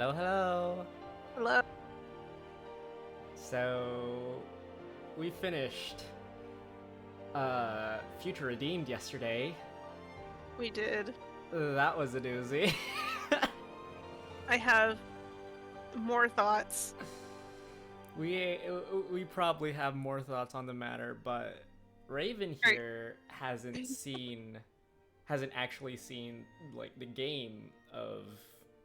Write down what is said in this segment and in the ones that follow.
Hello, hello. Hello. So, we finished Future Redeemed yesterday. We did. That was a doozy. I have more thoughts. we probably have more thoughts on the matter, but Raven here hasn't actually seen like the game of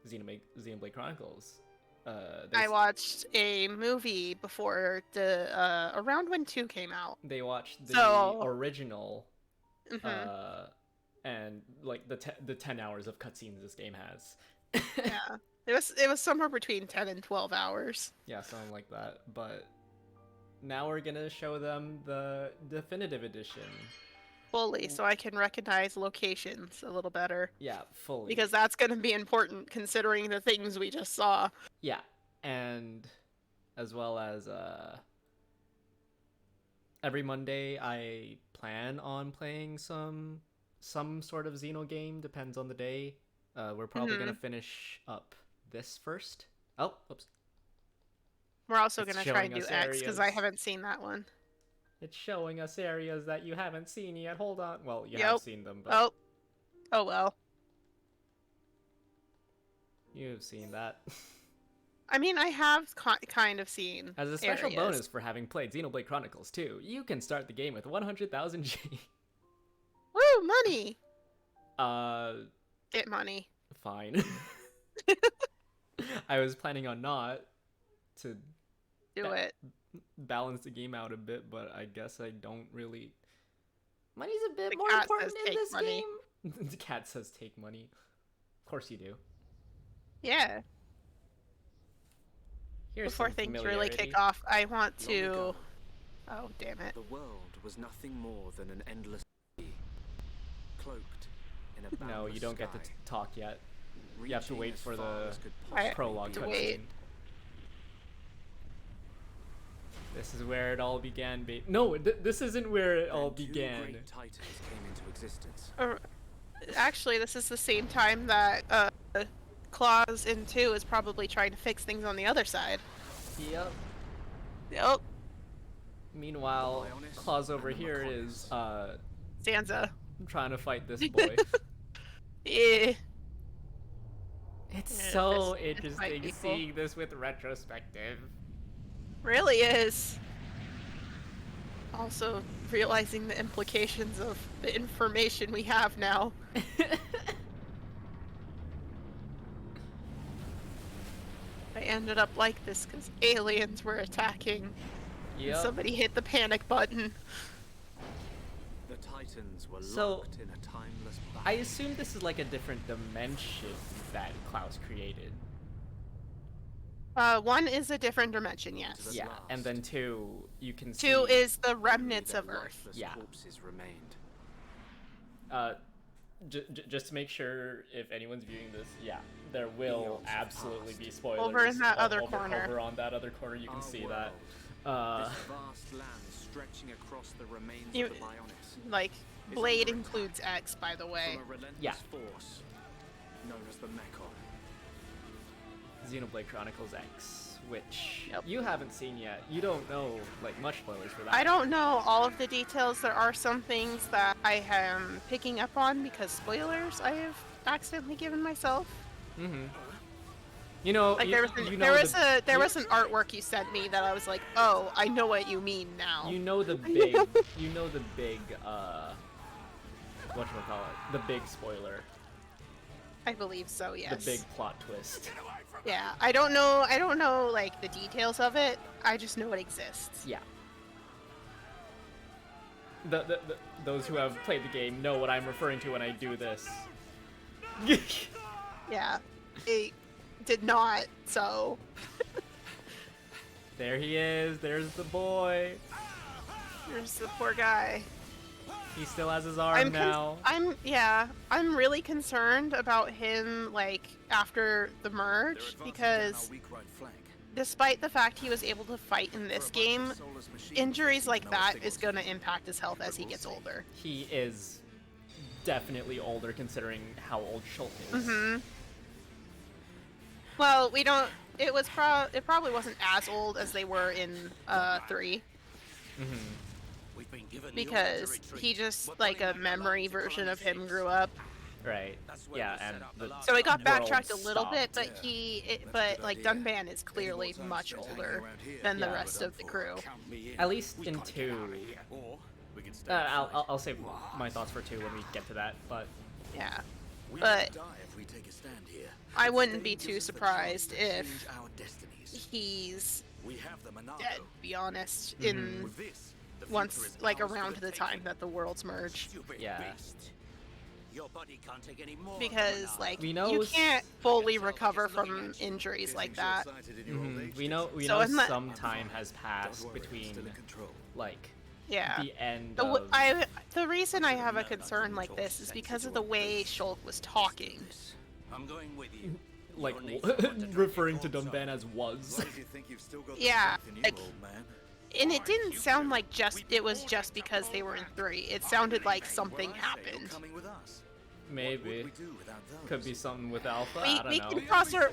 Xenoblade Chronicles. I watched a movie before the around when 2 came out. They watched the So, original, mhm, and like the 10 hours of cutscenes this game has. yeah. It was somewhere between 10 and 12 hours. Yeah, something like that. But now we're gonna show them the definitive edition. Fully, so I can recognize locations a little better. Yeah, fully. Because that's going to be important considering the things we just saw. Yeah, and as well as every Monday I plan on playing some sort of Xeno game, depends on the day. We're probably gonna finish up this first. Oh, oops. We're also going to try and do X because I areas. haven't seen that one. It's showing us areas that you haven't seen yet. Hold on. Well, you have seen them, but... Oh well. You've seen that. I mean, I have kind of seen As a special areas. bonus for having played Xenoblade Chronicles 2, you can start the game with 100,000 G. Woo, money! Get money. Fine. I was planning on not to Do it. balance the game out a bit, but I guess I don't really... Money's a bit The more cat important says in this money. game. The cat says take money. Of course you do. Yeah. Here's Before some things really familiarity. kick off, I want Long to... ago, Oh, damn it. the world was nothing more than an endless sea, cloaked in a boundless No, you don't get to sky, talk yet. You have to reaching wait as for far the as could I possibly prologue be. to wait. cutscene. This is where it all began. No, this isn't where it all Then began. Two great titans came into existence. Actually, this is the same time that Claus in 2 is probably trying to fix things on the other side. Yep. Yep. Meanwhile, Claus over here is Stanza. trying to fight this boy. Yeah. It's Yeah, so fist fight interesting people. seeing this with retrospective. Really is. Also, realizing the implications of the information we have now. I ended up like this because aliens were attacking. Yep. And somebody hit the panic button. The titans were So, locked in a timeless battle. I assume this is like a different dimension that Klaus created. 1 is a different dimension, yes. At Yeah, last. and then 2, you can 2 see... is the Only remnants their of Earth. lifeless Yeah. corpses remained. Just to make sure if anyone's viewing this, yeah, there will Eons have absolutely passed. be spoilers. Over in that other over, corner. Over on that other corner, you can Our see world, that. this vast land stretching across the remains You- of the Bionis. Like, Is Blade under includes X, by the way. From a relentless Yeah. force known as the Mechon. Xenoblade Chronicles X, which Yep. you haven't seen yet. You don't know like much spoilers for that. I don't know all of the details. There are some things that I am picking up on because spoilers I have accidentally given myself. Mm-hmm. You know, Like you, there was you an, know there was an artwork you sent me that I was like, oh, I know what you mean now. You know the big, whatchamacallit, the big spoiler, I believe so, yes. the big plot twist. Yeah, I don't know like the details of it. I just know it exists. Yeah. Those who have played the game know what I'm referring to when I do this. Yeah, it did not. So There he is. There's the boy. there's the poor guy. He still has his arm now. I'm really concerned about him like after the merge because despite the fact he was able to fight in this game, injuries like that is going to impact his health as he gets older. He is definitely older considering how old Shulk is. Mm-hmm. Well, we don't. It was it probably wasn't as old as they were in 3. Because he just like a memory version of him grew up. Right. Yeah, and so it got world backtracked a little stopped. bit, but like Dunban is clearly much older than the rest of the crew. At least in 2. I'll save my thoughts for 2 when we get to that, but yeah. But I wouldn't be too surprised if he's dead, to be honest, in once like around the time that the worlds merge. Yeah. Because like we know you can't fully recover from injuries like that. We know some time has passed between like the end of... The reason I have a concern like this is because of the way Shulk was talking. I'm going with you. Like referring to Dunban as was. Yeah, like, and it didn't sound like it was just because they were in 3. It sounded like something happened. Maybe. Could be something with Alpha. I don't know.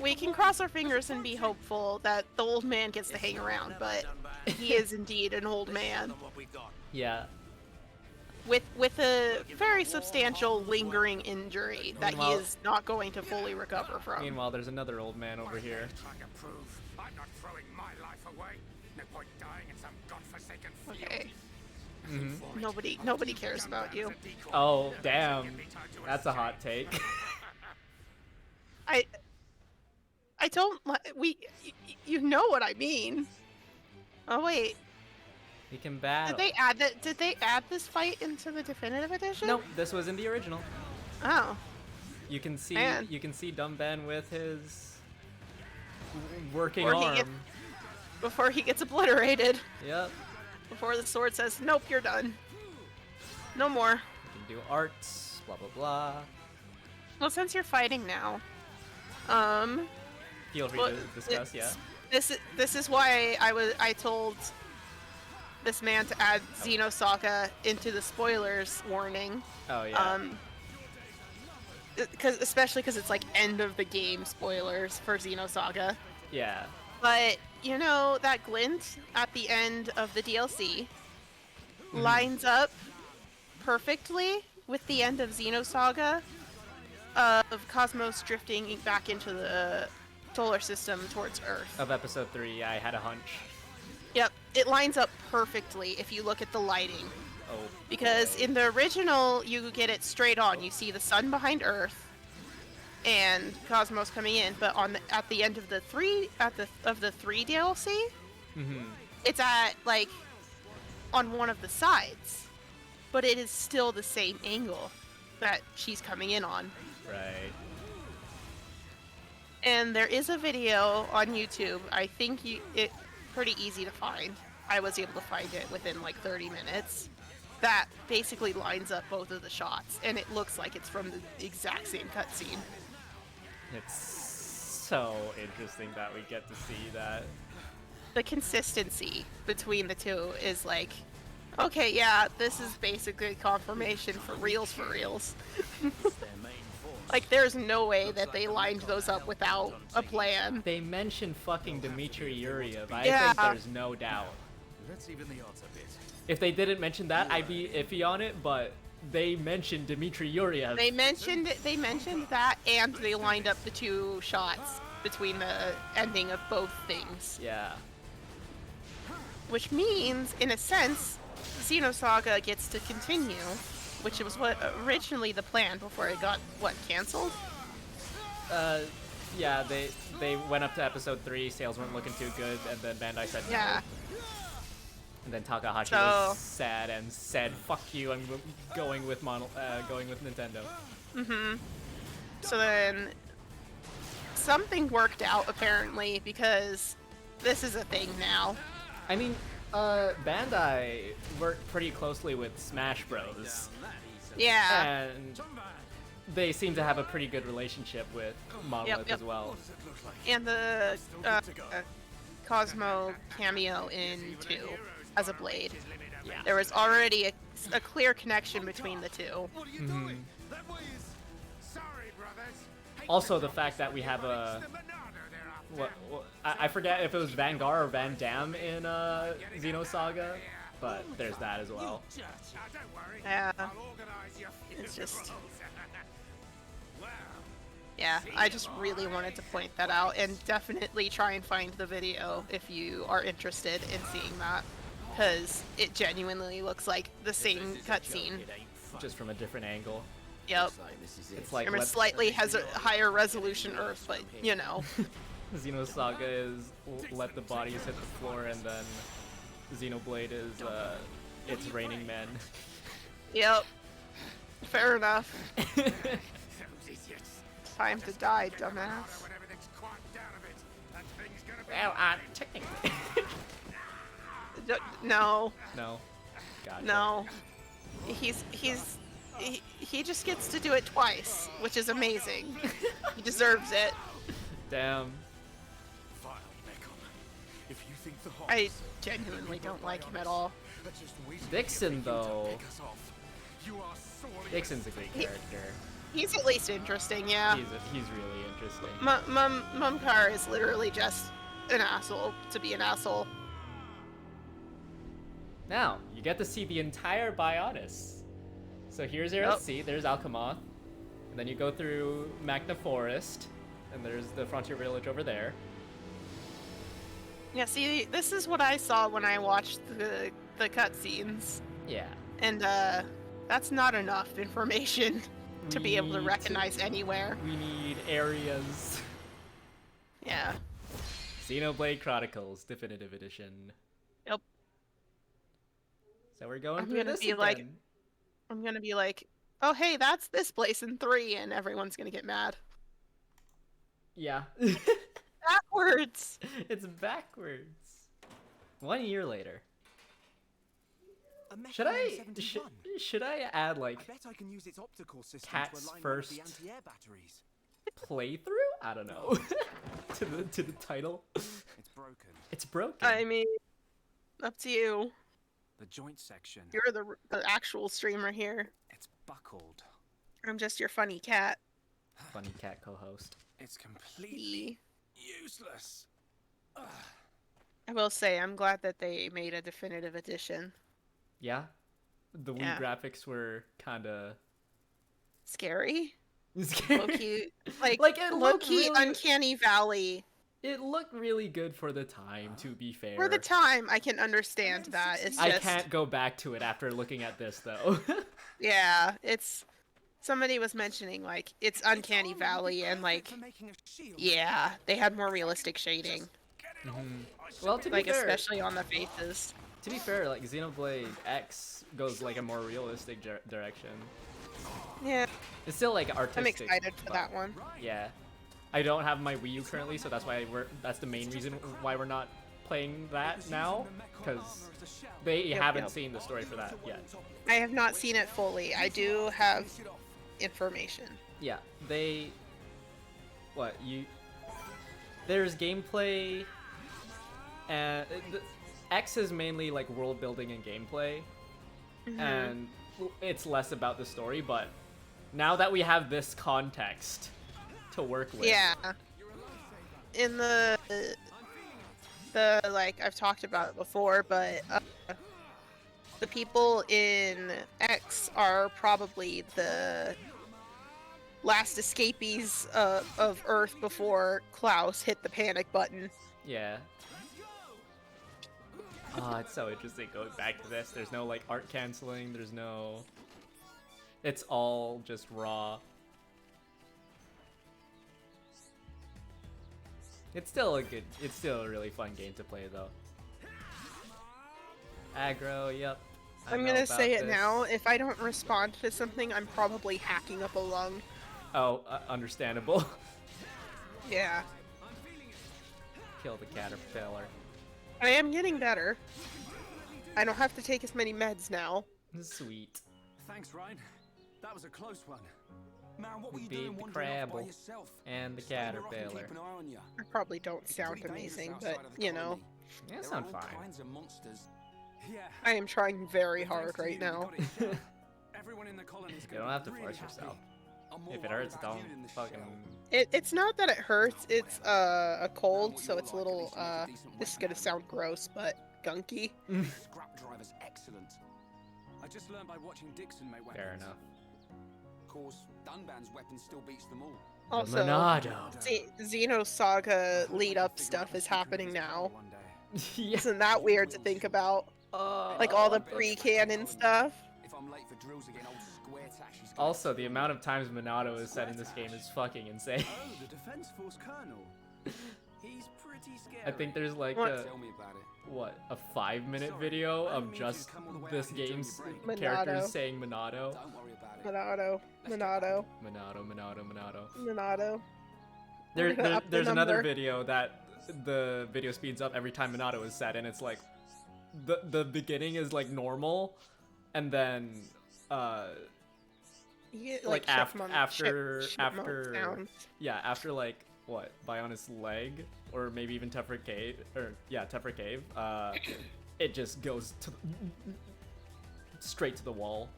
We can cross our fingers and be hopeful that the old man gets to hang around, but he is indeed an old man. Yeah. With a very substantial lingering injury that he is not going to fully recover from. Meanwhile, there's another old man over here. Okay. Nobody cares about you. Oh, damn. That's a hot take. I don't you know what I mean. Oh wait. He can battle. Did they add this fight into the definitive edition? Nope, this was in the original. Oh. You can see Dunban with his working arm. Before he gets obliterated. Yep. Before the sword says, nope, you're done. No more. You can do arts, blah blah blah. Well, since you're fighting now, feel free to discuss, yeah. This is why I told this man to add Xenosaga into the spoilers warning. Oh yeah. Especially because it's like end of the game spoilers for Xenosaga. Yeah. But you know that glint at the end of the DLC lines up perfectly with the end of Xenosaga of Cosmos drifting back into the solar system towards Earth. Of episode 3, yeah, I had a hunch. Yep, it lines up perfectly if you look at the lighting. Oh. Because in the original, you get it straight on. You see the sun behind Earth and Cosmos coming in, but at the end of the 3 DLC, it's at like on one of the sides, but it is still the same angle that she's coming in on. Right. And there is a video on YouTube. I think it's pretty easy to find. I was able to find it within like 30 minutes. That basically lines up both of the shots, and it looks like it's from the exact same cutscene. It's so interesting that we get to see that. The consistency between the two is like, okay, yeah, this is basically confirmation for reals for reals. Like, there's no way that they lined those up without a plan. They mentioned fucking Dmitry Yuriev. I think there's no doubt. Let's even the odds a bit. If they didn't mention that, I'd be iffy on it, but they mentioned Dmitry Yuriev. They mentioned that, and they lined up the two shots between the ending of both things. Yeah. Which means, in a sense, Xenosaga gets to continue, which was what originally the plan before it got, canceled? Yeah, they went up to episode 3, sales weren't looking too good, and then Bandai said no. Yeah. And then Takahashi was sad and said, "Fuck you! I'm going with Nintendo." So then something worked out apparently, because this is a thing now. I mean, Bandai worked pretty closely with Smash Bros. Yeah. And they seem to have a pretty good relationship with Monolith as well. And the Cosmo cameo in 2 as a blade. Yeah. There was already a clear connection between the two. Also, the fact that we have a what I forget if it was Vanguard or Van Dam in Xenosaga, but there's that as well. Yeah. It's just... Yeah, I just really wanted to point that out, and definitely try and find the video if you are interested in seeing that, because it genuinely looks like the same cutscene. Just from a different angle. Yep. It's like Slightly has a higher resolution Earth, but you know. Xenosaga is let the bodies hit the floor, and then Xenoblade is it's raining men. Yep. Fair enough. Time to die, dumbass. Well, technically. No. No. Gotcha. No. He just gets to do it twice, which is amazing. He deserves it. Damn. I genuinely don't like him at all. Dixon, though. Dixon's a great character. He's at least interesting, yeah. He's really interesting. Mumkar is literally just an asshole to be an asshole. Now, you get to see the entire Biotis. So here's Erithsea, there's Alchemoth, and then you go through Magna Forest, and there's the Frontier Village over there. Yeah, see, this is what I saw when I watched the cutscenes. Yeah. And, that's not enough information to be able to recognize anywhere. We need areas. Yeah. Xenoblade Chronicles Definitive Edition. Yep. So we're going through this again. I'm gonna be like, oh hey, that's this place in 3, and everyone's gonna get mad. Yeah. Backwards! It's backwards. 1 year later. Should I add like I bet I can use its optical system Cat's to align first with the anti-air batteries. playthrough? I don't know. to the title. It's broken. It's broken. I mean, up to you. The joint section. You're the actual streamer here. It's buckled. I'm just your funny cat. Funny cat co-host. It's completely useless. Ugh. I will say, I'm glad that they made a definitive edition. Yeah? The Wii graphics were kinda... Scary? Scary. Low-key, like it low-key really... Uncanny Valley. It looked really good for the time, to be fair. For the time, I can understand that. It's just... I can't go back to it after looking at this, though. Yeah, it's... Somebody was mentioning, like, it's Uncanny Valley, and, like... Yeah, they had more realistic shading. Mm-hmm. Well, to be like, fair... especially on the faces. To be fair, like, Xenoblade X goes, like, a more realistic direction. Yeah. It's still, like, artistic. I'm excited for that one. Yeah. I don't have my Wii U currently, so that's why that's the main reason why we're not playing that now, because they haven't seen the story for that yet. I have not seen it fully. I do have information. Yeah, there's gameplay, and X is mainly like world building and gameplay, and it's less about the story, but now that we have this context to work with. Yeah. In the like, I've talked about it before, but the people in X are probably the last escapees of Earth before Klaus hit the panic button. Yeah. Oh, it's so interesting going back to this. There's no, like, art canceling. There's no... It's all just raw. It's still a really fun game to play, though. Aggro, yep. I'm gonna say it now. If I don't respond to something, I'm probably hacking up a lung. Oh, understandable. Yeah. Kill the caterpillar. I am getting better. I don't have to take as many meds now. Sweet. Thanks, Ryan. That was a close one. Man, what were We you beat doing the wandering off by Crabble yourself? and the Staying where I can caterpillar. keep an eye on you. I probably don't sound Pretty dangerous amazing, outside but, of the you know. colony. Yeah, There sound are all fine. kinds of monsters. Yeah. I am trying very hard right now. Everyone in the colony's You don't have to force yourself. If it hurts, don't fucking It's not that it hurts, it's a cold, so it's a little this is gonna sound gross, but gunky. Scrap driver's excellent. I just learned by watching Dixon make weapons. Fair enough. Of course, Dunban's weapon still beats them all. Also, Monado. Xenosaga lead up stuff is happening now. Yeah. Isn't that weird to think about? Like all the pre-canon stuff. If I'm late for drills again, old square Tashi's gonna Also, the amount of times Monado is said in this game is fucking insane. Oh, the Defense Force Colonel. He's pretty scary. I think there's like What? Tell me about it. what, a 5-minute video of just this game's characters saying Monado. Don't worry about it. Monado. Monado, Monado, Monado. Monado. There's another video that the video speeds up every time Monado is said, and it's like the beginning is like normal, and then like after after like what, Bionis leg or maybe even Tefra Cave Tefra Cave, it just goes to straight to the wall.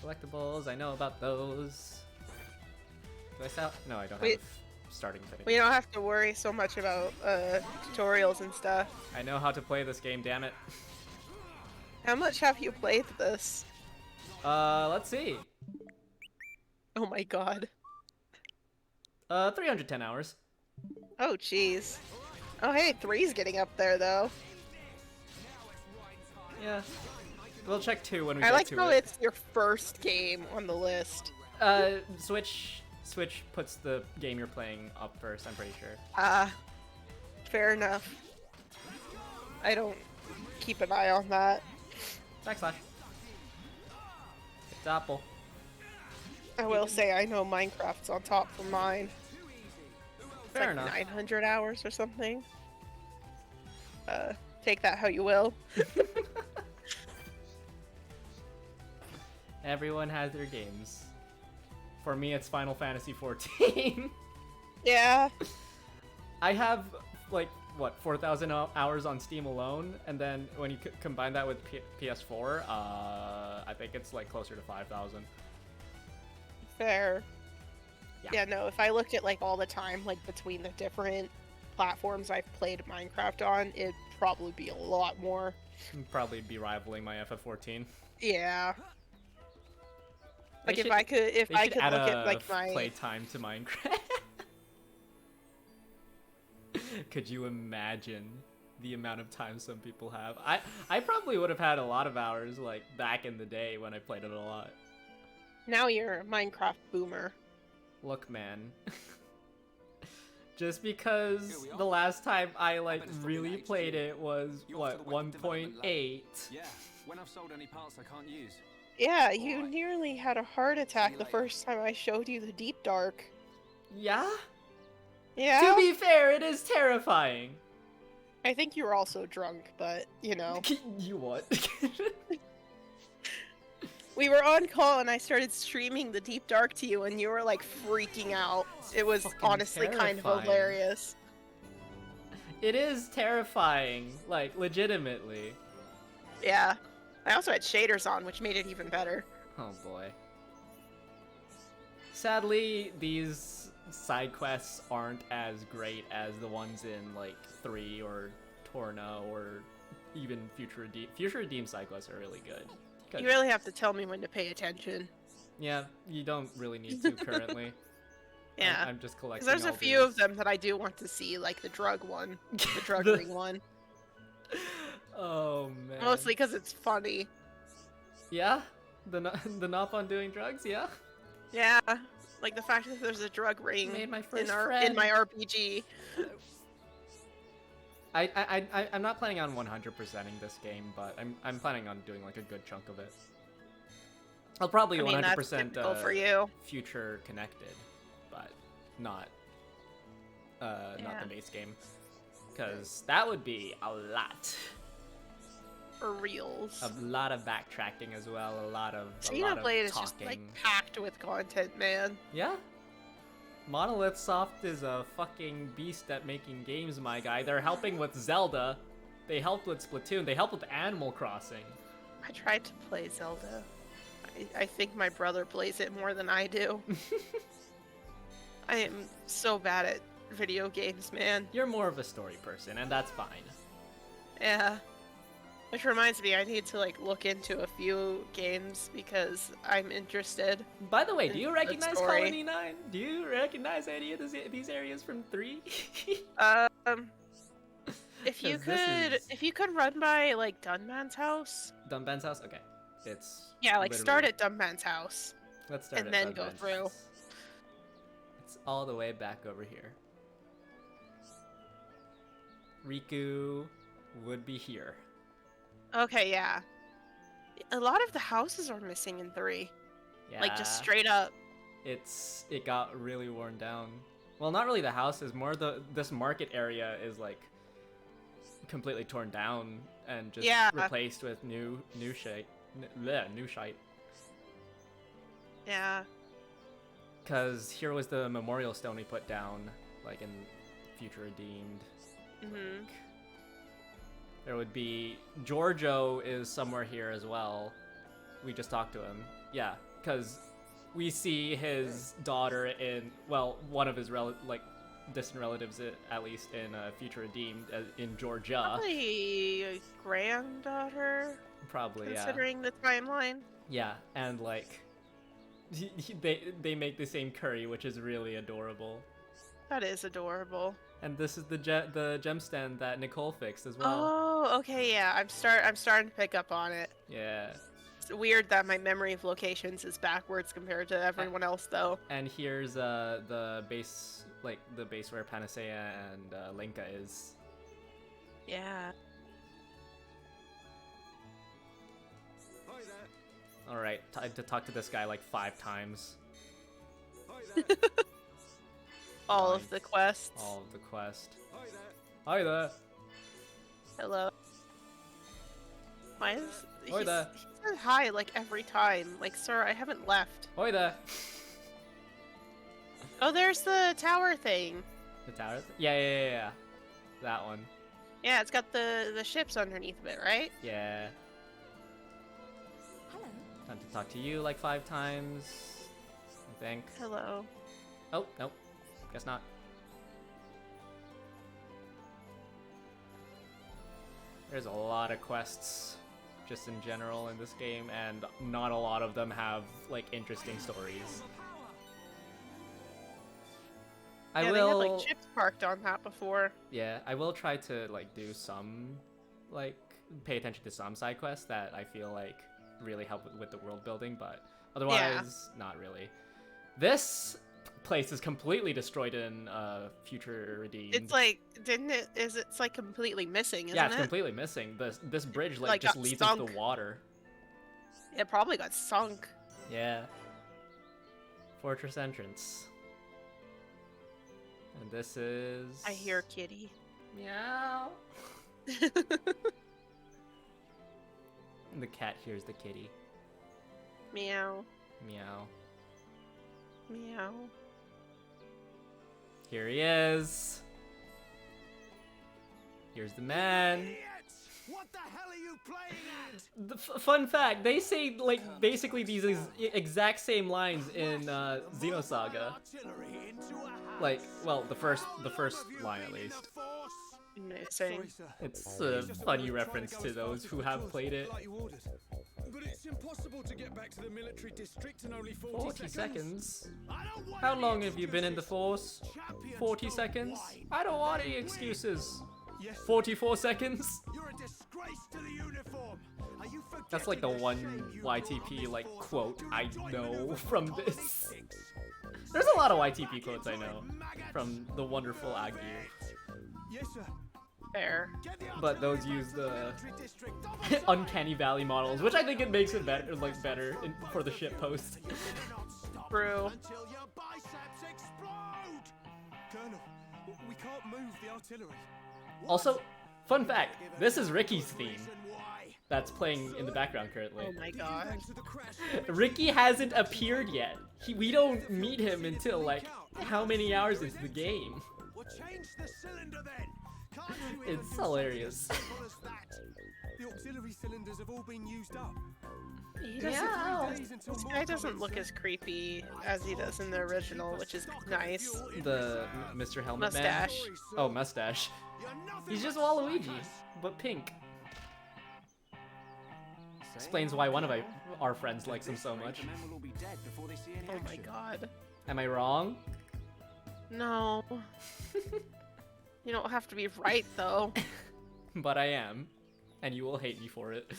Collectibles, I know about those. Do I sell? No, I don't have starting fitting. We don't have to worry so much about tutorials and stuff. I know how to play this game, damn it. How much have you played this? Let's see. Oh my god. 310 hours. Oh jeez. Oh hey, 3's getting up there though. Yeah. We'll check 2 when we I get like to how it. it's your first game on the list. Switch puts the game you're playing up first, I'm pretty sure. Fair enough. I don't keep an eye on that. Backslash. It's Apple. I will say I know Minecraft's on top for mine. It's Fair like enough. 900 hours or something. Take that how you will. Everyone has their games. For me, it's Final Fantasy XIV. Yeah. I have, like, what, 4,000 hours on Steam alone, and then when you combine that with PS4, I think it's, like, closer to 5,000. Fair. Yeah. Yeah, no, if I looked at, like, all the time, like, between the different platforms I've played Minecraft on, it'd probably be a lot more. Probably be rivaling my FF14. Yeah. Like, They if I could They should look add at, like, a my... playtime to Minecraft. Could you imagine the amount of time some people have? I probably would have had a lot of hours, like, back in the day when I played it a lot. Now you're a Minecraft boomer. Look, man. Just because the last time I, like, really played it was, what, 1.8? Yeah, when I've sold any parts I can't use. Yeah, you nearly had a heart attack the first time I showed you the Deep Dark. Yeah? Yeah? To be fair, it is terrifying. I think you were also drunk, but, you know. You what? We were on call and I started streaming the Deep Dark to you and you were like freaking out. It was fucking honestly kind of terrifying. hilarious. It is terrifying, like, legitimately. Yeah. I also had shaders on, which made it even better. Oh boy. Sadly, these side quests aren't as great as the ones in, like, 3 or Torna or even Future Redeem. Future Redeem side quests are really good. You really have to tell me when to pay attention. Yeah, you don't really need to currently. Yeah. I'm just collecting. There's a all few these. of them that I do want to see, like the drug one, the drug ring one. Oh man. Mostly because it's funny. Yeah, the Nop on doing drugs. Yeah. Yeah, like the fact that there's a drug ring Made my first in my RPG. I'm not planning on 100%ing this game, but I'm planning on doing like a good chunk of it. I'll probably I mean, 100% that's typical for you. future connected, but not the base game, because that would be a lot. For reals. A lot of backtracking as well, a lot of Xenoblade is just talking. like packed with content, man. Yeah. Monolith Soft is a fucking beast at making games, my guy. They're helping with Zelda. They helped with Splatoon. They helped with Animal Crossing. I tried to play Zelda. I think my brother plays it more than I do. I am so bad at video games, man. You're more of a story person, and that's fine. Yeah. Which reminds me, I need to like look into a few games because I'm interested. By the way, do you the recognize story. Colony 9? Do you recognize any of these areas from 3? If you 'Cause this could, is- if you could run by like Dunman's house. Dunban's house? Okay. It's Yeah, like start literally- at Dunman's house. Let's start and at then go Dunban's through. house. It's all the way back over here. Riku would be here. Okay, yeah. A lot of the houses are missing in 3. Yeah. Like just straight up. It got really worn down. Well, not really the houses, more this market area is like completely torn down and just Yeah. replaced with new shite. New shite. Yeah. Cause here was the memorial stone we put down, like in Future Redeemed. Mhm. There would be Giorgio is somewhere here as well. We just talked to him. Yeah, cause we see his daughter in one of his distant relatives at least in Future Redeemed in Georgia. Probably a granddaughter, Probably, yeah. considering the timeline. Yeah, and like they make the same curry, which is really adorable. That is adorable. And this is the gemstand that Nicole fixed as well. Oh, okay, yeah. I'm starting to pick up on it. Yeah. It's weird that my memory of locations is backwards compared to everyone else, though. And here's the base, the base where Panacea and Linka is. Yeah. All right, I had to talk to this guy like 5 times. All Nice. of the quests. All of the quest. Hi there. Hello. Why is Hi there. he says hi like every time? Like, sir, I haven't left. Hi there. Oh, there's the tower thing. The tower? Yeah. That one. Yeah, it's got the ships underneath of it, right? Yeah. Hello. Time to talk to you like 5 times, I think. Hello. Oh, nope. Guess not. There's a lot of quests just in general in this game, and not a lot of them have like interesting stories. I Yeah, will they had like ships parked on that before. Yeah, I will try to like do some pay attention to some side quests that I feel like really help with the world building, but otherwise not really. This place is completely destroyed in Future Redeemed. It's like, it's like completely missing, isn't yeah, it's it? completely missing. This bridge Like, just got leads into sunk. the water. It probably got sunk. Yeah. Fortress entrance. And this is... I hear kitty. Meow. And the cat hears the kitty. Meow. Meow. Meow. Here he is. Here's the man. What the hell are you playing at? The fun fact, they say like basically these exact same lines in Xenosaga. Like, well, the first line at least. Amazing. It's a funny reference to those who have played it. But it's impossible to get back to the military district in only 40 seconds? I don't want How any long have you been in the excuses. Force? Champions 40 don't seconds? whine. I don't want any Win. excuses. Yes, 44 seconds? you're a disgrace to the uniform. Are you That's like the forgetting one shame you YTP brought like on this quote force I during know maneuver from Tolerant this. Six? There's a lot of YTP quotes I know from the wonderful Agnew. Yes, sir. Fair. Get the But those artillery use back to the military district. Double time. Uncanny Valley models, which I think it makes it better, for the ship post. You better not stop True. until your biceps explode. Colonel, we can't move the artillery. Also, fun fact, this is Ricky's theme Reason why. that's playing in the background currently. Oh my god. Thanks to the crash. Ricky hasn't appeared yet. We don't meet him until like how many hours into the game? We'll change the cylinder then. Can't you It's even hilarious. simple as that? The auxiliary cylinders have all been used up. He doesn't. Yeah. This guy doesn't look as creepy as he does in the original, which is nice. The Mr. Helmet Mustache. Man. Oh, mustache. He's just Waluigi, but pink. Explains why one of our friends likes him so much. Oh my god. Am I wrong? No. You don't have to be right, though. But I am. And you will hate me for it.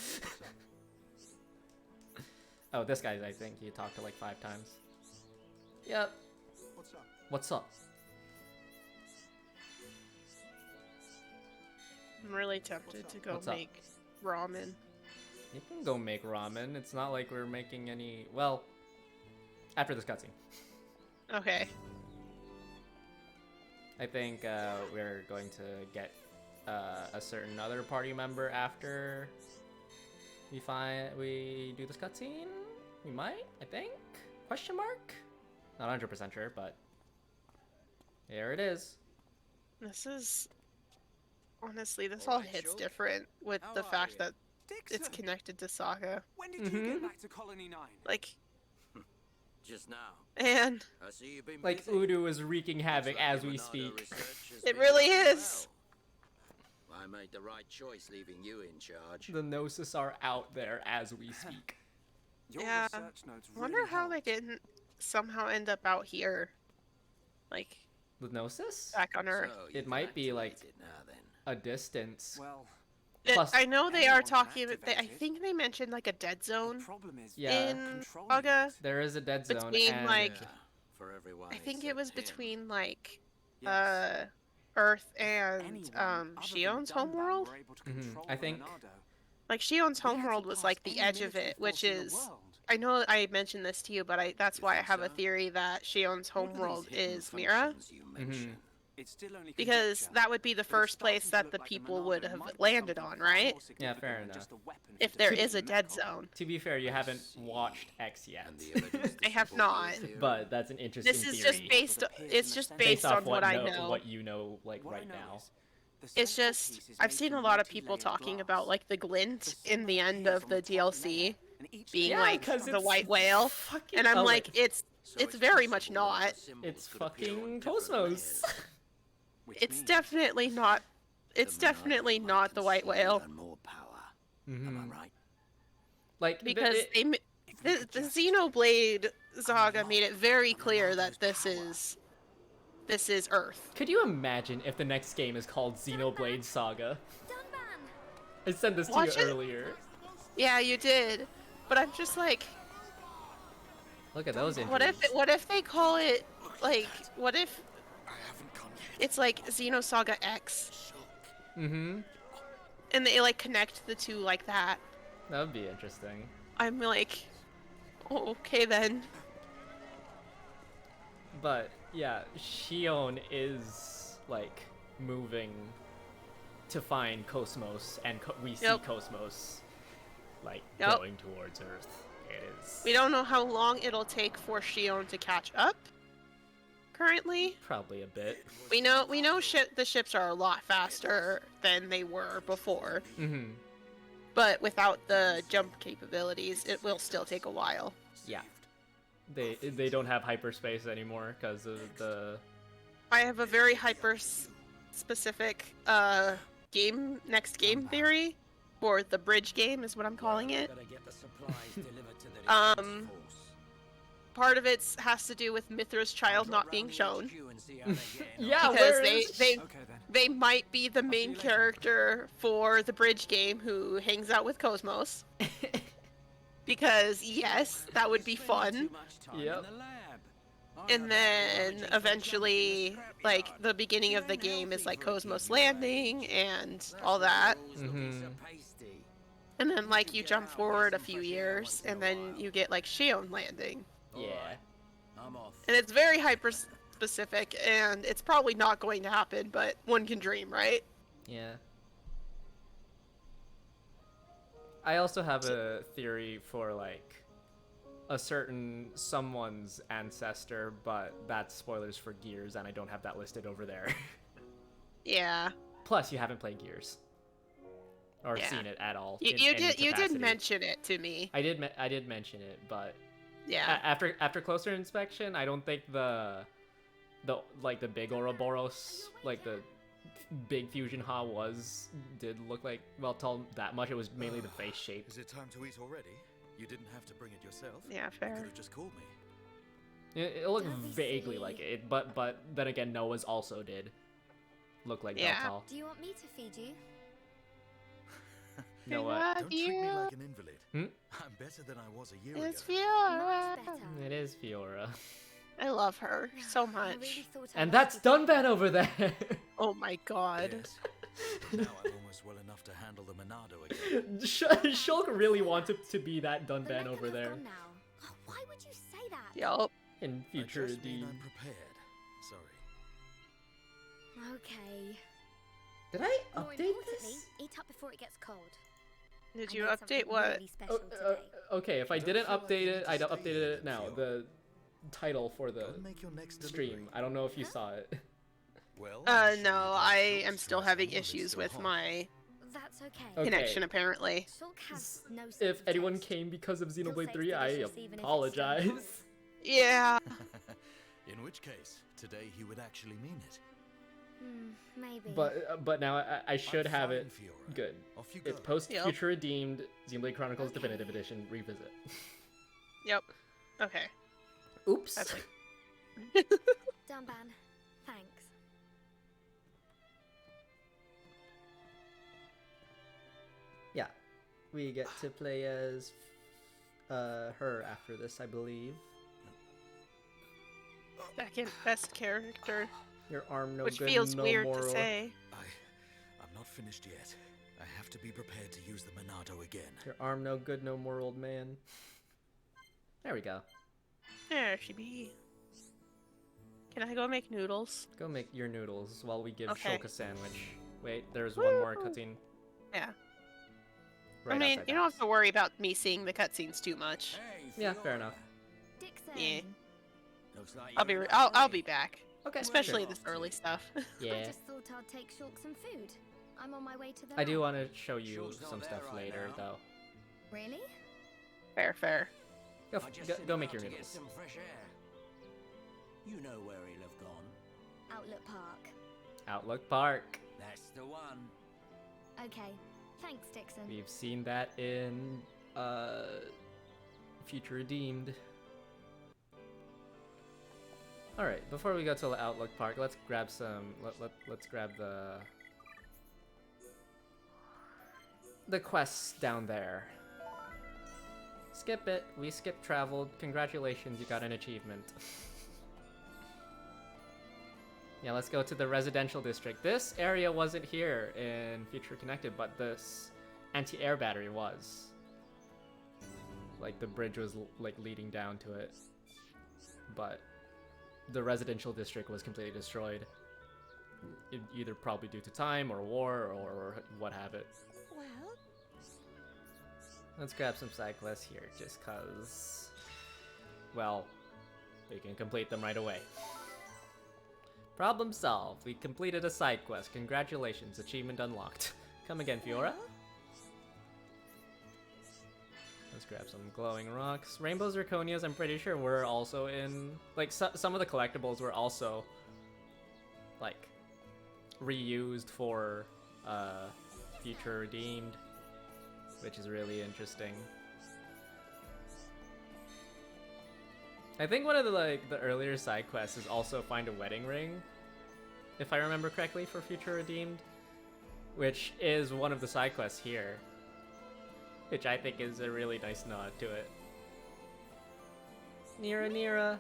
Oh, this guy, I think you talked to like 5 times. Yep. What's up? What's up? I'm really tempted to go What's up? make ramen. You can go make ramen. It's not like we're making any... Well, after this cutscene. Okay. I think we're going to get a certain other party member after we do this cutscene. We might, I think? Question mark? Not 100% sure, but here it is. This is... Honestly, this all hits different with the fact that it's connected to Saga. When did you get back to Colony 9? Like, Just now. and I see you've been Like, busy. Udo is wreaking havoc Looks like as we Leonardo speak. research has it been really going is. well. I made the right choice leaving you in charge. The Gnosis are out there as we speak. Your Yeah. research notes I wonder really how they helped. didn't somehow end up out here. Like, The Gnosis? back on Earth. So It you've might be, like, activated now then. A distance. Well, Plus- I know they are anyone can talking about... I activate it. think they mentioned, like, a dead the zone problem is Yeah. in controlling Saga. it. There is a dead zone, Between, and like, Yeah, for everyone I think it except was him. between, like, Yes. Earth and, Anyone other than Shion's Dunban homeworld. were able to Mhm, control I think- Leonardo. Like, Shion's We had to homeworld was, pass like, the any edge of military it, which force in the is... world. I know I mentioned this to you, but that's You why I think have a so? theory that Shion's What are these homeworld hidden is Mira. functions you mention? It's still only Because conjecture, that would be the but it's first starting place to that look the like people Monado would have might be landed something on, far right? more Yeah, significant fair than enough. just a weapon If for there defeating is a the dead Mechon. zone. to be fair, you haven't see. watched X yet. And the evidence I have to support not. your theory? But that's an interesting This is theory. just based... It's just based based off on what I know, know. what you know, like, What I right know now. is the It's central just... piece is I've made seen a from lot of people multi-layered talking glass. about, like, the glint The in the symbol end appears of on the top DLC layer, and each being, layer like, 'cause the it's white whale. fucking- And I'm oh, like, wait. it's So very much possible that the not. symbols It's could appear on fucking different Cosmos. layers. which It's means definitely not... It's The Monado definitely might not the white concede whale. even more power. Mhm. Am I right? Like, Because it- they... The Xenoblade Saga made it very clear that this is Earth. could you imagine if the next game is called Xenoblade Saga? I said this to Watch you it. earlier. Yeah, you did. But I'm just like, Look at those what injuries. if they call it, like, what if I haven't come yet. it's like Xenosaga X Mm-hmm. and they like connect the two like that? That would be interesting. I'm like, oh, okay then. But yeah, Shion is like moving to find Cosmos, and we see Yep. Cosmos like Yep. going towards Earth. It is We don't know how long it'll take for Shion to catch up. Currently, probably a bit. we know the ships are a lot faster than they were before, Mm-hmm. but without the jump capabilities, it will still take a while. Yeah. They don't have hyperspace anymore because of the. I have a very specific next game theory for the bridge game is what I'm calling it. Part of it has to do with Mithra's child not being shown Yeah, because where they is- they Okay then. they might be the main you later. character for the bridge game who hangs out with Cosmos. Because yes, that would be fun. Yep. And then eventually, like, the beginning of the game is like Cosmos landing and all that. Mhm. And then, like, you jump forward a few years, and then you get, like, Shion landing. Yeah. I'm off. And it's very hyper-specific, and it's probably not going to happen, but one can dream, right? Yeah. I also have a theory for like a certain someone's ancestor, but that's spoilers for Gears, and I don't have that listed over there. Yeah. Plus, you haven't played Gears. or Yeah. seen it at all. You, in you any did you did capacity. mention it to me. I did mention it, but Yeah. after closer inspection, I don't think the like the big Ouroboros, like the big fusion ha did look like, well, tall that much. It was mainly the face shape. Is it time to eat already? You didn't have to bring it yourself. Yeah, You fair. could have just called me. It looked Don't we vaguely see- like it, but then again, Noah's also did look like Yeah. Beltal. Do you want me to feed you? I Noah, love Don't treat me you. like an invalid. Hmm? I'm better than I was a year It's ago. Fiora. Much better. it is Fiora, I love her so I much. really thought I and was that's keeping- Dunban over there. Oh my god. Yes. But now I'm almost well enough to handle the Monado again. Shulk really wanted to be that The Dunban Mechan's over there gone now. Oh, why would you say that? Yup. in I future just mean D. I'm prepared. Sorry. Okay. Did I More update importantly, this? eat up before it gets cold. Did I you made something update what? Really special Oh, today. okay, if I Don't didn't feel like update you it, need to I'd stay updated here, it now. Fiora. The title for the Go and make your next stream. delivery. I don't know if you saw it. Well, I'm sure you No, got I Shulk's am still last having one is issues still with hot. my That's okay. Okay. connection, apparently. Shulk has no sense If of anyone taste. came because of He'll Xenoblade say 3, it's I delicious even if it's still apologize. hot. Yeah. In which case, today he would actually mean it. Maybe. But now I should I'm have fine, it Fiora. good. Off you It's go. post Yep. Future Redeemed Xenoblade Chronicles Okay. Definitive Edition revisit. Yep. Okay. Oops. That's like Dunban, thanks. Yeah, we get to play as her after this, I believe. second best character, Your arm no which good, feels no weird more. to say. I'm not finished yet. I have to be prepared to use the Monado again. Your arm no good, no more, old man. There we go. There she be. Can I go make noodles? Go make your noodles while we give Okay. Shulk a sandwich. Wait, there's one more Woo! cutscene. Yeah. Right I mean, outside you the don't have house. to worry about me seeing the cutscenes too much. Yeah, fair enough. Dixon. Yeah. Looks like I'll be I'll be back, Okay. especially sure. this early stuff. I Yeah. just thought I'd take Shulk some food. I'm on my way to the I do lab. want to show you Shulk's not some there stuff right later, now. though. Really? Fair. Go make your noodles. Some fresh air. You know where he'll have gone. Outlook Park. Outlook Park. That's the one. Okay. Thanks, Dixon. We've seen that in Future Redeemed. All right, before we go to Outlook Park, let's grab some. Let's grab the quests down there. Skip it. We skip traveled. Congratulations, you got an achievement. Yeah, let's go to the residential district. This area wasn't here in Future Connected, but this anti-air battery was. Like the bridge was like leading down to it, but the residential district was completely destroyed. Either probably due to time or war or what have it. Well, Let's grab some side quests here, just cause, well, we can complete them right away. Problem solved. We completed a side quest. Congratulations, achievement unlocked. Come again, Fiora. Let's grab some glowing rocks. Rainbow zirconias, I'm pretty sure were also in, like, some of the collectibles were also, like, reused for Future Redeemed, which is really interesting. I think one of the earlier side quests is also find a wedding ring, if I remember correctly, for Future Redeemed, which is one of the side quests here, which I think is a really nice nod to it. Nira.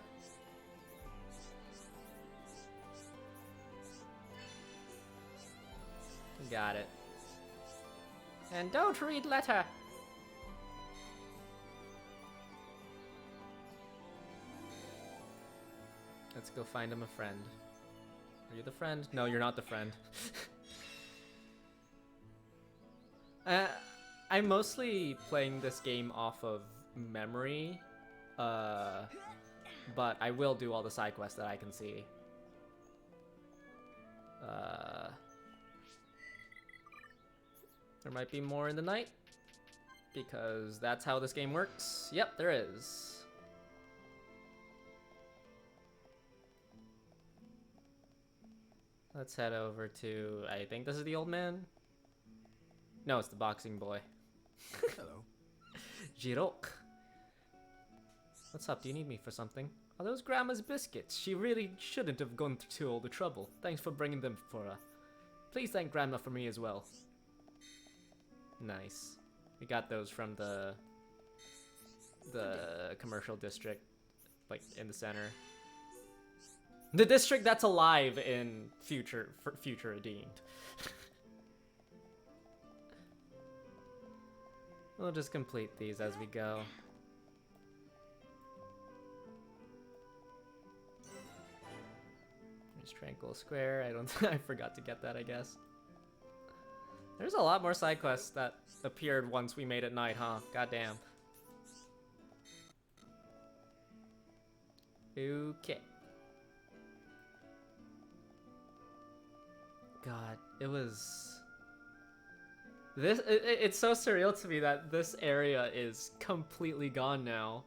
Got it. And don't read letter. Let's go find him a friend. Are you the friend? No, you're not the friend. I'm mostly playing this game off of memory, but I will do all the side quests that I can see. There might be more in the night, because that's how this game works. Yep, there is. Let's head over to, I think this is the old man? No, it's the boxing boy. Hello. Jirok. What's up? Do you need me for something? Are those Grandma's biscuits? She really shouldn't have gone through all the trouble. Thanks for bringing them for her. Please thank Grandma for me as well. Nice. We got those from the commercial district, like in the center. The district that's alive in Future Redeemed. We'll just complete these as we go. There's Tranquil Square. I forgot to get that, I guess. There's a lot more side quests that appeared once we made it night, huh? Goddamn. Okay. God, it was... It's so surreal to me that this area is completely gone now.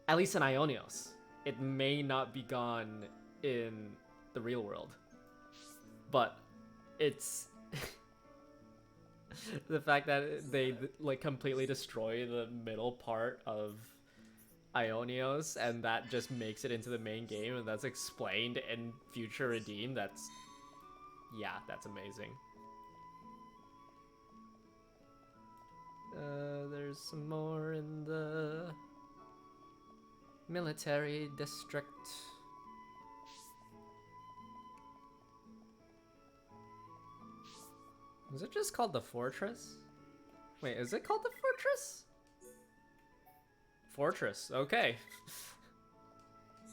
At least in Ionios. It may not be gone in the real world. But it's... the fact that they like completely destroy the middle part of Ionios and that just makes it into the main game and that's explained in Future Redeemed, that's... yeah, that's amazing. There's some more in the military district. Is it just called the fortress? Wait, is it called the fortress? Fortress, okay.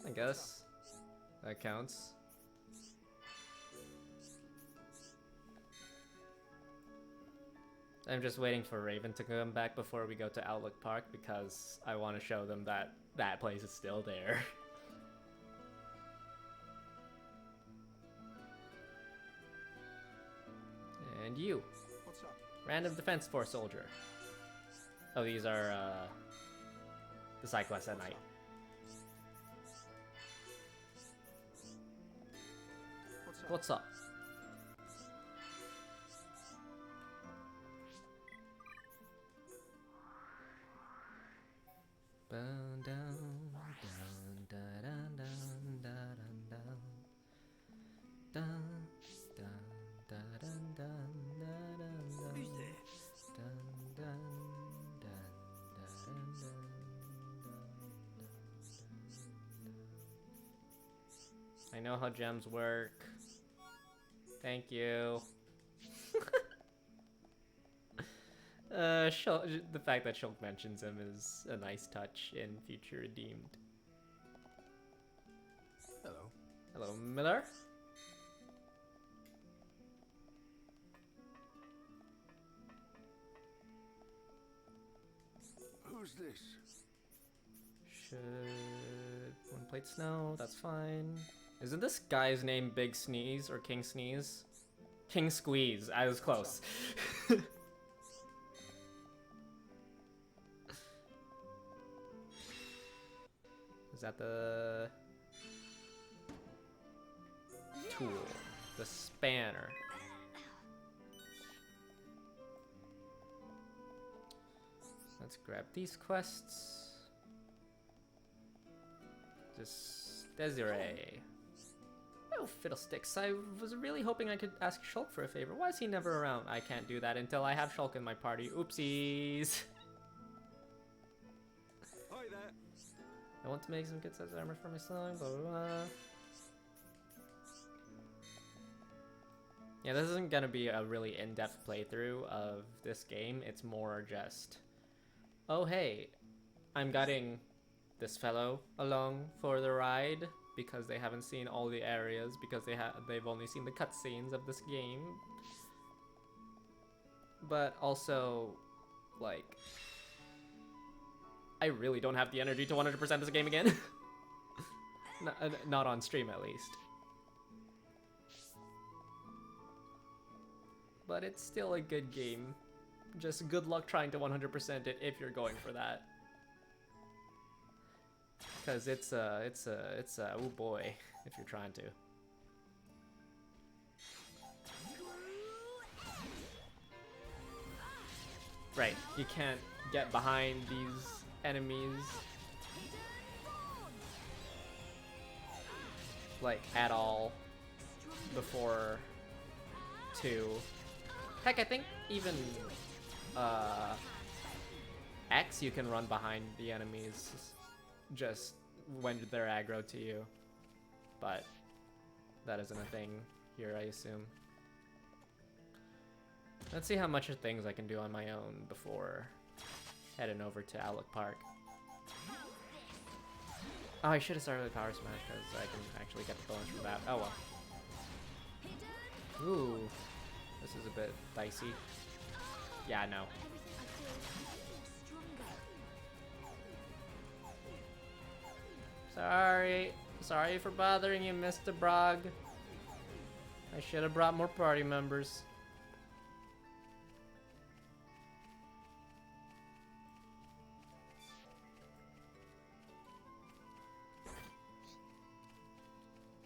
I guess that counts. I'm just waiting for Raven to come back before we go to Outlook Park because I want to show them that that place is still there. And you. What's up? Random Defense Force soldier. Oh, these are the side quests at night. What's up? I know how gems work. Thank you. The fact that Shulk mentions him is a nice touch in Future Redeemed. Hello. Hello, Miller. Who's this? Should one plate snow? That's fine. Isn't this guy's name Big Sneeze or King Sneeze? King Squeeze. I was close. Is that the tool? The spanner. Let's grab these quests. Just Desiree. Oh, fiddlesticks. I was really hoping I could ask Shulk for a favor. Why is he never around? I can't do that until I have Shulk in my party. Oopsies. Hi there. I want to make some good size armor for my son. Blah, blah, blah. Yeah, this isn't gonna be a really in-depth playthrough of this game. It's more just, oh hey, I'm guiding this fellow along for the ride because they haven't seen all the areas because they've only seen the cutscenes of this game. But also, like, I really don't have the energy to 100% this game again. Not on stream, at least. but it's still a good game. Just good luck trying to 100% it if you're going for that. Cause it's a oh boy if you're trying to. Right, you can't get behind these enemies like at all before 2. Heck, I think even X you can run behind the enemies just when they're aggro to you, but that isn't a thing here, I assume. Let's see how much of things I can do on my own before heading over to Outlook Park. Oh, I should have started with Power Smash because I can actually get the bonus from that. Oh well. Ooh, this is a bit dicey. Yeah, no. Sorry for bothering you, Mr. Brog. I should have brought more party members.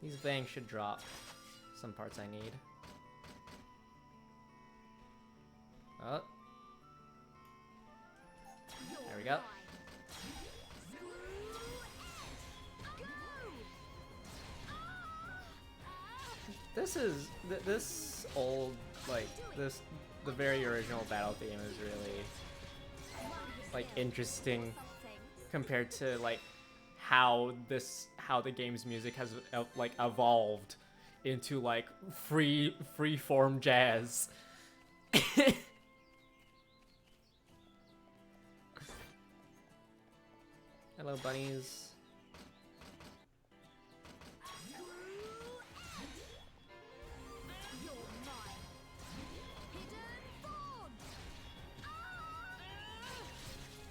These bangs should drop some parts I need. Oh. There we go. This is this old, like the very original battle theme is really like interesting compared to like how the game's music has like evolved into like free form jazz. Hello, bunnies.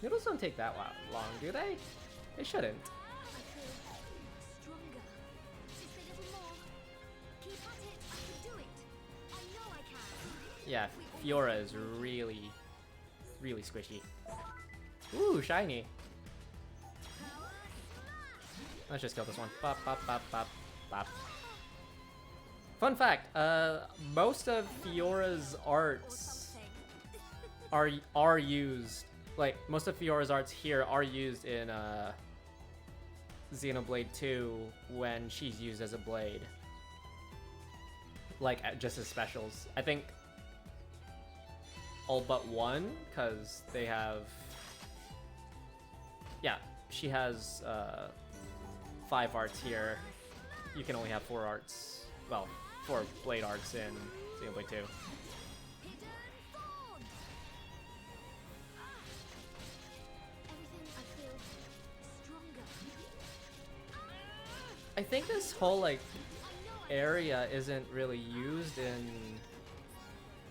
Noodles don't take that long, do they? They shouldn't. Yeah, Fiora is really squishy. Ooh, shiny. Let's just kill this one. Bop, bop, bop, bop, bop. Fun fact, most of Fiora's arts are used, like, most of Fiora's arts here are used in Xenoblade 2 when she's used as a blade. Like, just as specials. I think all but one, because they have... Yeah, she has 5 arts here. You can only have 4 arts. Well, 4 blade arts in Xenoblade 2. I think this whole, like, area isn't really used in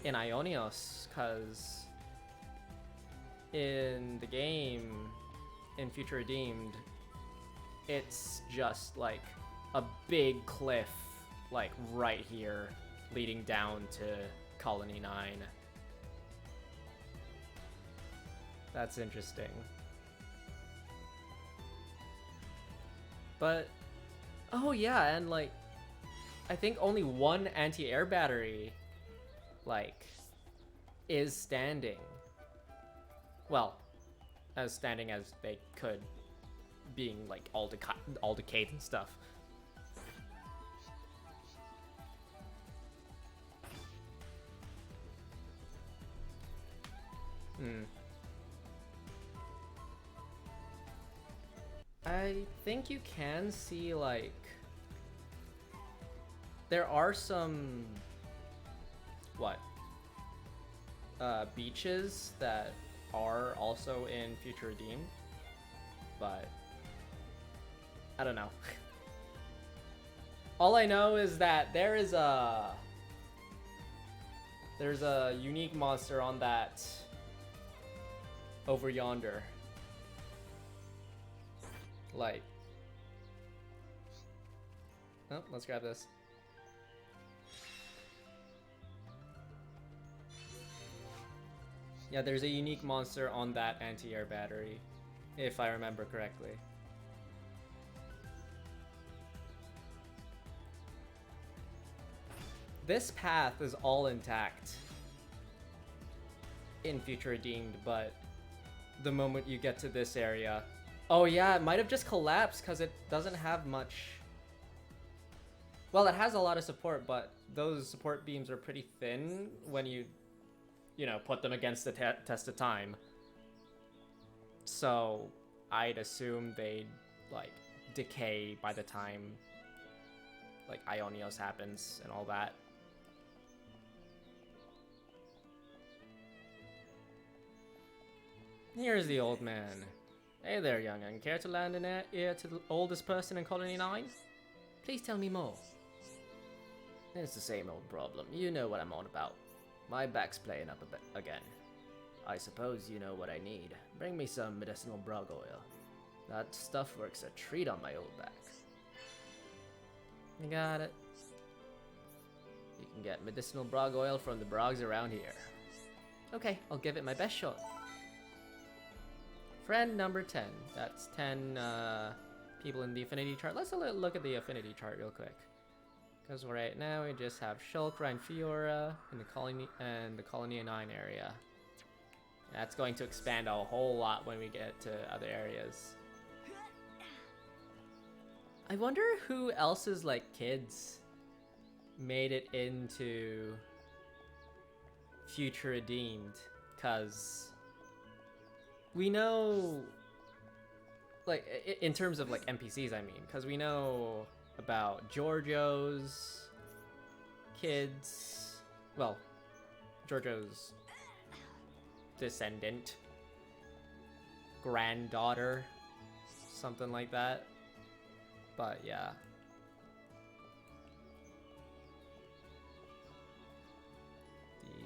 Ionios, because in the game, in Future Redeemed, it's just, like, a big cliff, like, right here, leading down to Colony 9. That's interesting. But, oh yeah, and, like, I think only one anti-air battery, like, is standing. Well, as standing as they could, being, like, all decayed and stuff. I think you can see, like, there are some, what, beaches that are also in Future Redeemed, but I don't know. All I know is that there's a unique monster on that over yonder. Like, oh, let's grab this. Yeah, there's a unique monster on that anti-air battery, if I remember correctly. This path is all intact in Future Redeemed, but the moment you get to this area... Oh yeah, it might have just collapsed because it doesn't have much... Well, it has a lot of support, but those support beams are pretty thin when you know, put them against the test of time. So I'd assume they'd, like, decay by the time, like, Ionios happens and all that. Here's the old man. Hey there, young'un. Care to lend an ear to the oldest person in Colony 9? Please tell me more. It's the same old problem. You know what I'm on about. My back's playing up a bit again. I suppose you know what I need. Bring me some medicinal brog oil. That stuff works a treat on my old back. You got it. You can get medicinal brog oil from the brogs around here. Okay, I'll give it my best shot. Friend number 10. That's 10 people in the affinity chart. Let's look at the affinity chart real quick. Because right now we just have Shulk, Rhine Fiora, and the Colony 9 area. That's going to expand a whole lot when we get to other areas. I wonder who else's, like, kids made it into Future Redeemed, because we know, like, in terms of, like, NPCs, I mean, because we know about Giorgio's kids, well, Giorgio's descendant, granddaughter, something like that. But yeah.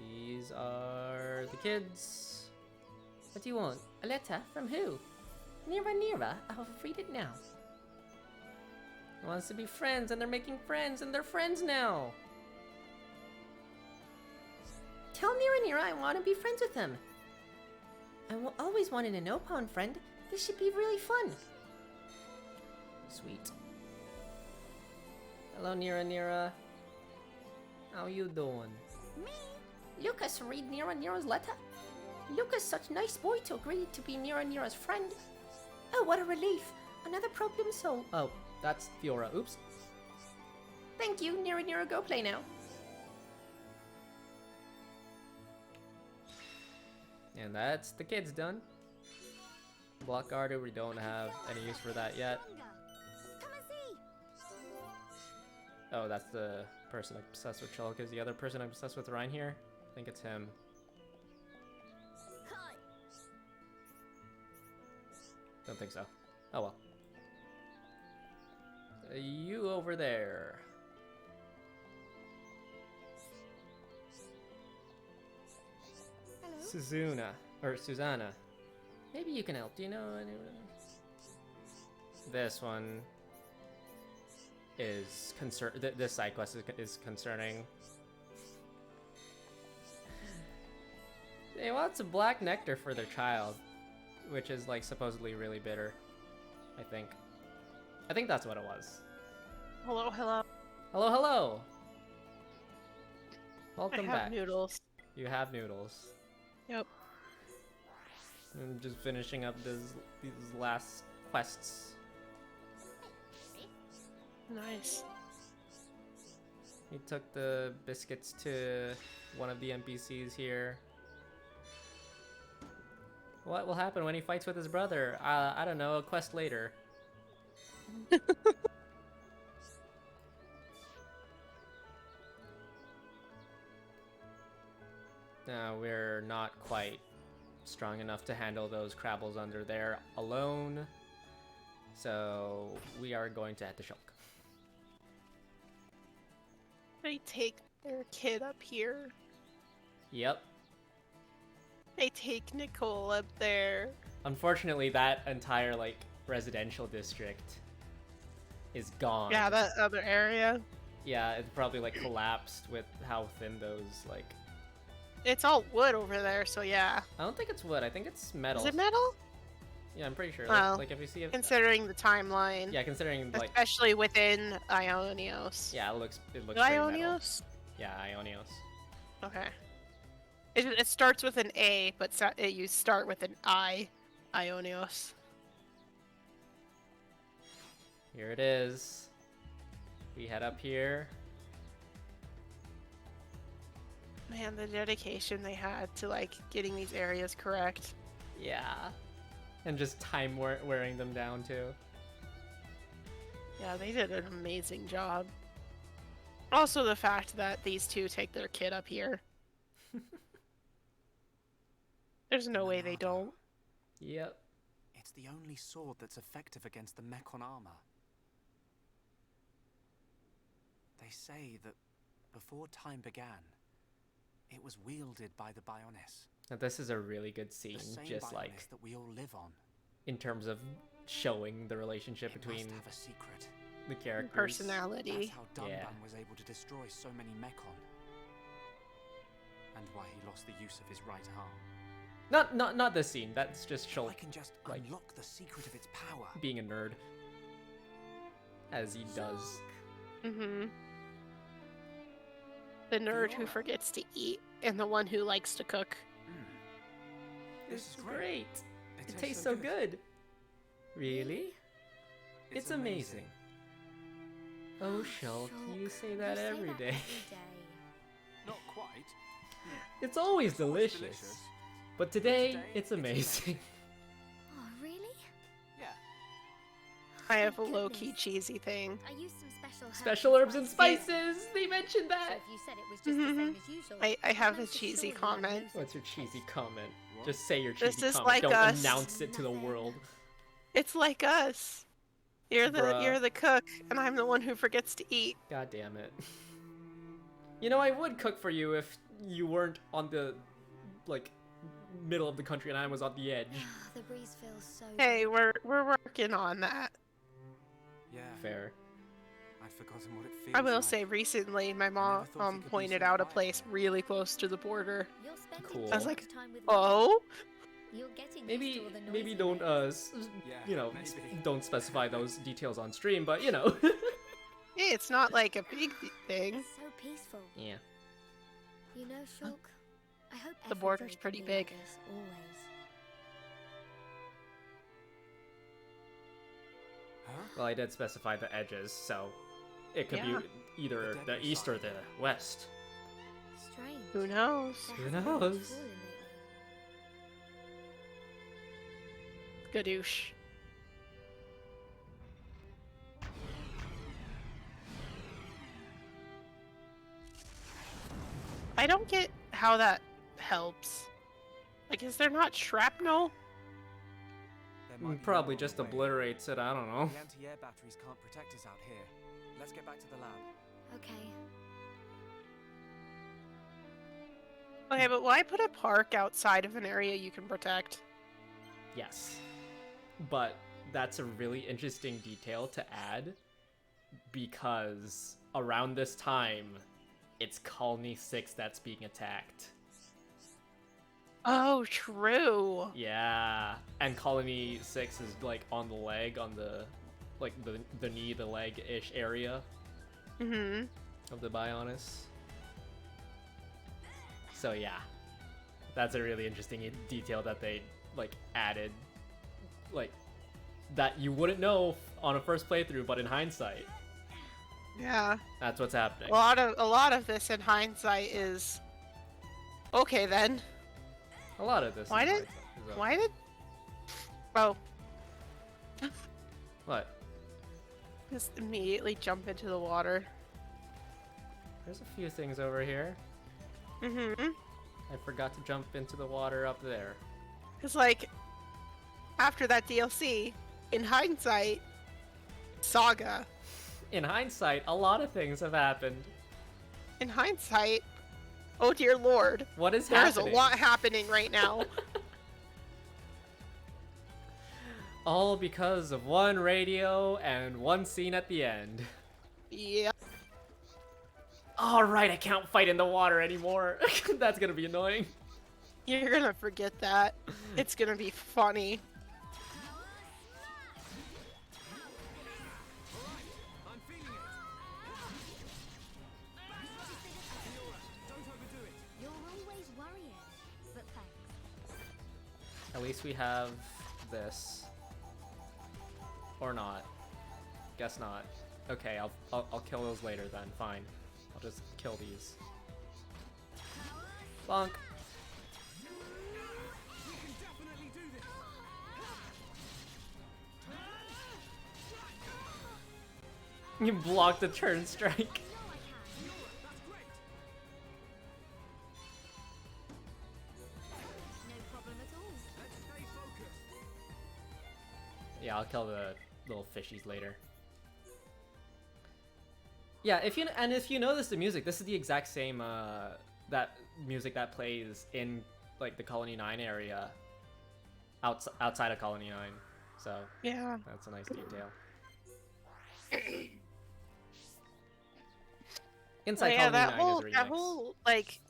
These are the kids. What do you want? A letter? From who? Nira, I'll read it now. He wants to be friends, and they're making friends, and they're friends now. Tell Nira I want to be friends with him. I always wanted an Opon friend. This should be really fun. Sweet. Hello, Nira. How you doing? Me? Lucas, read Nira's letter. Lucas, such a nice boy to agree to be Nira's friend. Oh, what a relief. Another problem solved. Oh, that's Fiora. Oops. Thank you, Nira, go play now. And that's the kids done. Block Garter, we don't have any use for that yet. Come and see. Oh, that's the person obsessed with Shulk. Is the other person obsessed with Rhine here? I think it's him. Don't think so. Oh well. You over there. Hello. Susanna. Maybe you can help. Do you know anyone? This one is this side quest is concerning. They want some black nectar for their child, which is like supposedly really bitter. I think that's what it was. Hello. Hello. Welcome I have back. noodles. You have noodles. Yep. I'm just finishing up these last quests. Nice. He took the biscuits to one of the NPCs here. What will happen when he fights with his brother? I don't know, a quest later. We're not quite strong enough to handle those Crabbles under there alone. So we are going to head to Shulk. They take their kid up here. Yep. They take Nicole up there. Unfortunately, that entire, like, residential district is gone. Yeah, that other area. Yeah, it probably, like, collapsed with how thin those, like... It's all wood over there, so yeah. I don't think it's wood. I think it's metal. Is it metal? Yeah, I'm pretty sure. Well, Like if you see it. Considering the timeline. Yeah, considering like. Especially within Ionios. Yeah, it looks pretty metal. Ionios? Yeah, Ionios. Okay. It starts with an A, but you start with an I. Ionios. Here it is. We head up here. Man, the dedication they had to like getting these areas correct. Yeah. And just time wearing them down too. Yeah, they did an amazing job. Also the fact that these two take their kid up here. There's no way they don't. Yep. It's the only sword that's effective against the Mechon armor. They say that before time began, it was wielded by the Bionis. Now, this is a really good scene, The same just Bionis like that we all live on. in terms of showing the relationship It between must have a secret. the characters. Personality. That's how Dunban Yeah. was able to destroy so many Mechon. And why he lost the use of his right arm. Not this scene. That's just I Shulk can just like- unlock the secret of its power. being a nerd, as he does. Mm-hmm. The nerd who forgets to eat and the one who likes to cook. This is great. It tastes so good. Really? It's amazing. Oh, Shulk, you say that every day. Not quite. It's always delicious. But today, it's amazing. Oh, really? Yeah. I have a low-key cheesy thing. I used some special Special herbs and spices. spices! They mentioned So that! if you said it was just the same as usual, I have a most cheesy assuredly comment. I'd What's your lose cheesy it. comment? What? Just say your This cheesy is comment. like Don't us. announce it to the Nothing. world. It's like us. You're Bruh. the cook, and I'm the one who forgets to eat. God damn it. You know, I would cook for you if you weren't on the, like, middle of the country and I was on the edge. The breeze feels so Hey, good. we're working on that. Yeah. Fair. I'd forgotten what it feels I will like. say, recently, my never thought it mom could be pointed so out a quiet. place really close to the border. You're spending Cool. too I was like, much time with me. Oh? You're getting used Maybe to all the maybe noise don't we Yeah, you know maybe. don't specify those details on stream, but you know. Hey, it's not like a big thing. make. It's so peaceful. Yeah. You know, Shulk, I hope The every border's day can pretty be big. like this, always. Huh? Well, I did specify the edges, so it could Yeah. be either The the debris east or side. the west. Strange. Who knows? There Who hasn't been much knows? falling lately. Gadoosh. I don't get how that helps. Like, is there not shrapnel? There might be Probably more just on the way. obliterates it, I don't know. The anti-air batteries can't protect us out here. Let's get back to the lab. Okay. Okay, but why put a park outside of an area you can protect? Yes. But that's a really interesting detail to add because around this time, it's Colony 6 that's being attacked. Oh, true. Yeah. And Colony 6 is like on the leg, on the like the knee, the leg-ish area Mm-hmm. of the Bionis. So yeah. That's a really interesting detail that they like added, like that you wouldn't know on a first playthrough, but in hindsight, Yeah. that's what's happening. A lot of this in hindsight is okay then. A lot of this. Why is did- hindsight, so- Why did Oh, What? just immediately jump into the water. There's a few things over here. Mm-hmm. I forgot to jump into the water up there. Cause like after that DLC, in hindsight, Saga. In hindsight, a lot of things have happened. In hindsight, oh dear lord. What is There's happening? a lot happening right now. All because of one radio and one scene at the end. Yeah. Oh, right, I can't fight in the water anymore. That's gonna be annoying. You're gonna forget that. It's gonna be funny. I'm feeling it. Don't overdo it. You're always worrying, but thanks. At least we have this. Or not. Guess not. Okay, I'll kill those later then. Fine. I'll just kill these. Bonk. We can definitely do this. You blocked the turn strike. That's great. No problem at all. Let's stay focused. Yeah, I'll kill the little fishies later. Yeah, if you notice the music, this is the exact same that music that plays in like the Colony 9 area, outside of Colony 9. So Yeah. that's a nice detail. Inside Yeah, Colony 9 that is whole a remix. that whole like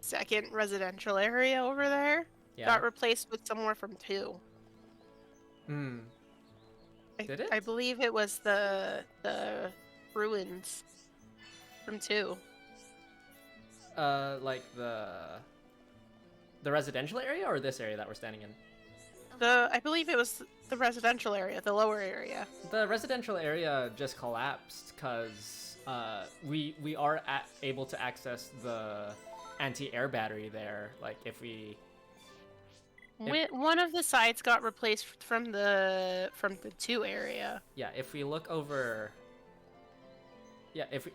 second residential area over there Yeah. got replaced with somewhere from 2. Hmm. Did it? I believe it was the ruins from 2. Like the residential area or this area that we're standing in? I believe it was the residential area, the lower area. The residential area just collapsed because we are able to access the anti-air battery there. Like if we One of the sides got replaced from the 2 area. yeah, if we look over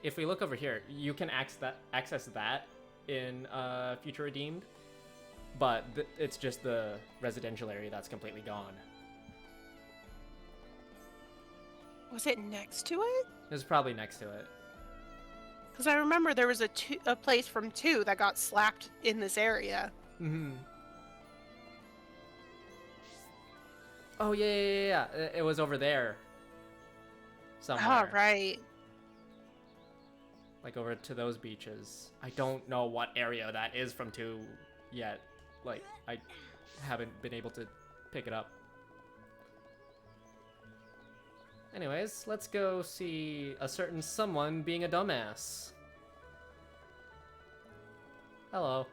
if we look over here, you can access that in Future Redeemed, but it's just the residential area that's completely gone. Was it next to it? It's probably next to it. Because I remember there was a place from 2 that got slapped in this area. Mm-hmm. Oh yeah. It was over there. Somewhere. Oh, right. Like over to those beaches. I don't know what area that is from 2 yet. Like, I haven't been able to pick it up. Anyways, let's go see a certain someone being a dumbass. Hello.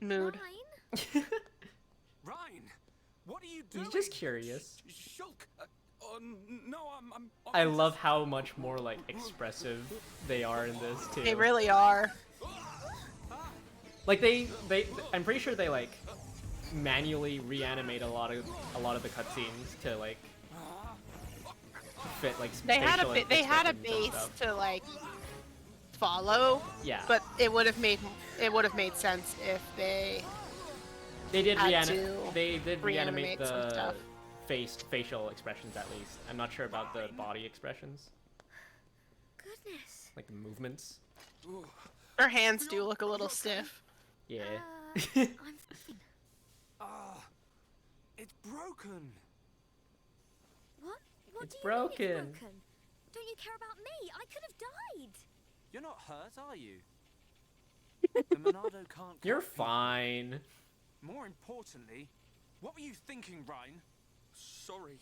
Mood. Fine. Ryan, what are you doing? He's just curious. Shulk. No, I'm I love how much more, like, expressive they are in this, too. They really are. Like, I'm pretty sure they, like, manually reanimate a lot of the cutscenes to, like, fit, like, They had a facial they had a expressions and base stuff. to like follow. Yeah. But it would have made sense if they They did had to reanimate reanimate some the stuff. facial expressions at least. I'm not sure about the body expressions, Goodness. like the movements. Their hands do look a little stiff. Yeah. I'm fine. It's broken. What? What It's do you mean broken. it's broken? Don't you care about me? I could have died. You're not hurt, are you? The Monado can't. You're cut people. fine. More importantly, what were you thinking, Ryan? Sorry,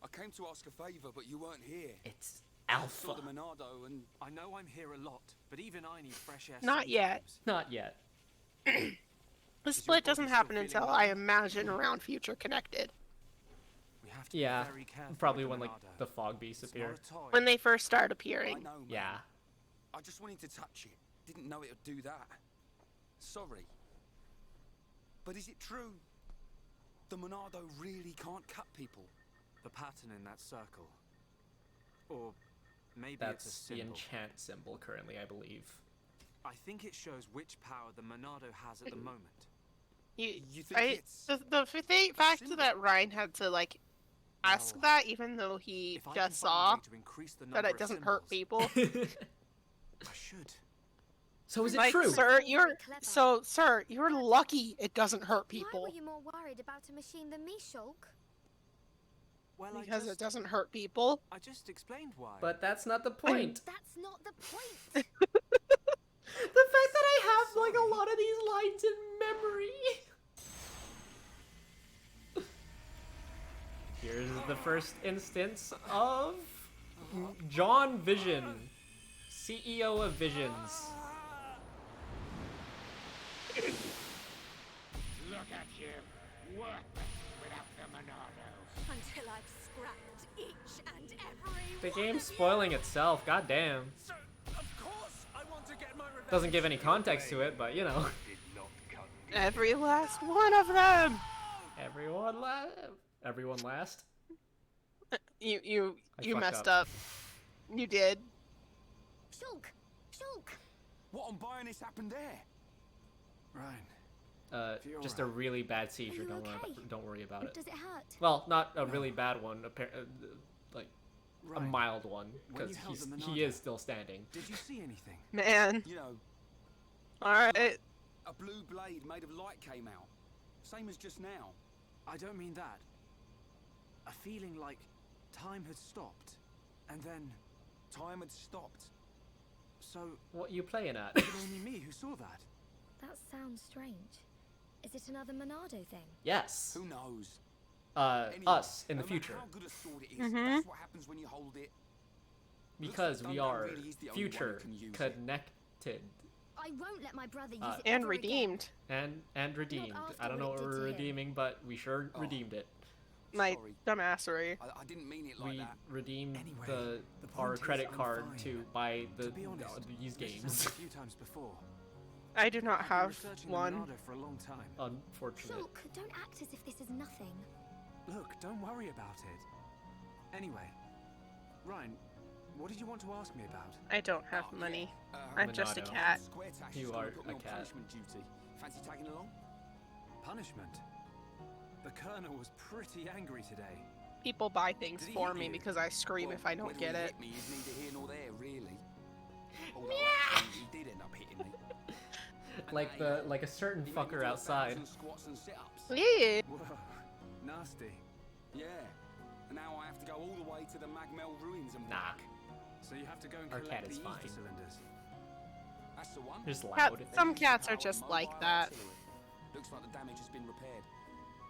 I came to ask a favor, but you weren't here. It's I Alpha. saw the Monado and I know I'm here a lot, but even I need fresh air. Not yet. sometimes. Not yet. The split doesn't happen until I imagine around Future Connected. We have to Yeah. be very careful. Probably with when like Monado. the fog beasts It's appear. not a toy. When they first start I appearing. know, man. Yeah. I just wanted to touch it. Didn't know it would do that. Sorry. But is it true? The Monado really can't cut people. The pattern in that circle, or maybe it's a That's the symbol. enchant symbol currently, I believe. I think it shows which power the Monado has at the moment. You think it's The fact that Ryan had to like ask Well, that, even though he If I can just find a saw way to increase the that number it of doesn't hurt symbols, people. I should. So is it Like, true? sir, Clever. sir, you're lucky it doesn't hurt Why people. were you more worried about a machine than me, Shulk? Well, Because it doesn't hurt people. I just explained why. But that's not the point. That's not the point. The fact that I have like a lot of these lines in memory. Here's the first instance of John Vision, CEO of Visions. Look at you, worthless without the Monado. Until I've scrapped each and every The one game's of you. spoiling itself, goddamn. So, of course, I want to get my revenge. Doesn't give any context to it, but you know. Every last one of them. Everyone last? You I fucked messed up. up. You did. Shulk! Shulk! What on buying this happened there? Ryan, Just a really bad seizure. you okay? Don't worry about it. Does it hurt? Well, not a really bad one. Like a Ryan, mild one, when you because held the he Monado- is still standing. did you see anything? Man. You know, Alright. a blue blade made of light came out. Same as just now. I don't mean that. A feeling like time had stopped, and then, Time had stopped. so What you playing at? was it only me who saw that? That sounds strange. Is it another Monado thing? Yes. Who knows? Anyway, Us in the no matter future, how good a sword it is, Mhm. that's what happens when you hold it. because like we Duncan are really is the only one who future can use it. connected I won't let my brother use it And ever redeemed. and redeemed. after I don't know what what it did we're to him. redeeming, but we sure Oh. redeemed it. My Sorry. dumbassery. I didn't mean it like We that. redeemed Anyway, the the our point is, credit I'm card fine. to buy the To be honest, these this has games. happened a few times before. I do not I've been have researching one. the Monado for a long time. Unfortunate. Shulk, don't act as if this is nothing. Look, don't worry about it. Anyway, Ryan, what did you want to ask me about? I don't have Oh, money. yeah. I'm just a Monado. cat. Square Tash You is gonna are put me a on cat. punishment duty. Fancy tagging along? Punishment. The Colonel was pretty angry today. People buy things Did he for hit me you? because I scream Well, if I don't whether get he it. hit me is neither here nor there, really. Although he did end up hitting me. And Like a certain he made me fucker do outside. 1,000 squats and sit-ups. Yeah. Whoa, nasty. Yeah. And now I have to go all the way to the Magmel ruins and Nah. back. So you have to go and Our collect cat is the ether fine. cylinders. That's the one. Just Cat- loud. some They use cats the are power of just like mobile that. artillery. Looks like the damage has been repaired.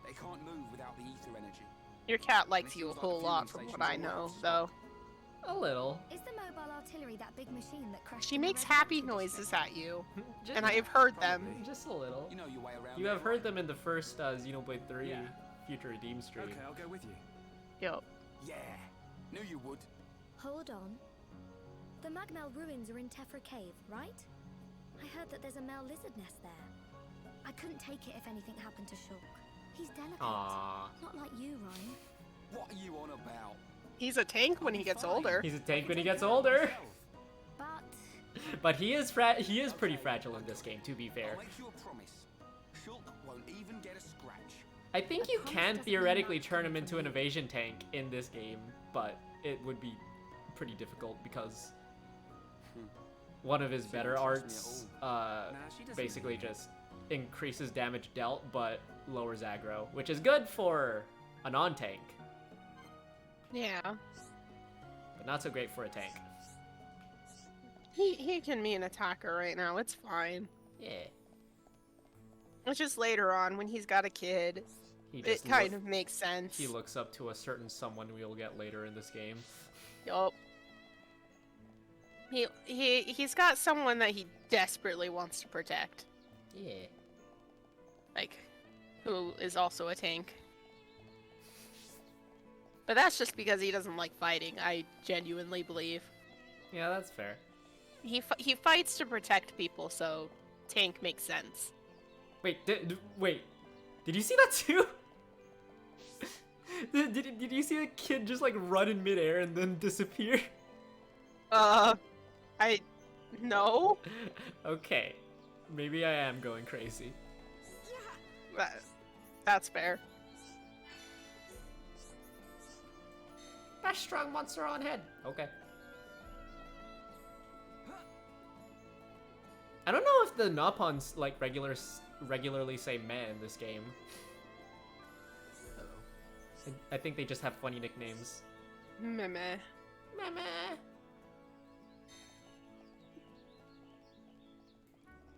They can't move without the ether energy. Your cat And likes it you a feels like whole the lot fueling from what I stations are know, working though. A little. Is the mobile artillery that big machine that crashed She in the makes residential happy district? noises at you, Just, and I have heard them. Probably. just a little. You know your way around. You there, have heard right? them in the first Xenoblade 3 Yeah. Future Redeem stream. Okay, I'll go with you. Yo, Yeah. Knew you would. Hold on. The Magmel ruins are in Tephra Cave, right? I heard that there's a Mel lizard nest there. I couldn't take it if anything happened to Shulk. He's delicate. Aww. Not like you, Ryan. What are you on about? he's a tank when he gets older. He's a tank when he gets older. But But he is pretty fragile in this game, to be fair. I'll make you a promise. Shulk won't even get a scratch. I think you promise can doesn't theoretically mean much turn him coming into from an you. evasion tank in this game, but it would be pretty difficult because one of his better don't trust arts me Nah, she doesn't basically mean it. just increases damage dealt but lowers aggro, which is good for a non-tank, Yeah. but not so great for a tank. He can be an attacker right now, it's fine. Yeah. It's just later on when he's got a kid, He it just kind of makes sense. he looks up to a certain someone we'll get later in this game. Yup. He's got someone that he desperately wants to protect, Yeah. like, who is also a tank. But that's just because he doesn't like fighting, I genuinely believe. Yeah, that's fair. He fights to protect people, so tank makes sense. Wait, wait. Did you see that too? did you see the kid just like run in midair and then disappear? No? Okay. Maybe I am going crazy. That's fair. Bash strong monster on head. Okay. I don't know if the Napons like regularly say man in this game. I think they just have funny nicknames. Meh. Meh.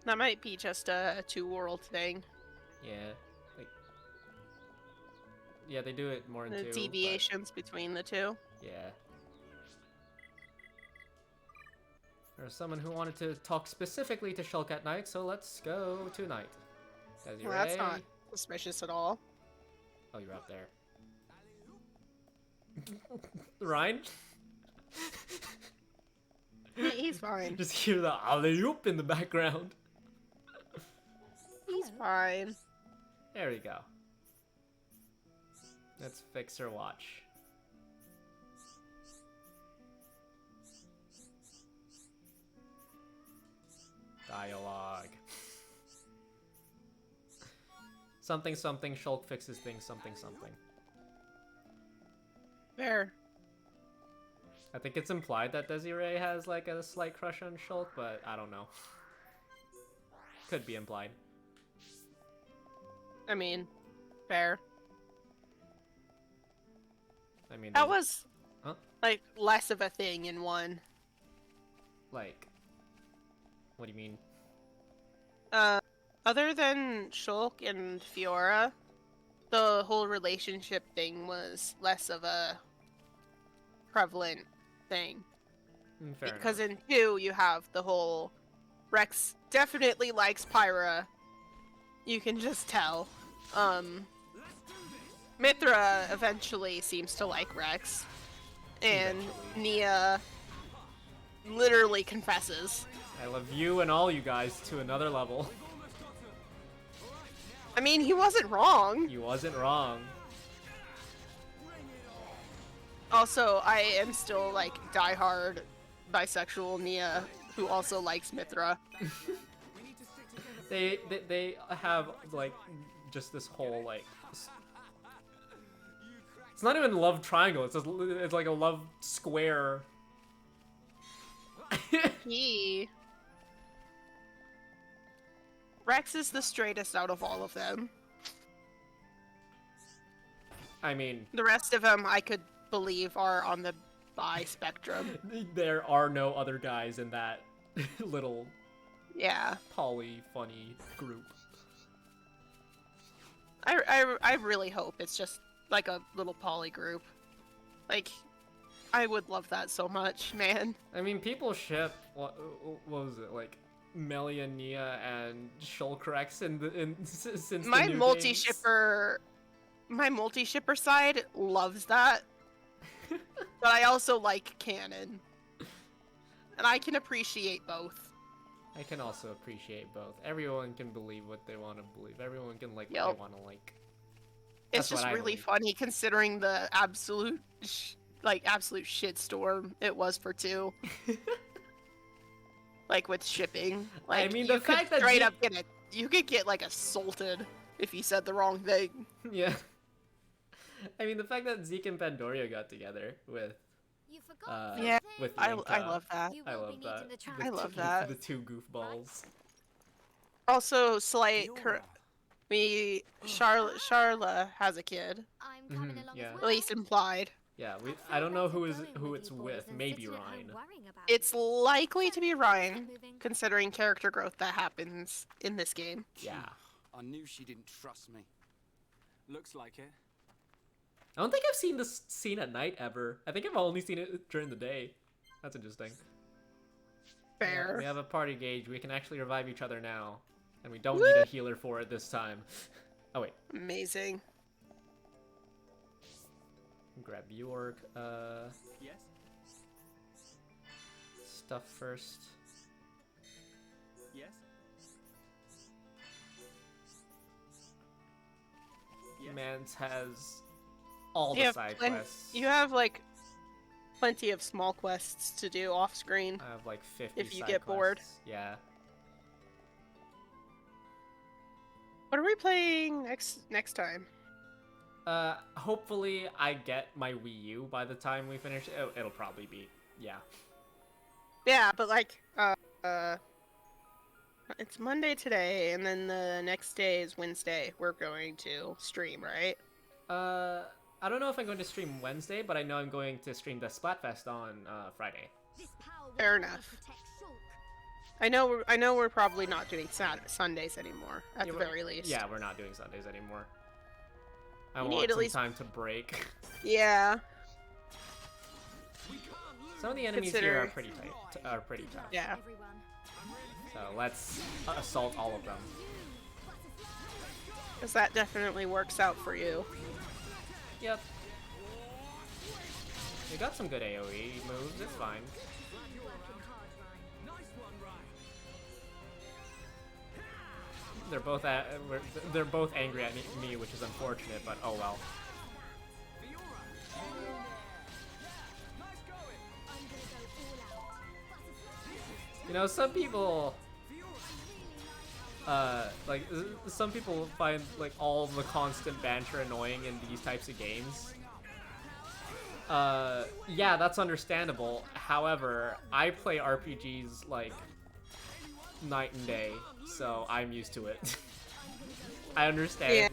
That might be just a two-world thing. Yeah. Like, yeah, they do it more in The 2. deviations between the two. But, yeah. There's someone who wanted to talk specifically to Shulk at night, so let's go tonight. Well, that's not suspicious at all. Oh, you're up there. Ryan? Yeah, he's fine. Just hear the alley-oop in the background. He's fine. There we go. Let's fix her watch. Dialogue. Something something Shulk fixes things something something. Fair. I think it's implied that Desiree has like a slight crush on Shulk, but I don't know. Could be implied. I mean, fair. I mean, That was, huh? like, less of a thing in 1. Like, what do you mean? Other than Shulk and Fiora, the whole relationship thing was less of a prevalent thing. Fair Because enough. in 2, you have the whole Rex definitely likes Pyra. You can just tell. Mithra eventually seems to like Rex. And Eventually. Nia literally confesses. I love you and all you guys to another level. I mean, he wasn't wrong. You wasn't wrong. Also, I am still, like, diehard bisexual Nia, who also likes Mithra. They have like just this whole like it's not even love triangle. It's like a love square. Rex is the straightest out of all of them. I mean, The rest of them, I could believe, are on the bi spectrum. there are no other guys in that little Yeah. poly funny group. I really hope it's just like a little poly group. Like, I would love that so much, man. I mean, people ship what was it like Melia, Nia, and Shulkrex since the My new multi games. shipper side loves that. But I also like canon. And I can appreciate both. I can also appreciate both. Everyone can believe what they want to believe. Everyone can like what Yep. they want to like. It's That's what just I really believe. funny considering the absolute shitstorm it was for 2. Like with shipping. Like, I mean, you the fact could that straight up you could get like assaulted if you said the wrong thing. Yeah. I mean, the fact that Zeke and Pandoria got together with You forgot Yeah, with I Yinka. love that. You I will love be that. needing the The I love two- that. The two goofballs. Also, slight Fiora. Charla has a kid, I'm coming along yeah. as at well. least implied. Yeah, I I don't know feel who better going it's you boys with. than Maybe sitting at home Ryan. worrying about It's it. likely to be Ryan, Moving. considering character growth that happens in this game. Yeah. I knew she didn't trust me. Looks like it. I don't think I've seen this scene at night ever. I think I've only seen it during the day. That's interesting. Fair. We have a party gauge. We can actually revive each other now. And we don't need a healer for it this time. Oh, wait. Amazing. Grab Bjork. Yes? Stuff first. Yes? Yes? Mans has all You the have side plen- quests. You have like plenty of small quests to do off screen. I have like 50 if you side get bored. quests. Yeah. What are we playing next time? Hopefully I get my Wii U by the time we finish. It'll probably be, yeah. Yeah, but like it's Monday today, and then the next day is Wednesday. We're going to stream, right? I don't know if I'm going to stream Wednesday, but I know I'm going to stream the Splatfest on Friday. Fair enough. I know we're probably not doing Sundays anymore, at the very least. Yeah, we're not doing Sundays anymore. I You want need at some least- time to break. Yeah. Some of the enemies here are pretty tight, are pretty tough. Yeah. So let's assault all of them. Because that definitely works out for you. Yep. We got some good AoE moves, it's fine. They're both angry at me, which is unfortunate, but oh well. You know, some people some people find like all the constant banter annoying in these types of games. Yeah, that's understandable. However, I play RPGs like night and day, so I'm used to it. I understand. Yeah.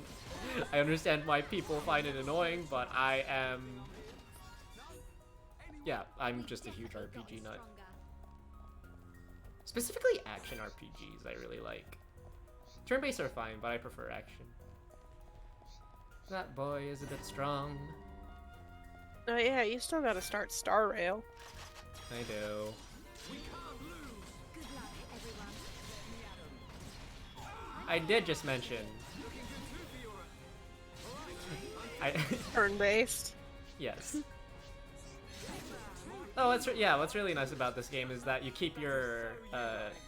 I understand why people find it annoying, but I'm just a huge RPG nut. Specifically action RPGs I really like. Turn-based are fine, but I prefer action. That boy is a bit strong. Oh yeah, you still gotta start Star Rail. I do. I did just mention. Turn-based. Yes. Oh, what's really nice about this game is that you keep your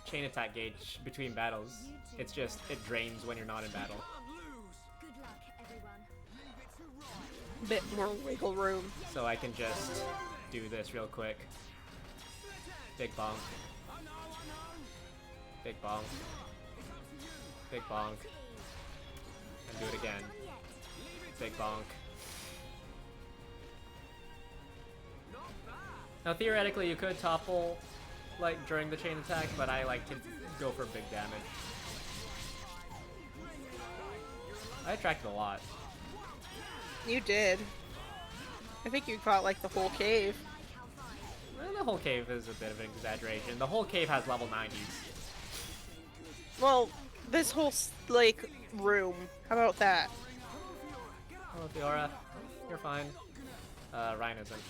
chain attack gauge between battles. It's just, it drains when you're not in battle. Bit more wiggle room. So I can just do this real quick. Big bonk. Big bonk. Big bonk. And do it again. Big bonk. Now theoretically you could topple like during the chain attack, but I like to go for big damage. I attracted a lot. You did. I think you caught like the whole cave. Well, the whole cave is a bit of an exaggeration. The whole cave has level 90s. Well, this whole like room. How about that? Hello, Fiora. You're fine. Ryan isn't.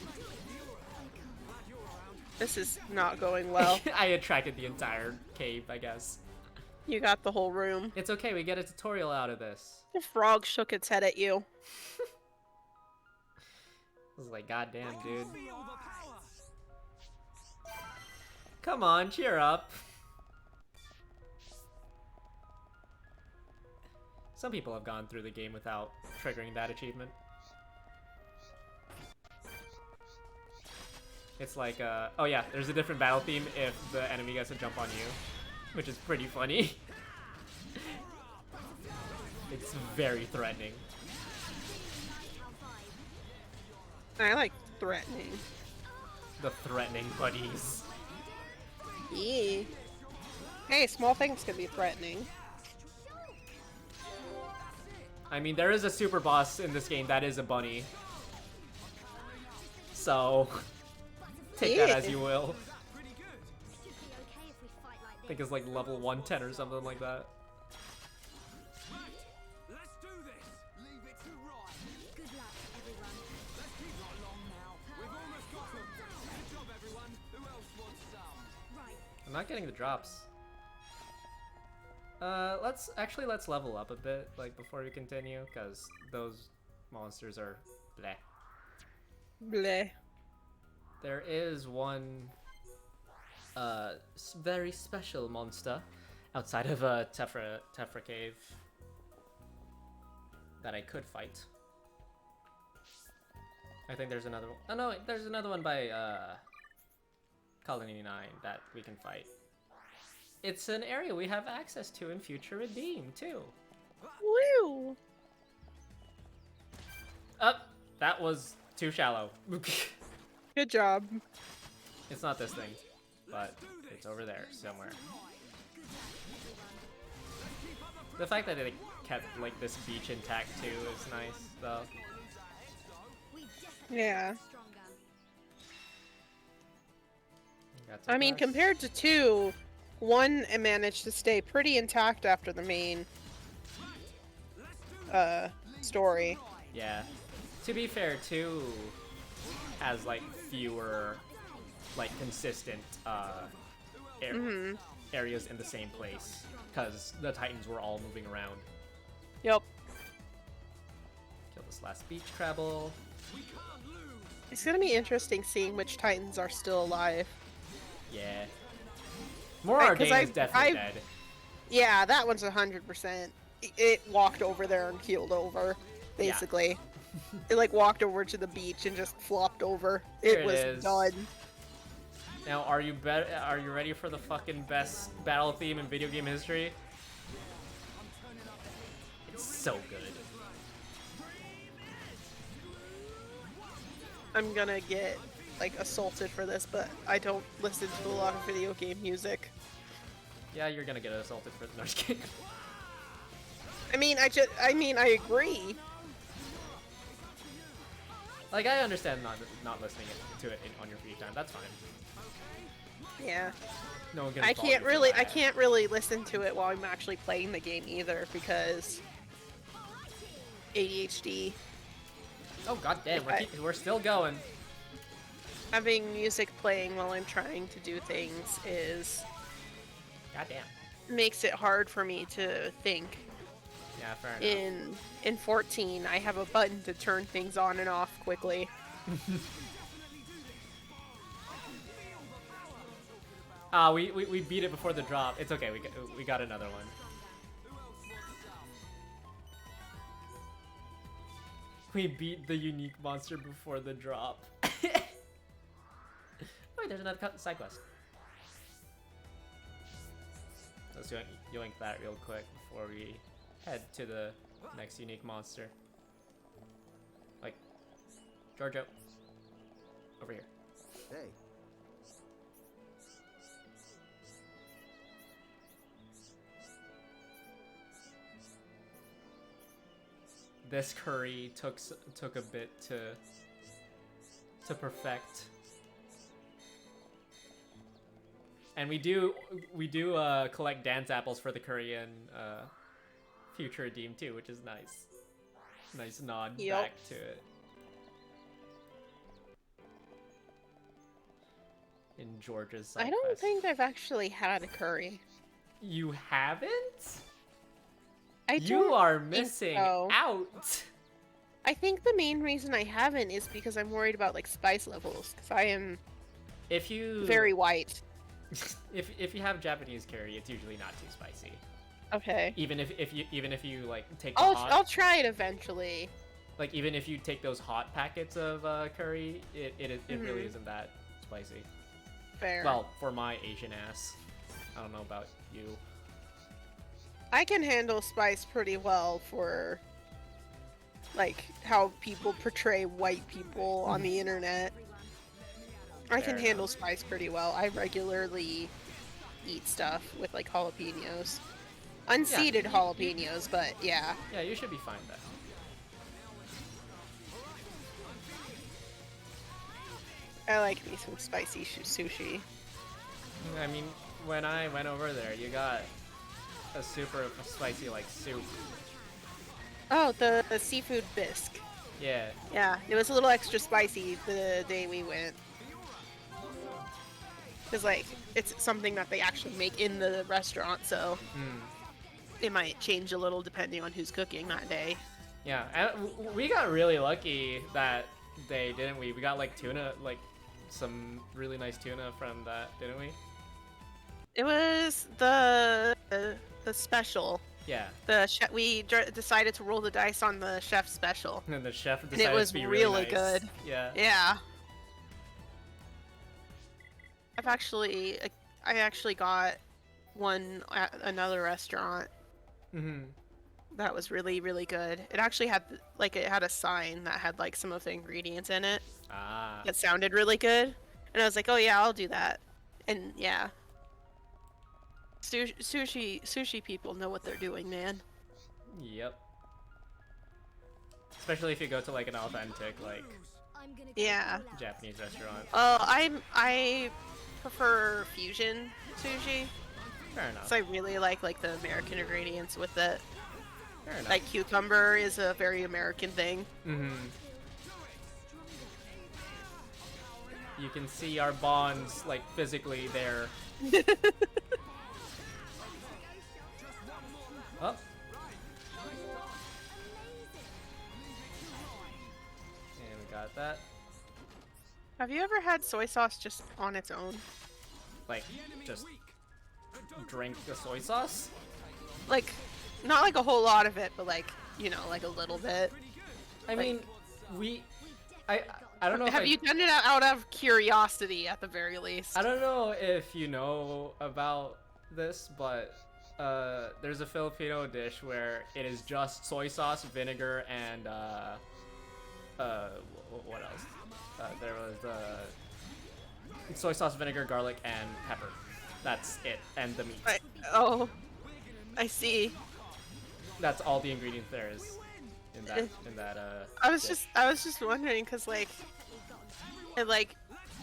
This is not going well. I attracted the entire cave, I guess. You got the whole room. It's okay, we get a tutorial out of this. The frog shook its head at you. I was like, goddamn, dude. Come on, cheer up. Some people have gone through the game without triggering that achievement. It's like, oh yeah, there's a different battle theme if the enemy gets to jump on you, which is pretty funny. It's very threatening. I like threatening. The threatening buddies. Yeah. Hey, small things can be threatening. I mean, there is a super boss in this game that is a bunny. So, take that as you will. I think it's like level 110 or something like that. I'm not getting the drops. Let's level up a bit, like, before we continue, because those monsters are bleh. Bleh. There is one, very special monster outside of a Tephra Cave that I could fight. I think there's another one. Oh no, wait, there's another one by, Colony 9 that we can fight. It's an area we have access to in Future Redeem, too. Woo! That was too shallow. Good job. It's not this thing, but it's over there somewhere. The fact that it kept like this beach intact too is nice, though. Yeah. Got some I mean, brush. compared to 2, 1 managed to stay pretty intact after the main story. Yeah. To be fair, 2 has like fewer like consistent areas in the same place because the Titans were all moving around. Yep. Kill this last beach crabble. It's gonna be interesting seeing which Titans are still alive. Yeah. Morargane is definitely I've- dead. Yeah, that one's 100%. It walked over there and keeled over, basically. It like walked over to the beach and just flopped over. There It it was is. done. Now, are you ready for the fucking best battle theme in video game history? It's so good. I'm gonna get like assaulted for this, but I don't listen to a lot of video game music. Yeah, you're gonna get assaulted for the nurse game. I mean, I agree. Like, I understand not listening to it on your free time. That's fine. Yeah. No one can. I fault you for I that. can't really listen to it while I'm actually playing the game either because ADHD. Oh goddamn, we're still going. Having music playing while I'm trying to do things Goddamn. makes it hard for me to think. Yeah, fair enough. In 14, I have a button to turn things on and off quickly. We beat it before the drop. It's okay. We got another one. We beat the unique monster before the drop. Wait, there's another side quest. Let's yoink that real quick before we head to the next unique monster. Like, Giorgio, over here. Hey. This curry took a bit to perfect. And we do collect dance apples for the curry in Future Redeem too, which is nice. Nice nod back to it. In George's side I don't quest. think I've actually had a curry. You haven't? You You are missing out. I think the main reason I haven't is because I'm worried about like spice levels, because I am If you very white. if you have Japanese curry, it's usually not too spicy. Okay. Even if you like take the I'll hot, I'll try it eventually. like even if you take those hot packets of curry, it really isn't that spicy. Fair. Well, for my Asian ass, I don't know about you. I can handle spice pretty well for like how people portray white people on the internet. I can Fair handle enough. spice pretty well. I regularly eat stuff with like jalapenos. Unseeded jalapenos, but yeah. Yeah, you should be fine then. I like me some spicy sushi. I mean, when I went over there, you got a super spicy like soup. Oh, the seafood bisque. Yeah. Yeah, it was a little extra spicy the day we went. Because, like, it's something that they actually make in the restaurant, so it might change a little depending on who's cooking that day. Yeah, and we got really lucky that day, didn't we? We got like tuna, like some really nice tuna from that, didn't we? It was the special. Yeah. The chef. We decided to roll the dice on the chef special. And then the chef And decided it was to be really nice. good. Yeah. Yeah. I actually got one at another restaurant that was really, really good. It actually had, like, it had a sign that had, like, some of the ingredients in it. Ah. That sounded really good. And I was like, oh yeah, I'll do that. And yeah. Sushi people know what they're doing, man. Yep. Especially if you go to like an authentic, like, I'm gonna go Yeah. all out. Japanese restaurant. I prefer fusion sushi. Fair enough. So I really like the American ingredients with it. Fair enough. Like cucumber is a very American thing. Mm-hmm. You can see our bonds, like, physically there. Oh. And we got that. Have you ever had soy sauce just on its own? Like, just drink the soy sauce? Like, not like a whole lot of it, but like, you know, like a little bit. I mean, I don't know if Have you done it out of curiosity at the very least? I don't know if you know about this, but there's a Filipino dish where it is just soy sauce, vinegar, and what else? There was soy sauce, vinegar, garlic, and pepper. That's it, and the meat. Oh, I see. That's all the ingredients there is in that. I was dish. just wondering because like, at like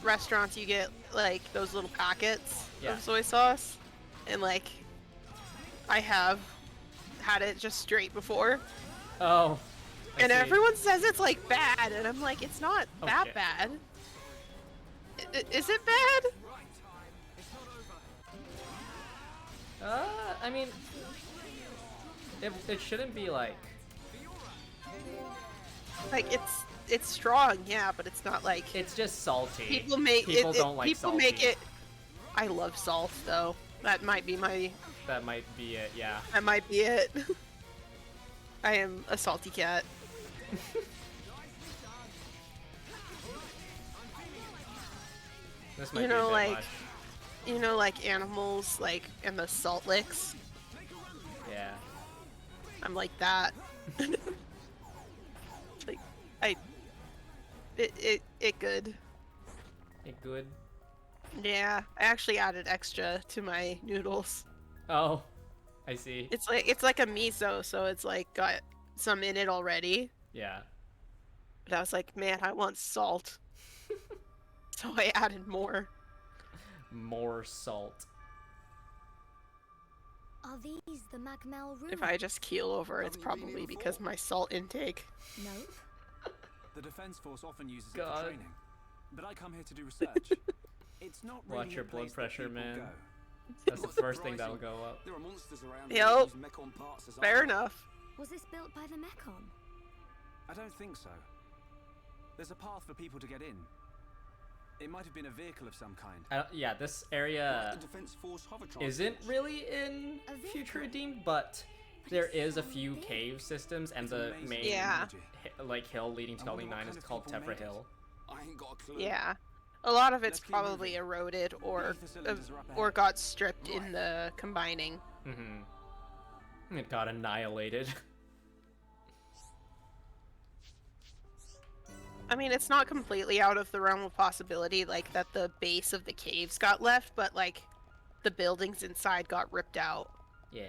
restaurants you get like those little packets Yeah. of soy sauce, and like, I have had it just straight before, Oh. I and see. everyone says it's like bad, and I'm like, it's not that Okay. bad. Is it bad? I mean, it shouldn't be like. Like it's strong, yeah, but it's not like It's just salty. people make People it. don't like People salty. make it. I love salt though. That might be my. That might be it. Yeah. That might be it. I am a salty cat. This might You be a know, bit like much. you know, like animals, like and the salt licks. Yeah. I'm like that. Like it good. It good. Yeah, I actually added extra to my noodles. Oh, I see. It's like a miso, so it's like got some in it already. Yeah. But I was like, man, I want salt. So I added more. More salt. Are these the Magmel ruins? If I just keel over, it's probably because my salt intake. No. The Defense Force often uses it God. for training, but I come here to do research. It's not really Watch your a blood place that pressure, people man. go. That's the Not first thing that'll surprising. go up. There are monsters around Yep. who use Mekon parts as Fair armor. enough. Was this built by the Mekon? I don't think so. There's a path for people to get in. It might have been a vehicle of some kind. Yeah, this area Like the Defense Force hover isn't transporters. really in Future Redeemed, but there is a few cave systems, and the main Yeah. like hill leading to Calling 9 is called Tefra Hill. I ain't got a clue. Yeah. A lot of it's Let's keep probably moving. eroded or The cylinders are up or ahead. got stripped in the combining. Mm-hmm. It got annihilated. I mean, it's not completely out of the realm of possibility, like that the base of the caves got left, but like the buildings inside got ripped out. Yeah.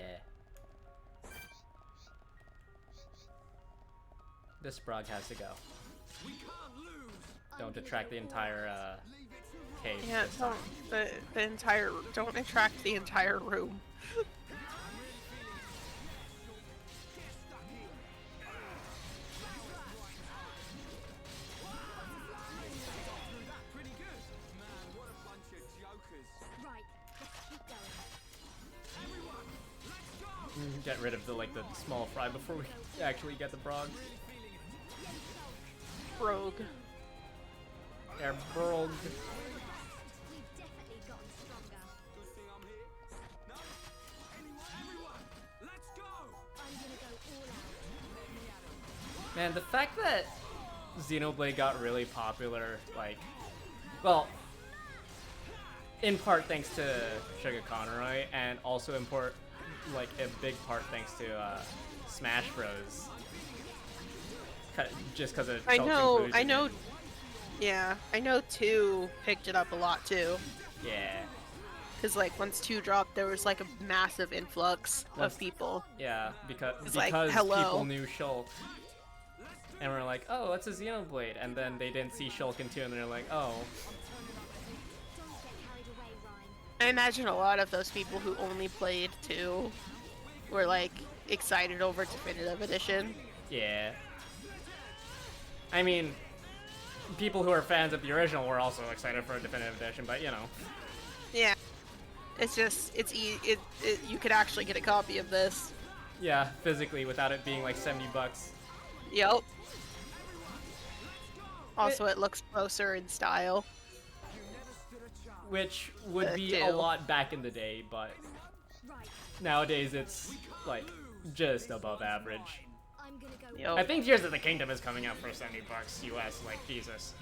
This Sprog has to go. Don't attract the entire cave. Yeah, this time. the entire don't attract the entire room. Right. Let's keep going. Get rid of the small fry before we actually get the Brog. Rogue. They're Brog. We've definitely gotten stronger. I'm gonna go all out. Man, the fact that Xenoblade got really popular, well, in part thanks to Sugar Conroy, and also in part, a big part thanks to Smash Bros. Just because it I felt know, inclusion. yeah, I know 2 picked it up a lot too. Yeah, Cause like once 2 dropped, there was like a massive influx Once- of people. yeah, because It's like, people hello. knew Shulk, and we're like, oh, it's a Xenoblade, and then they didn't see Shulkin 2, and they're like, oh. I imagine a lot of those people who only played 2 were like excited over Definitive Edition. Yeah. I mean, people who are fans of the original were also excited for a Definitive Edition, but you know. Yeah. It's just, you could actually get a copy of this. Yeah, physically, without it being like $70. Yep. Also, it looks closer in style. Which would be a lot back in the day, but nowadays it's like just above average. Yep. I think Tears of the Kingdom is coming out for $70 US, like Jesus.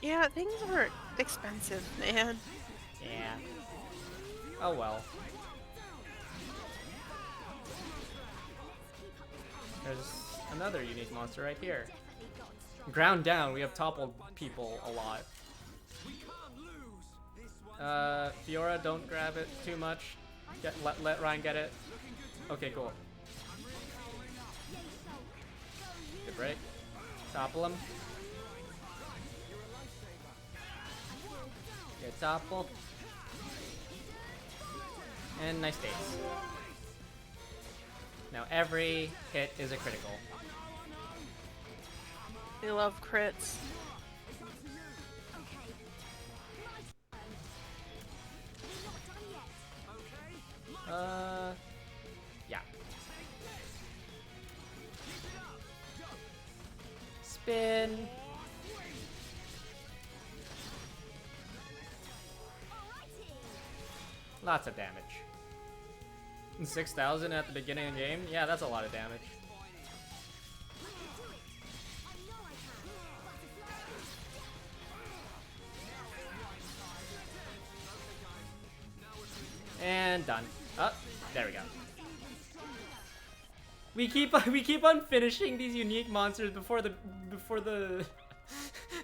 Yeah, things are expensive, man. Yeah. Oh well. There's another unique monster right here. Ground down, we have toppled people a lot. Fiora, don't grab it too much. Let Ryan get it. Okay, cool. Good break. Topple him. Good topple. And nice days. Now every hit is a critical. We love crits. Yeah. Spin. Lots of damage. 6,000 at the beginning of the game? Yeah, that's a lot of damage. And done. Oh, there we go. We keep on finishing these unique monsters before the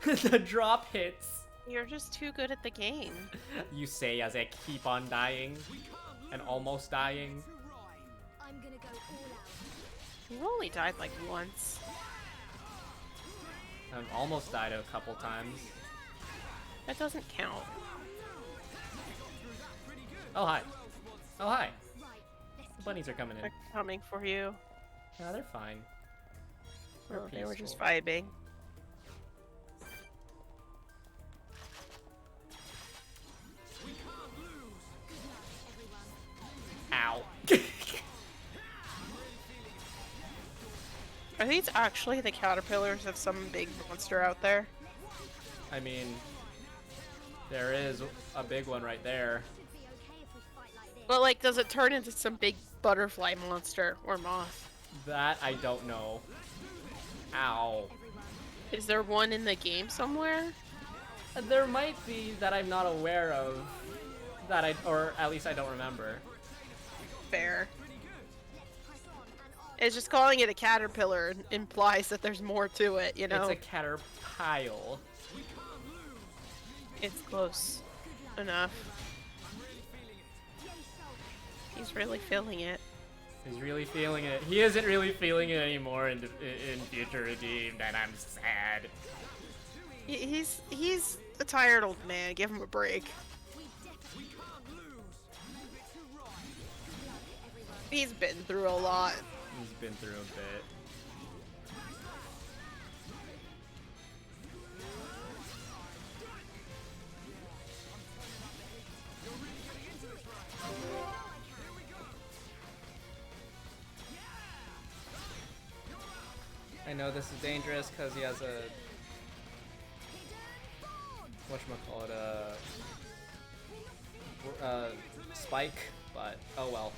the drop hits. You're just too good at the game. You say as I keep on dying and almost dying. I'm gonna go all out. You've only died like once. I've almost died a couple times. That doesn't count. Oh hi. Oh hi. The bunnies are coming in. They're coming for you. No, they're fine. Oh, they were just vibing. Ow. Are these actually the caterpillars of some big monster out there? I mean, there is a big one right there. But like, does it turn into some big butterfly monster or moth? That I don't know. Ow. Is there one in the game somewhere? There might be that I'm not aware of. Or at least I don't remember. Fair. It's just calling it a caterpillar implies that there's more to it, you know? It's a caterpile. It's close enough. He's really feeling it. He's really feeling it. He isn't really feeling it anymore in Future Redeemed, and I'm sad. He's a tired old man. Give him a break. He's been through a lot. He's been through a bit. I know this is dangerous because he has a whatchamacallit, spike, but oh well.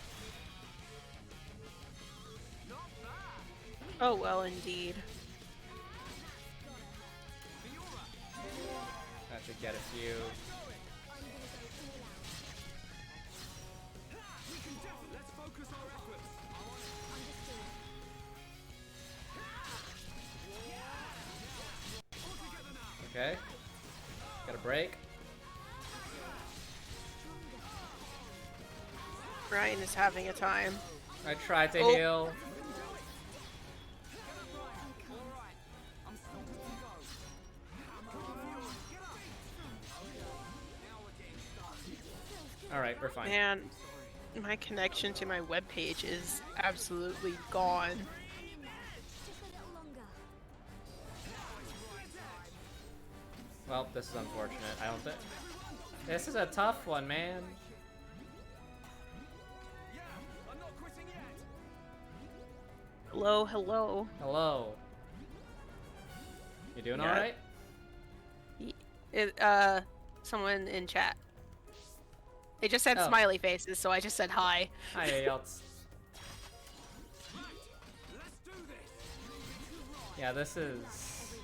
Oh well, indeed. That should get a few. Okay. Got a break. Ryan is having a time. I tried to heal. Alright, we're fine. Man, my connection to my webpage is absolutely gone. Well, this is unfortunate. I don't think... This is a tough one, man. Hello, hello. Hello. You doing Yeah. alright? Someone in chat. They just said Oh. smiley faces, so I just said hi. Hi, Ayelts. Yeah, this is...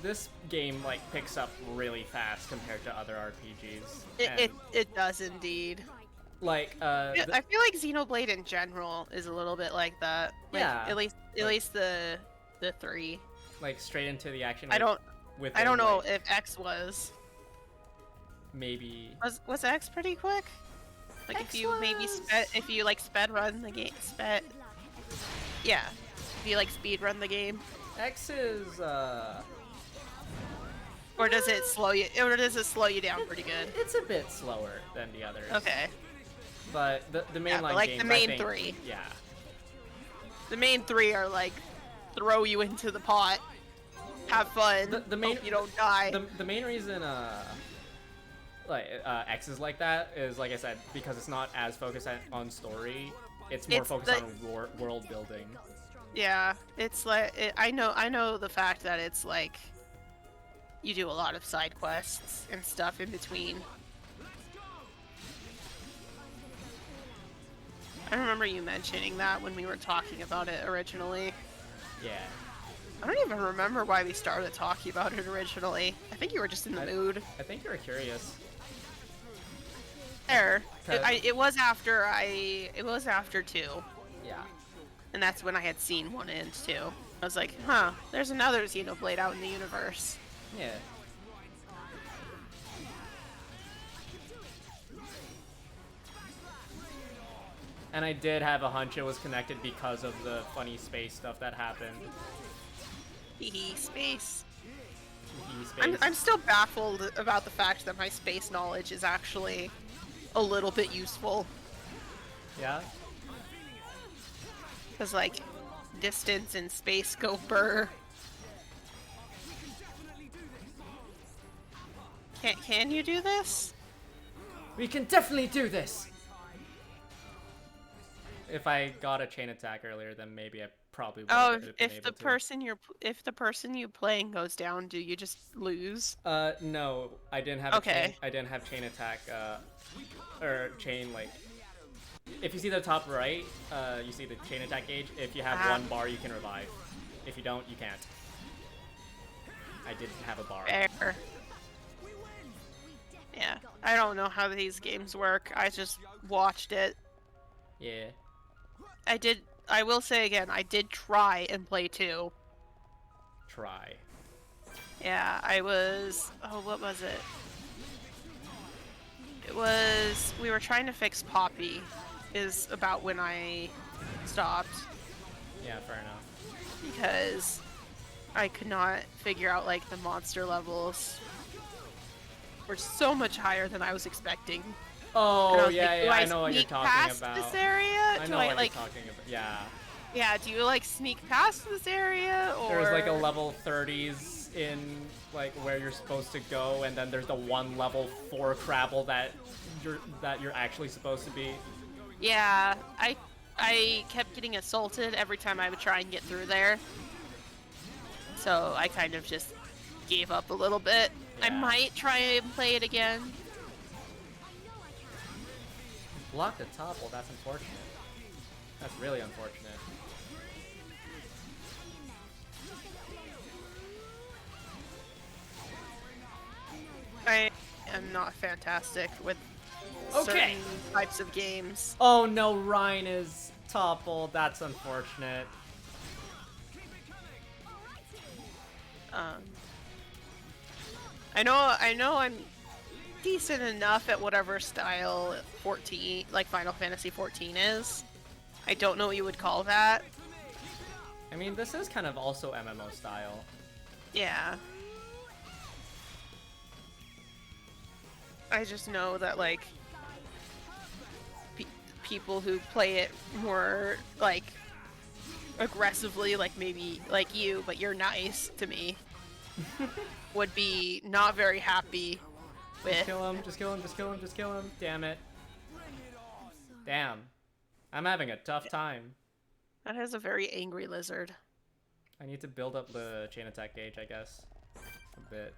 This game, like, picks up really fast compared to other RPGs. and, It does indeed. like, I feel like Xenoblade in general is a little bit like that. Like, Yeah, At least the 3. like, straight into the action. I don't within, know like, if X was. maybe... Was X pretty quick? Like X if you maybe was- if you like sped run the game, yeah. If you like speed run the game, X is, or does it slow you? Or does it slow you down pretty good? It's a bit slower than the others. Okay. But the Yeah, mainline but, like, games, the main I think, 3. Yeah. The main 3 are like throw you into the pot, have fun. The main hope you don't die. The main reason X is like that is, like I said, because it's not as focused on story. It's more It's focused the- on world building. Yeah, it's like I know the fact that it's like you do a lot of side quests and stuff in between. I remember you mentioning that when we were talking about it originally. Yeah. I don't even remember why we started talking about it originally. I think you were just in the mood. I think you were curious. There. Okay. It was after 2. Yeah. And that's when I had seen 1 and 2. I was like, huh, there's another Xenoblade out in the universe. Yeah. And I did have a hunch it was connected because of the funny space stuff that happened. Hehe, space. Space. I'm still baffled about the fact that my space knowledge is actually a little bit useful. Yeah? Because, like, distance and space go burr. Can you do this? We can definitely do this! If I got a chain attack earlier, then maybe I probably would Oh, have been if able the to. person you're playing goes down, do you just lose? No, I didn't have Okay. I didn't have chain attack, or chain, like... If you see the top right, you see the chain attack gauge. If you have 1 bar, you can revive. If you don't, you can't. I didn't have a bar. Fair. Yeah, I don't know how these games work. I just watched it. Yeah. I will say again, I did try and play 2. Try. Yeah, I was... Oh, what was it? It was... We were trying to fix Poppy, is about when I stopped. Yeah, fair enough. Because I could not figure out, like, the monster levels were so much higher than I was expecting. And I Oh, was yeah, like, yeah, do I know what you're sneak talking past about. this area? I Do know I, what like... you're talking about. Yeah. Yeah, do you, like, sneak past this area, or... There's like a level 30s in like where you're supposed to go, and then there's the 1 level 4 Crabble that you're actually supposed to be. Yeah, I kept getting assaulted every time I would try and get through there. So I kind of just gave up a little bit. I Yeah. might try and play it again. Block the top. Well, that's unfortunate. That's really unfortunate. I am not fantastic with Okay. certain types of games. Oh no, Ryan is toppled. That's unfortunate. I know I'm decent enough at whatever style 14, like Final Fantasy 14 is. I don't know what you would call that. I mean, this is kind of also MMO style. Yeah. I just know that like people who play it more like aggressively, like maybe like you, but you're nice to me, would be not very happy with. Just kill him, just kill him, just kill him, just kill him. Damn it. Damn. I'm having a tough time. That is a very angry lizard. I need to build up the chain attack gauge, I guess. A bit.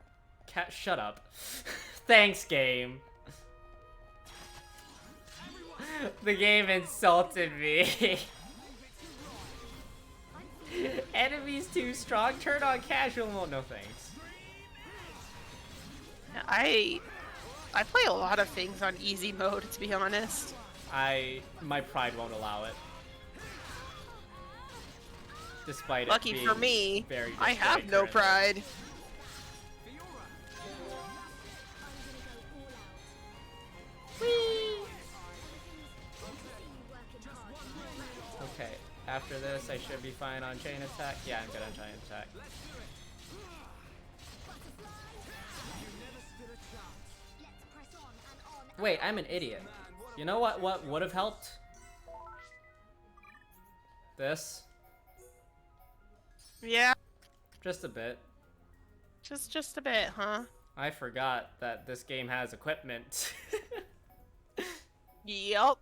Cat, shut up. Thanks, game. The game insulted me. Enemies too strong. Turn on casual mode. No thanks. I play a lot of things on easy mode, to be honest. My pride won't allow it. Despite Lucky it being for me, very I have no currently. pride. Okay, after this I should be fine on chain attack. Yeah, I'm good on chain attack. Wait, I'm an idiot. You know what would have helped? This. Yeah, Just a bit. just a bit, huh? I forgot that this game has equipment. Yep.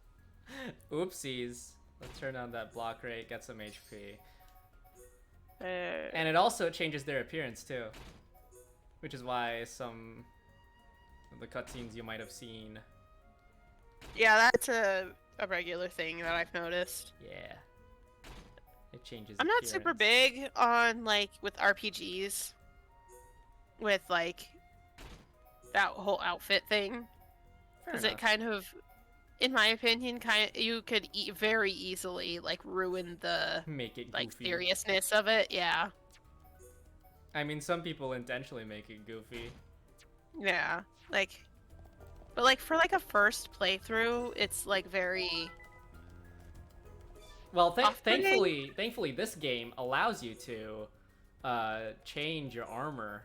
Oopsies. Let's turn on that block rate, get some HP. And And it also changes their appearance too. Which is why some of the cutscenes you might have seen. yeah, that's a regular thing that I've noticed. Yeah. It changes I'm not super appearance. big on like with RPGs, with like that whole outfit thing, Fair because it enough. kind of, in my opinion, you could very easily like ruin the Make it like goofy. seriousness of it. Yeah, I mean, some people intentionally make it goofy. yeah, like, but like for like a first playthrough, it's like very. Well, Off-putting? thankfully, this game allows you to change your armor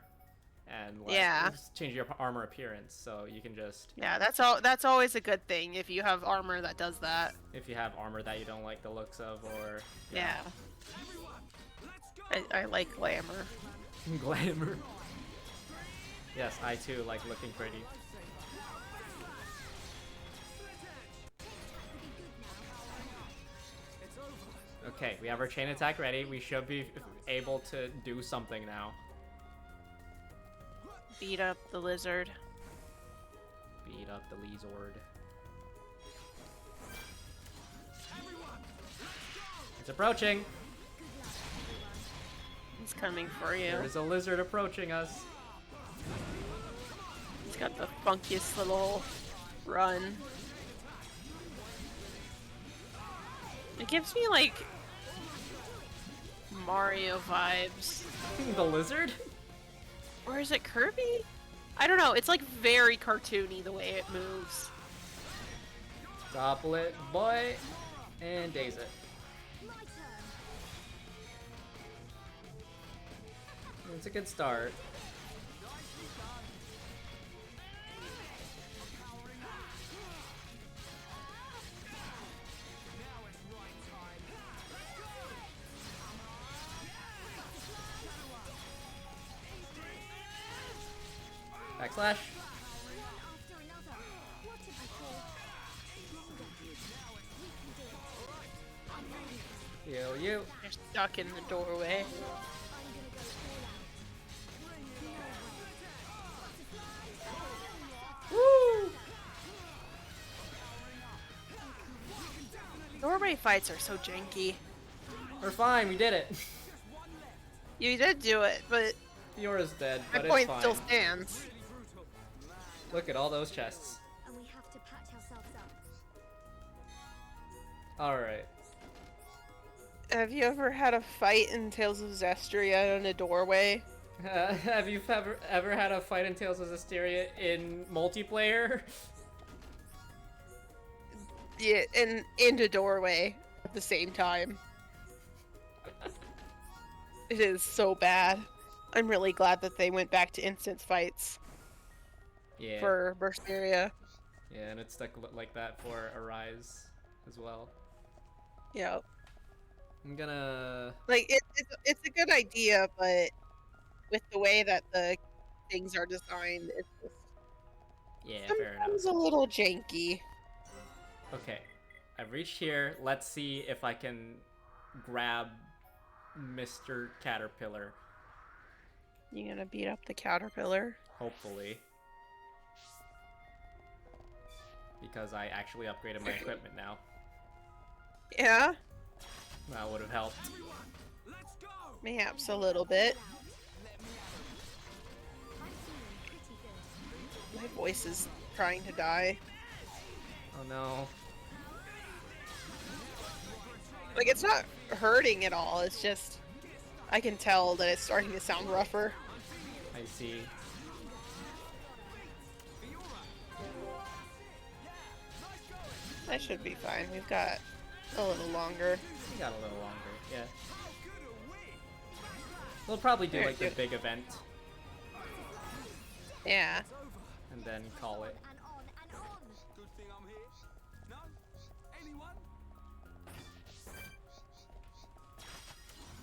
and like, Yeah. change your armor appearance. So you can just, Yeah, that's always a good thing if you have armor that does that. if you have armor that you don't like the looks of, or Yeah. I like glamour. glamour. Yes, I too like looking pretty. Okay, we have our chain attack ready. We should be able to do something now. Beat up the lizard. Beat up the Lizord. It's approaching. He's coming for you. There is a lizard approaching us. He's got the funkiest little run. It gives me like Mario vibes. The lizard? Or is it Kirby? I don't know. It's like very cartoony the way it moves. Topple it, boy, and daze it. It's a good start. Backslash. Heal you. You're stuck in the doorway. Woo! Doorway fights are so janky. We're fine, we did it. You did do it, but Fiora's dead, my but point it's fine. still stands. Look at all those chests. And we have to patch ourselves up. Alright. Have you ever had a fight in Tales of Zestiria in a doorway? Have you ever had a fight in Tales of Zestiria in multiplayer? Yeah, and in a doorway at the same time. It is so bad. I'm really glad that they went back to instant fights. Yeah. for Berseria. Yeah, and it's stuck like that for Arise as well. Yeah. I'm gonna... Like, it's a good idea, but with the way that the things are designed, it's just Yeah, fair enough. sometimes a little janky. Okay, I've reached here. Let's see if I can grab Mr. Caterpillar. You gonna beat up the caterpillar? Hopefully. Because I actually upgraded my equipment now. Yeah, That would have helped. perhaps a little bit. My voice is trying to die. Oh no. Like, it's not hurting at all, it's just... I can tell that it's starting to sound rougher. I see. That should be fine. We've got a little longer. We got a little longer, yeah. We'll probably do like the big event Yeah. and then call it. Good thing I'm here. No? Anyone?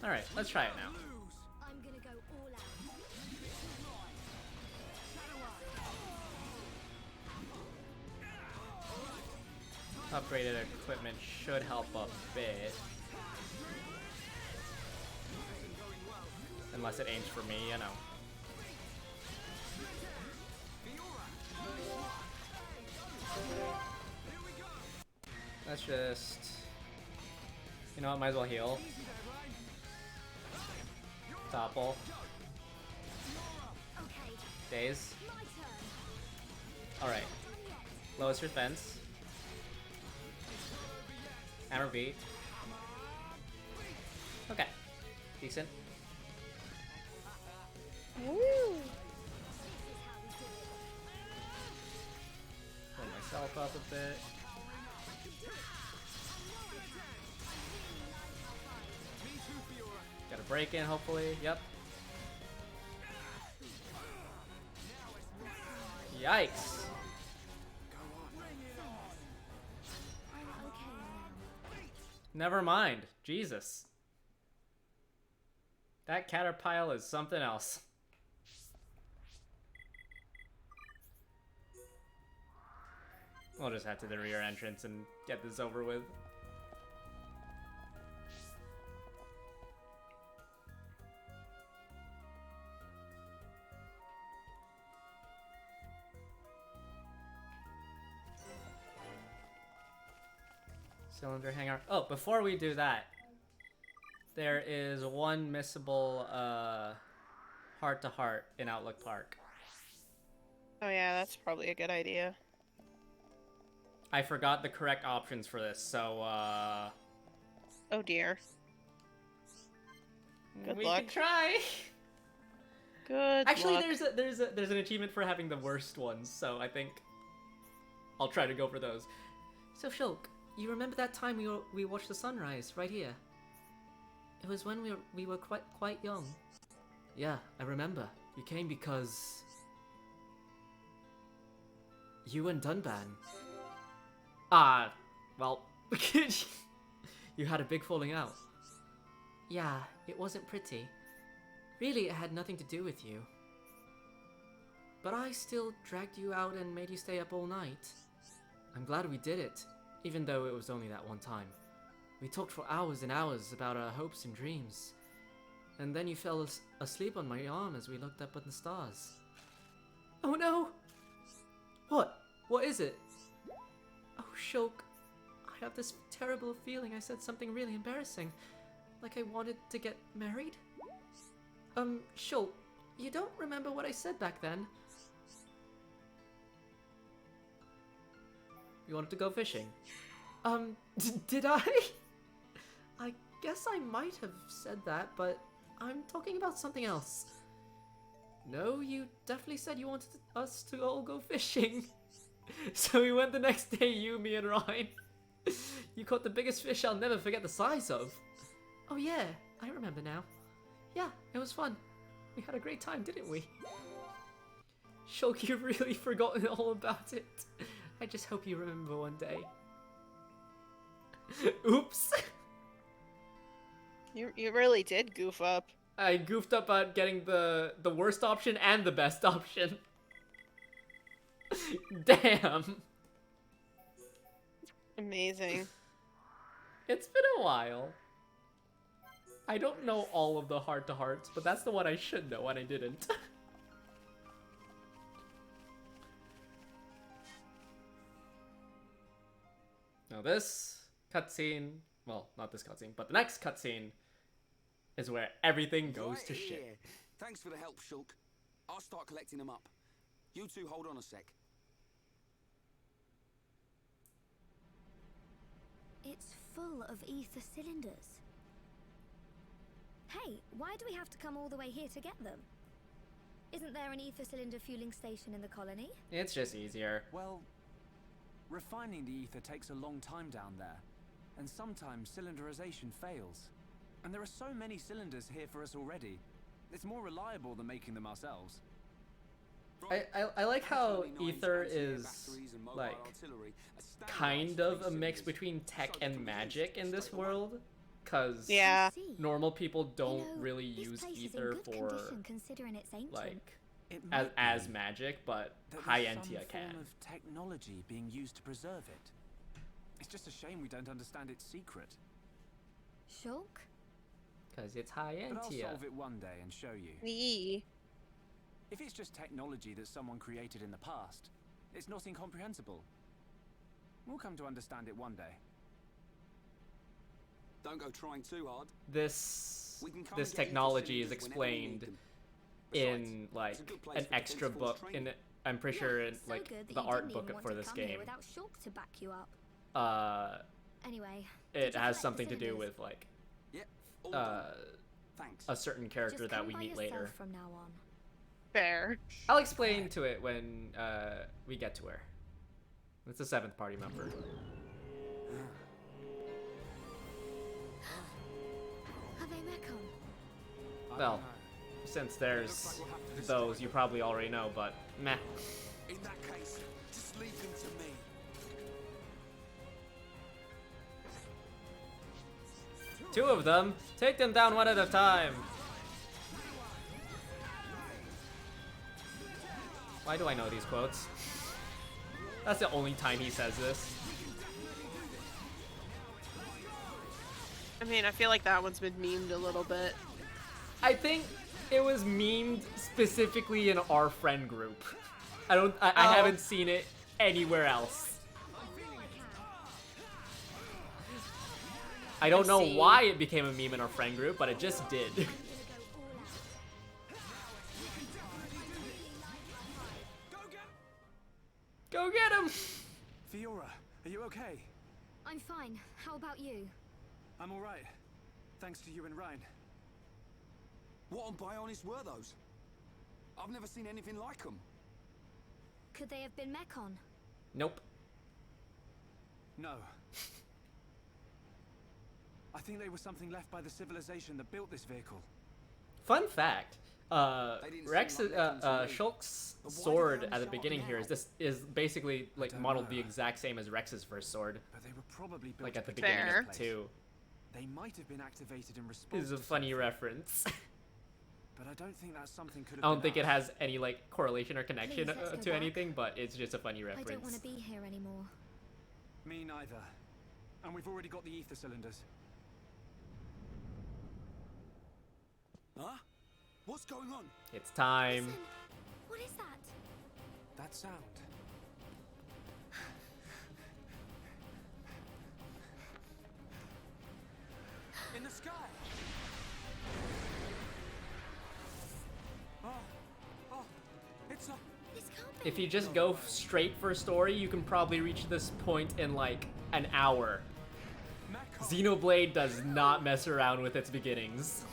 Alright, let's try it now. I'm gonna go all out. Upgraded equipment should help a bit. Unless it aims for me, you know. Let's just... You know what, might as well heal. Topple. Daze. Alright. Lowest defense. Hammer beat. Okay. Decent. Woo! Pull myself up a bit. Got a break in, hopefully. Yep. Yikes. Never mind. Jesus. That caterpillar is something else. We'll just head to the rear entrance and get this over with. Cylinder hangar. Oh, before we do that, there is one missable heart-to-heart in Outlook Park. Oh yeah, that's probably a good idea. I forgot the correct options for this, so Oh dear. Good we luck. can try. Good Actually, luck. there's an achievement for having the worst ones, so I think I'll try to go for those. So Shulk, you remember that time we watched the sunrise right here? It was when we were quite young. Yeah, I remember. You came because you and Dunban. Well, you had a big falling out. Yeah, it wasn't pretty. Really, it had nothing to do with you. But I still dragged you out and made you stay up all night. I'm glad we did it, even though it was only that one time. We talked for hours and hours about our hopes and dreams. And then you fell asleep on my arm as we looked up at the stars. Oh no! What? What is it? Oh, Shulk, I have this terrible feeling I said something really embarrassing. Like I wanted to get married? Shulk, you don't remember what I said back then? You wanted to go fishing? Did I? I guess I might have said that, but I'm talking about something else. No, you definitely said you wanted us to all go fishing. So we went the next day, you, me, and Ryan. You caught the biggest fish I'll never forget the size of. Oh yeah, I remember now. Yeah, it was fun. We had a great time, didn't we? Shulk, you've really forgotten all about it. I just hope you remember one day. Oops. You really did goof up. I goofed up on getting the worst option and the best option. Damn. Amazing. It's been a while. I don't know all of the heart-to-hearts, but that's the one I should know and I didn't. Now this cutscene, well, not this cutscene, but the next cutscene is where everything goes Right to here. shit. Thanks for the help, Shulk. I'll start collecting them up. You two hold on a sec. It's full of ether cylinders. Hey, why do we have to come all the way here to get them? Isn't there an ether cylinder fueling station in the colony? It's just easier. Well, refining the ether takes a long time down there, and sometimes cylinderization fails. And there are so many cylinders here for us already. It's more reliable than making them ourselves. I like how ether is like kind of a mix between tech and magic in this world, cause Yeah. normal people don't You know, really this use place is in ether good for condition considering it's ancient. like It as might be magic, but that high there's some Entia can. form of technology being used to preserve it. It's just a shame we don't understand its secret. Shulk? Cause it's high But I'll Entia. solve it one day and show you. Yee. If it's just technology that someone created in the past, it's not incomprehensible. We'll come to understand it one day. Don't go trying too hard. This We can come this and get technology is ether cylinders whenever we need explained them. in Besides, like it's a good place an for extra defense force book training. in I'm pretty sure in so like good that the you art didn't book even want for to this come here game. without Shulk to back you up. It Anyway, did you has collect something the to do cylinders? with like Yep. All done. Thanks. a certain character Just that come we by meet yourself later. from now on. Fair. I'll explain to it when we get to her. It's a 7th party member. Are they Mekon? I Well, don't know. since there's those you probably already know, but meh. In that case, just leave him to me. Two of them. Take them down one at a time. Why do I know these quotes? That's the only time he says this. I mean, I feel like that one's been memed a little bit. I think it was memed specifically in our friend group. I haven't seen it anywhere else. I don't know see. why it became a meme in our friend group, but it just did. Go get him! Fiora, are you okay? I'm fine. How about you? I'm all right. Thanks to you and Ryan. What on Bionis were those? I've never seen anything like them. Could they have been Mekon? Nope. No. I think they were something left by the civilization that built this vehicle. Fun fact. didn't Rex, seem like Mekon to me. Shulk's But why did sword they at the show up beginning here now? is basically like don't modeled know. the exact same as Rex's first sword, But they were probably built like to at the protect beginning Fair. of this 2. place. They might have been activated in response. Is a to funny something, reference. But I don't think that something could have I don't been think it us. has any like correlation or connection Please, let's go to back. anything, but it's just a funny I don't want reference. to be here anymore. Me neither. And we've already got the ether cylinders. Huh? What's going on? It's time. Listen, what is that? That sound. In the sky. Oh, it's a. This can't be. If you just go straight for story, you can probably reach this point in like an hour. Xenoblade does not mess around with its beginnings.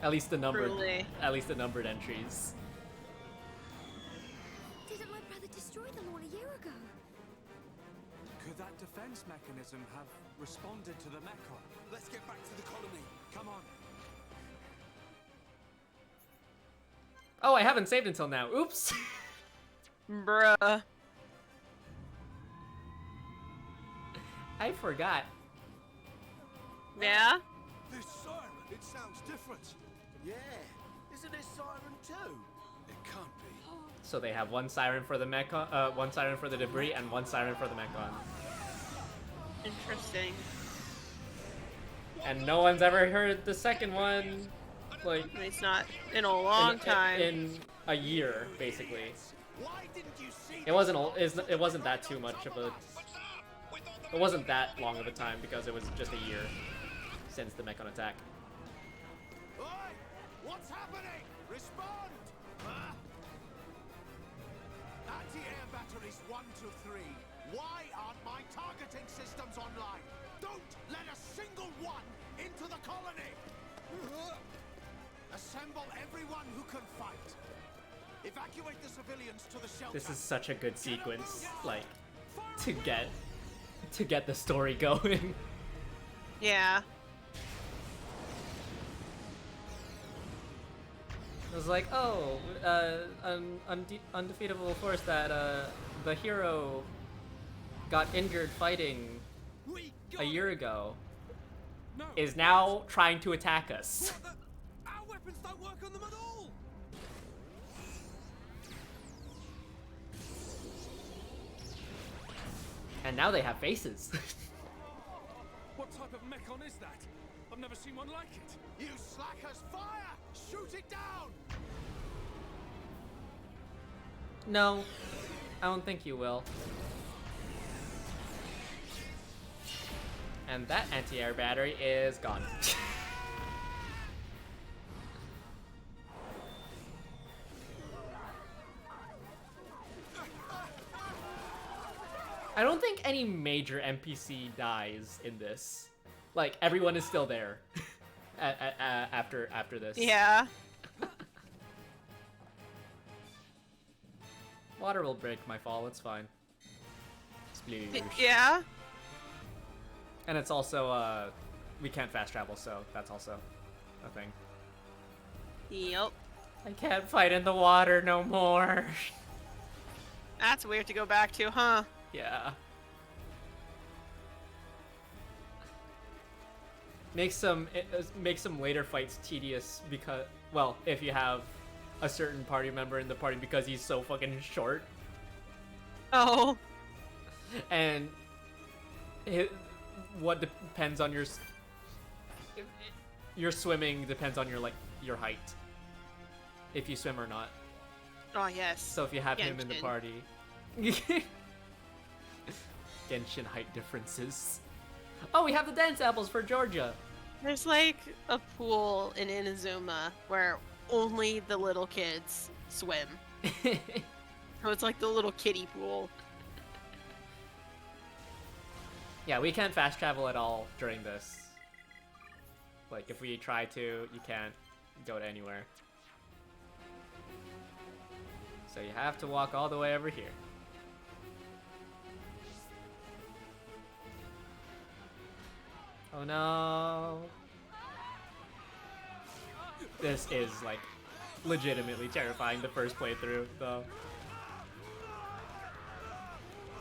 At least the numbered, Truly. at least the numbered entries. Didn't my brother destroy them all a year ago? Could that defense mechanism have responded to the Mekon? Let's get back to the colony. Come on. Oh, I haven't saved until now. Oops. Bruh. I forgot. Yeah? This siren, it sounds different. Yeah, isn't it siren too? It can't be. So they have one siren for the Mechon, one siren for the debris, and one siren for the Mechon. Interesting. And no one's ever heard the second one, like, It's not in a long time. in a year, basically. Why didn't you see? It wasn't that too much of a. It wasn't that long of a time because it was just a year since the Mechon attack. Oi! What's happening? Respond! Anti-air batteries 1 to 3. Why aren't my targeting systems online? Don't let a single one into the colony! Assemble everyone who can fight. Evacuate the civilians to the shelter. This is such a good sequence, like, to get the story going. Yeah. It was like, oh, an undefeatable force that the hero got injured fighting a year ago is now trying to attack us. Our weapons don't work on them at all! And now they have faces. What type of mechon is that? I've never seen one like it. You slackers, fire! Shoot it down! No, I don't think you will. And that anti-air battery is gone. I don't think any major NPC dies in this. Like, everyone is still there after this. Yeah. Water will break my fall, it's fine. Sploosh. Yeah. And it's also, we can't fast travel, so that's also a thing. Yep. I can't fight in the water no more. That's weird to go back to, huh? Yeah. Make some later fights tedious because, well, if you have a certain party member in the party because he's so fucking short. Oh. And what depends on your swimming depends on your height. If you swim or not. Oh, yes. So if you have him in the Genshin. party. Genshin height differences. Oh, we have the dance apples for Georgia. There's like a pool in Inazuma where only the little kids swim. So it's like the little kiddie pool. Yeah, we can't fast travel at all during this. Like, if we try to, you can't go to anywhere. So you have to walk all the way over here. Oh no. This is, like, legitimately terrifying the first playthrough, though.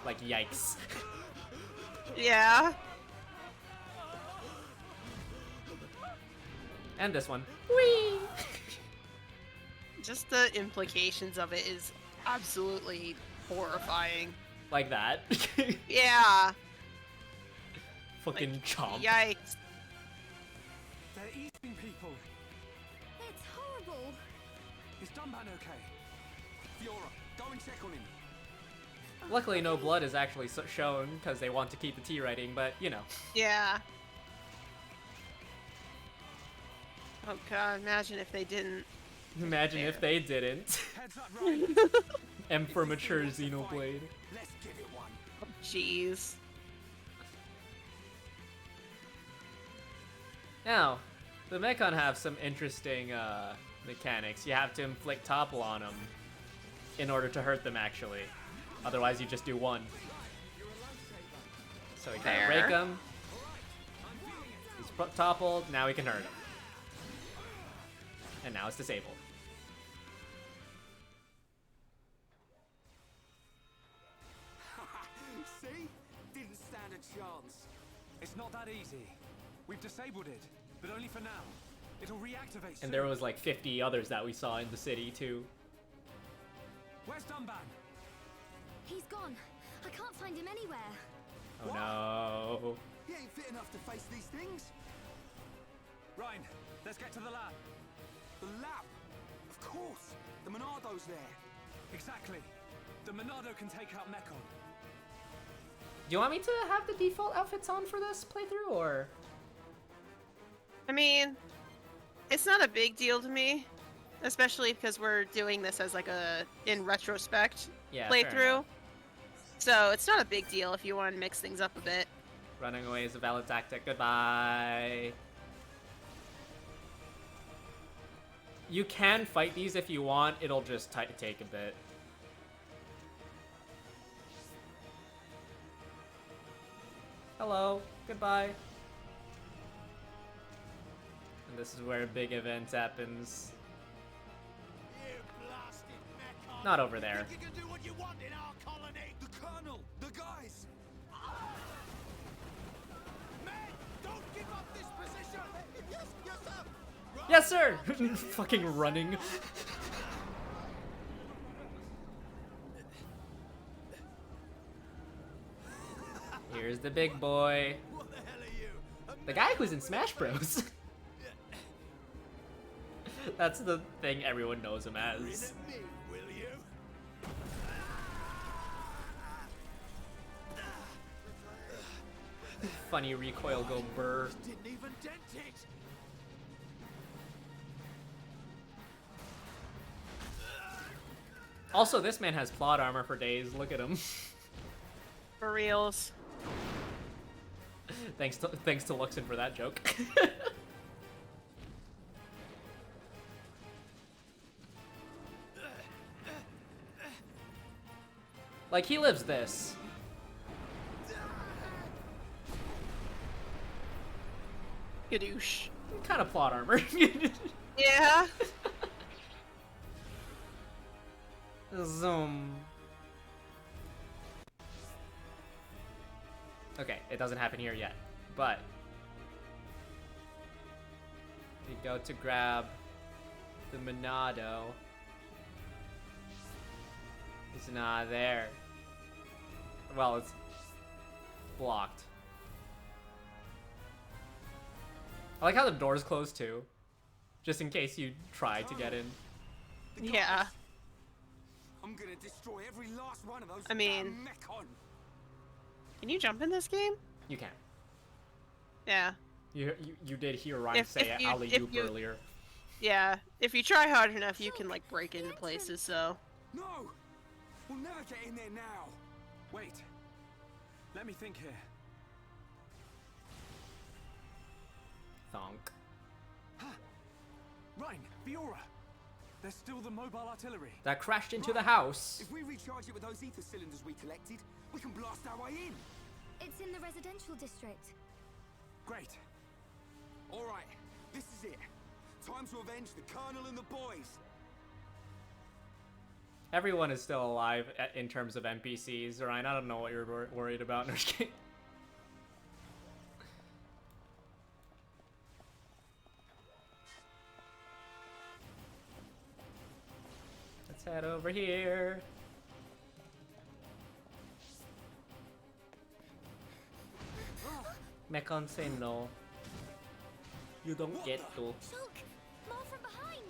Like, yikes. Yeah. And this one. Whee! Just the implications of it is absolutely horrifying. Like that. Yeah. Fucking chomp. Yikes. They're eating people. It's horrible. Is Dunban okay? Fiora, go and check on him. Luckily, no blood is actually shown because they want to keep the T rating, but you know. Yeah. Oh god, imagine if they didn't. Imagine if they didn't. Heads up, right? M for mature Xenoblade. Let's give it one. Jeez. Now, the Mechon have some interesting mechanics. You have to inflict topple on them in order to hurt them, actually. Otherwise, you just do one. So we kind of Fair. break him. He's toppled. Now we can hurt him. And now it's disabled. chance. It's not that easy. We've disabled it, but only for now. It'll reactivate soon. And there was like 50 others that we saw in the city too. Where's Dunban? He's gone. I can't find him anywhere. Oh What? no. He ain't fit enough to face these things. Ryan, let's get to the lab. The lab? Of course. The Monardo's there. Exactly. The Monado can take out Mekon. Do you want me to have the default outfits on for this playthrough, or? I mean, it's not a big deal to me, especially because we're doing this as like a in retrospect Yeah, fair playthrough. enough. So it's not a big deal if you want to mix things up a bit. Running away is a valid tactic. Goodbye. You can fight these if you want. It'll just take a bit. Hello. Goodbye. And this is where a big event happens. You blasted Mekon. Not over there. You can do what you want in our colony. The Colonel! The guys! Men, don't give up this position. Yes, yes, sir. Run. Yes, sir! Fucking running. Here's the big boy. What the hell are you? The guy who's in Smash Bros. That's the thing everyone knows him Grin as. at me, will you? Funny recoil go burr. Didn't even dent it. Also, this man has plot armor for days. Look at him. For reals. thanks to Luxon for that joke. Like, he lives this. Gadoosh. Kind of plot armor. Yeah. Zoom. Okay, it doesn't happen here yet, but we go to grab the Monado. It's not there. Well, it's blocked. I like how the door's closed too, just in case you try to get in. The guys. Yeah. I'm gonna destroy every last one of those I mean- damn Mekon. Can you jump in this game? You can. Yeah. You did hear Ryan If say you- alley if oop you- earlier. Yeah. If you try hard enough, you can like break into places. So. No! We'll never get in there now. Wait. Let me think here. Thonk. Ryan, Fiora. There's still the mobile artillery. That crashed into the Right. house. If we recharge it with those ether cylinders we collected, we can blast our way in. It's in the residential district. Great. All right, this is it. Time to avenge the Colonel and the boys. Everyone is still alive in terms of NPCs, Ryan. I don't know what you're worried about. No, just kidding. Let's head over here. Mekon say no. You don't get to. Shulk! More from behind!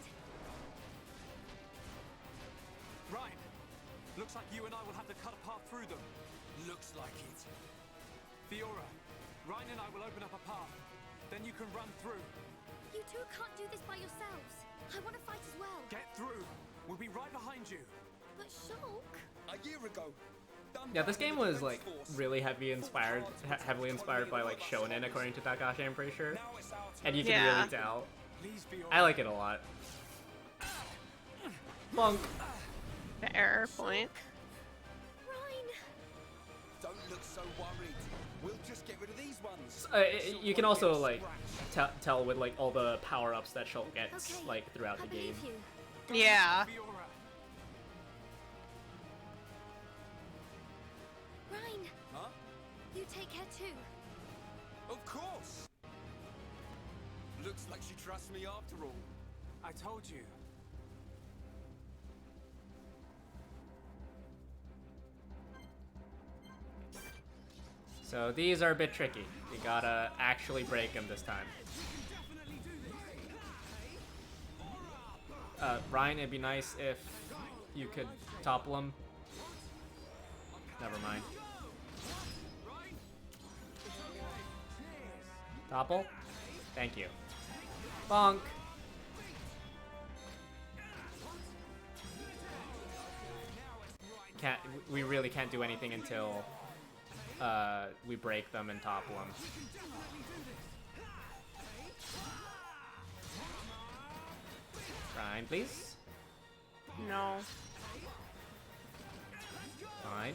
Ryan, looks like you and I will have to cut a path through them. Looks like it. Fiora, Ryan and I will open up a path. Then you can run through. You two can't do this by yourselves. I want to fight as well. Get through. We'll be right behind you. But Shulk... A year ago. Yeah, this game was like really heavily inspired by like shonen, according to Takashi, I'm pretty sure. And you can Yeah. really tell. Please, Fiora. I like it a lot. Bonk. The error point. Ryan! Don't look so worried. We'll just get rid of these ones. You can also like tell with like all the power-ups that Shulk gets Okay, like throughout I the game. believe you. Yeah. Fiora. Ryan, Huh? the You take care too. Of course! Looks like she trusts me after all. I told you. So these are a bit tricky. You gotta actually break them this time. Ryan, it'd be nice if you could topple him. Never mind. Topple? Thank you. Bonk! We really can't do anything until we break them and topple them. Ryan, please. No. Fine.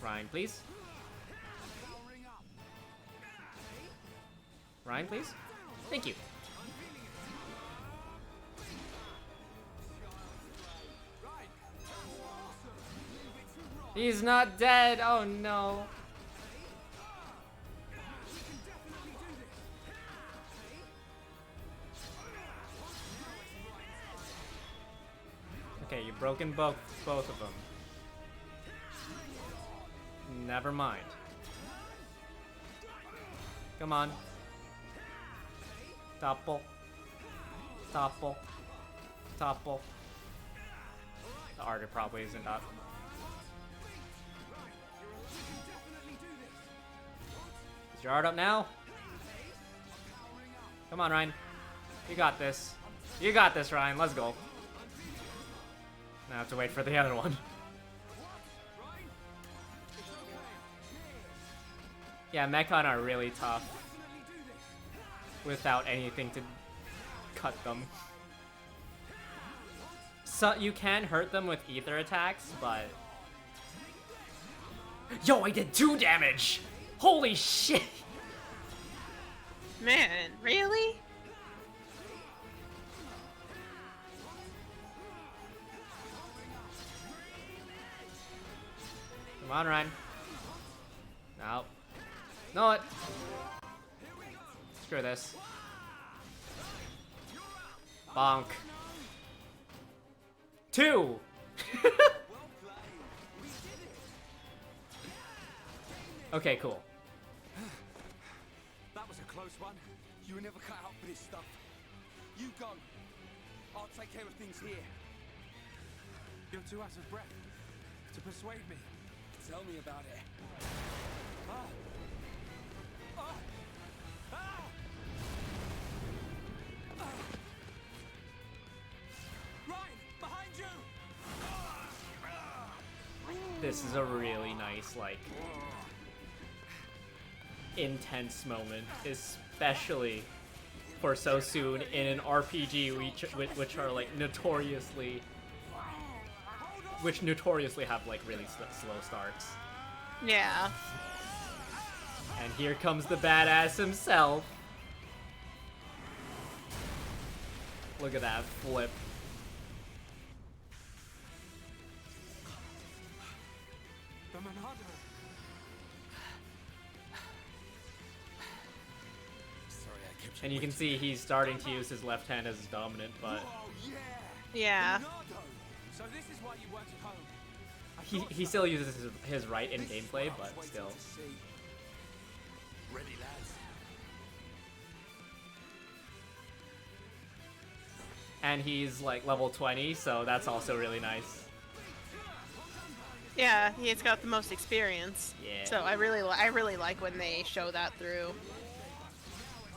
Ryan, please. Ryan, please. Thank you. He's not dead. Oh no. Okay, you've broken both of them. Never mind. Come on. Topple. Topple. Topple. The art probably isn't up. Is your art up now? Come on, Ryan. You got this. You got this, Ryan. Let's go. Now I have to wait for the other one. Yeah, Mechon are really tough without anything to cut them. So you can hurt them with ether attacks, but... Yo, I did 2 damage! Holy shit! Man, really? Come on, Ryan. No. Know it. Screw this. Bonk. 2! Okay, cool. That was a close one. You were never cut out for this stuff. You go. I'll take care of things here. You're too out of breath to persuade me. Tell me about it. Ah. Ah. Ah. Ah. Ryan, behind you! This is a really nice, like, intense moment, especially for so soon in an RPG which are like notoriously have like really slow starts. Yeah. And here comes the badass himself. Look at that flip. The Monado. And you can see he's starting to use his left hand as his dominant, but Yeah. So this is why you weren't at home. he still uses his right in gameplay, but still. Ready, lads. And he's like level 20, so that's also really nice. Yeah, he's got the most experience. Yeah. So I really like when they show that through.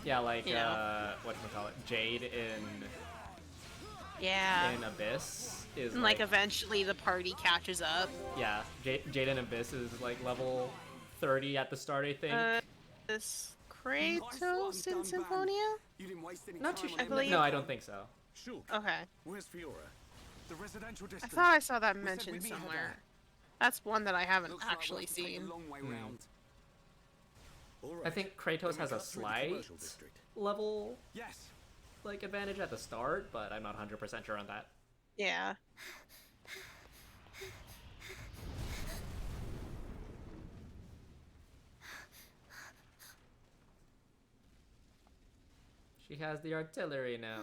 Yeah, like Yeah. whatchamacallit, Jade in Yeah. Abyss is And like eventually the party catches up. yeah, Jade in Abyss is like level 30 at the start, I think. Is Kratos in Symphonia? You didn't waste any Not too time sure. on believe- No, I don't think so. Shulk, Okay. where's Fiora? The residential I district. thought I saw that We'll mentioned meet her somewhere. there. That's one that I haven't Looks like we'll actually have to take seen. a long way round. I think Kratos has a slight level Yes. like advantage at the start, but I'm not 100% sure on that. Yeah. She has the artillery now.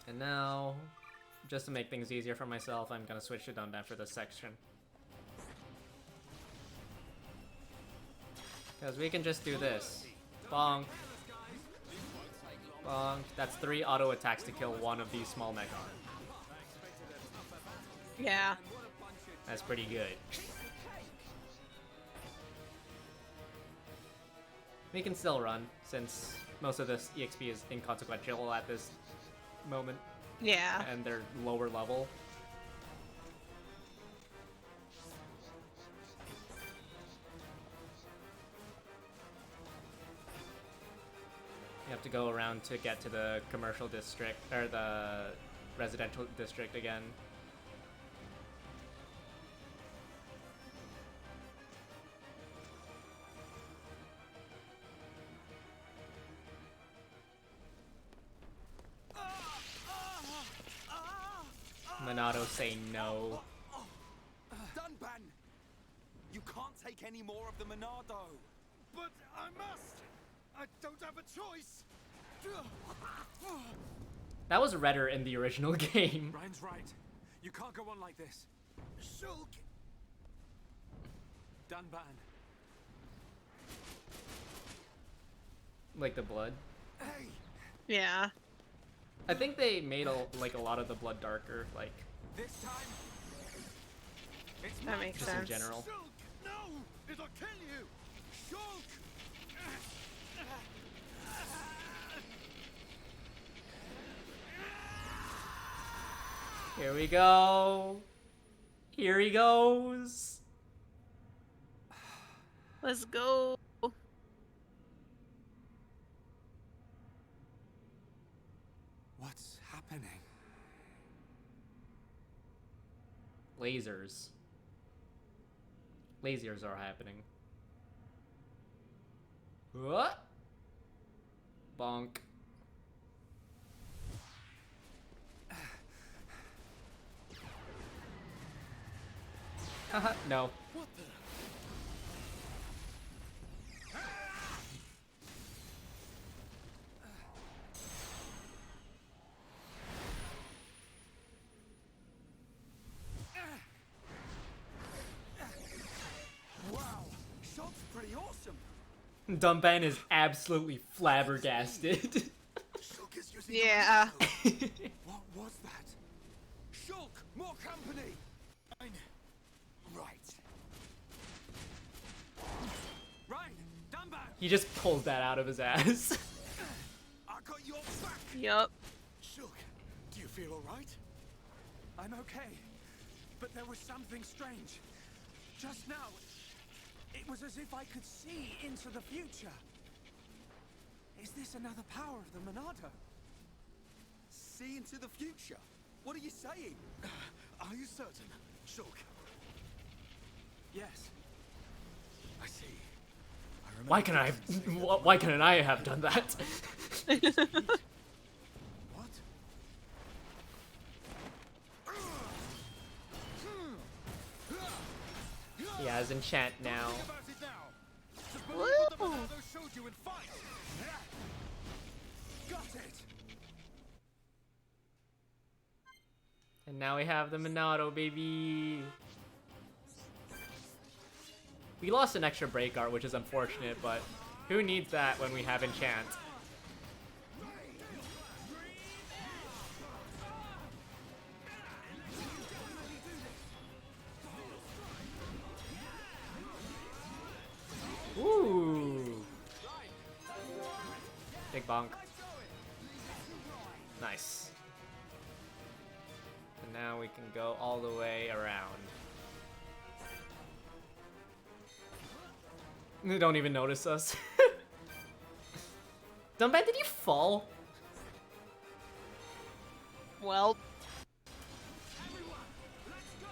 And now, just to make things easier for myself, I'm gonna switch to Dunban for this section. Because we can just do this. Bonk. Bonk. That's 3 auto attacks to kill one of these small Mechon. Yeah. That's pretty good. We can still run, since most of this EXP is inconsequential at this moment. Yeah. And they're lower level. You have to go around to get to the commercial district, or the residential district again. Monado say no. Dunban! You can't take any more of the Monado. But I must! I don't have a choice! That was redder in the original game. Ryan's right. You can't go on like this. Shulk! Dunban. Like the blood. Hey! Yeah. I think they made a lot of the blood darker, like This time. It's That makes just sense. in general. Shulk! No! It'll kill you! Shulk! Here we go. Here he goes. Let's go. What's happening? Lasers. Lasers are happening. What? Bonk. Haha, no. What the? Wow, Shulk's pretty awesome. Dunban is absolutely flabbergasted. Shulk is using Yeah. What was that? Shulk, more company! Right. Ryan! Dunban! He just pulled that out of his ass. I got your back! Yup. Shulk, do you feel alright? I'm okay. But there was something strange. Just now, it was as if I could see into the future. Is this another power of the Monado? See into the future? What are you saying? Are you certain, Shulk? Yes. I see. I remember Why can I? Why couldn't I have done that? What? He has enchant now. Think about it now. Just believe what the Woo! Monado showed you and fight! Got it! And now we have the Monado, baby. We lost an extra break art, which is unfortunate, but who needs that when we have enchant? Ooh. Big bonk. Nice. And now we can go all the way around. They don't even notice us. Dunban, did you fall? Well, Everyone, let's go!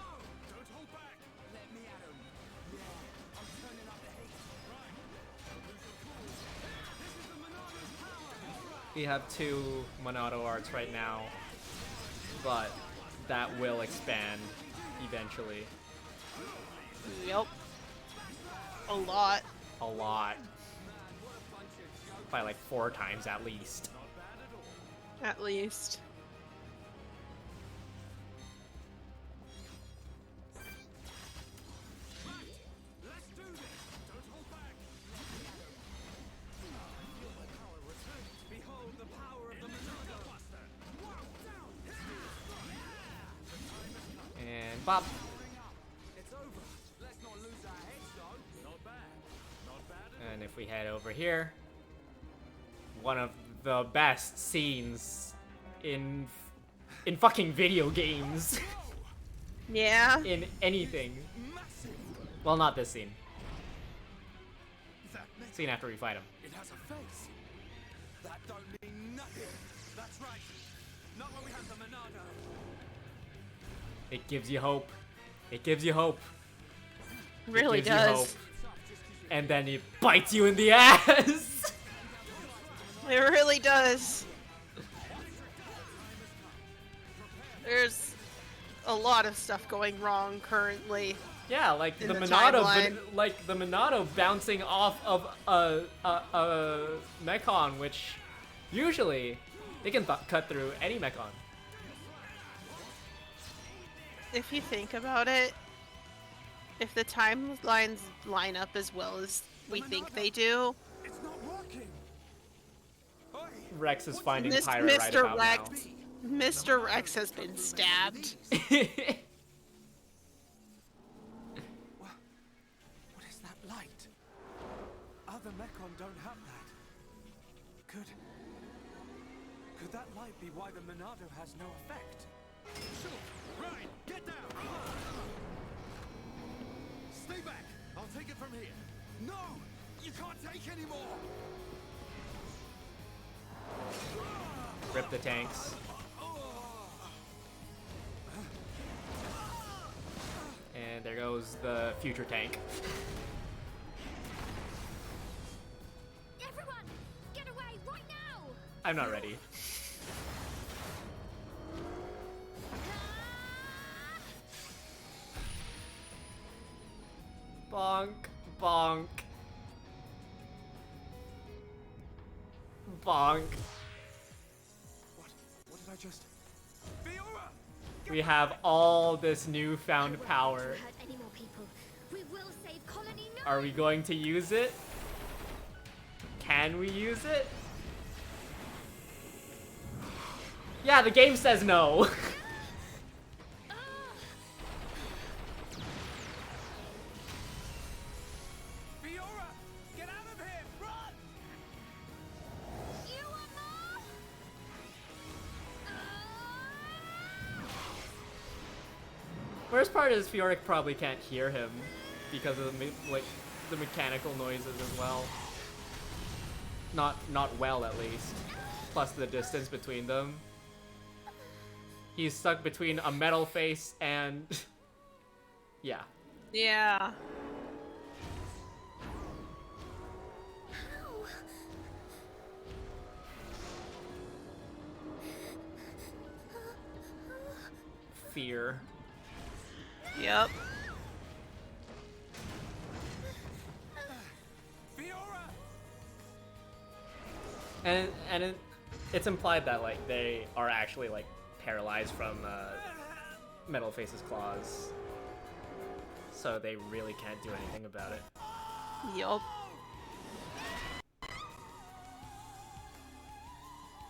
Don't hold back! Let me at him. Yeah, I'm turning up the heat. This is the Monado's power! We have 2 Monado arts right now, but that will expand eventually. Yep. A lot. A lot. By like 4 times at least. At least. And bop. And if we head over here, one of the best scenes in fucking video games. Yeah. In anything. Well, not this scene. Scene after we fight him. It has a face. That don't mean nothing. That's right. Not when we have the Monado. It gives you hope. It gives you hope. Really it gives does. You hope. And then it bites you in the ass. It really does. There's a lot of stuff going wrong currently. Yeah, like in the the Monado, timeline. like the Monado bouncing off of a Mechon, which usually they can cut through any Mechon. If you think about it, if the timelines line up as well as we think they do, It's not working. Oi, Rex is finding Mis- Pyra right Mr. about Rex, Mr. Rex has been stabbed. now. What is that light? Other Mechon don't have that. Could that light be why the Monado has no effect? Shoot! Right, get down! Stay back! I'll take it from here. no! You can't take any more. Rip the tanks. And there goes the future tank. Everyone, get away right now! I'm not ready. Bonk, bonk. Bonk. What did I just... Fiora! We have all this newfound power. Hurt any more people. We will save Colony 9. Are we going to use it? Can we use it? Yeah, the game says no. Fiora! Get out of here! Run! You want more? Worst part is Fioric probably can't hear him because of the mechanical noises as well. Not well, at least. Plus the distance between them. He's stuck between a metal face and yeah. Yeah. Fear. Yep. Fiora! And it's implied that like they are actually like paralyzed from Metal Face's claws, so they really can't do anything about it. Yup.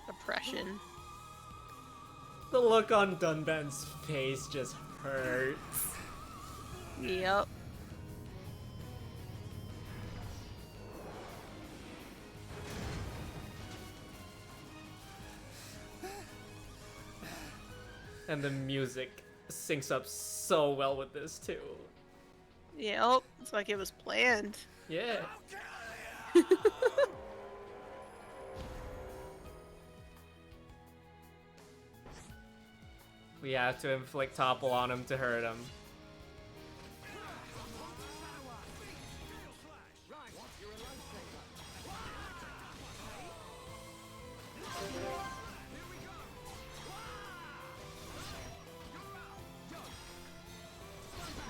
Oppression. The look on Dunban's face just hurts. Yep. And the music syncs up so well with this too. Yep. It's like it was planned. Yeah. We have to inflict topple on him to hurt him.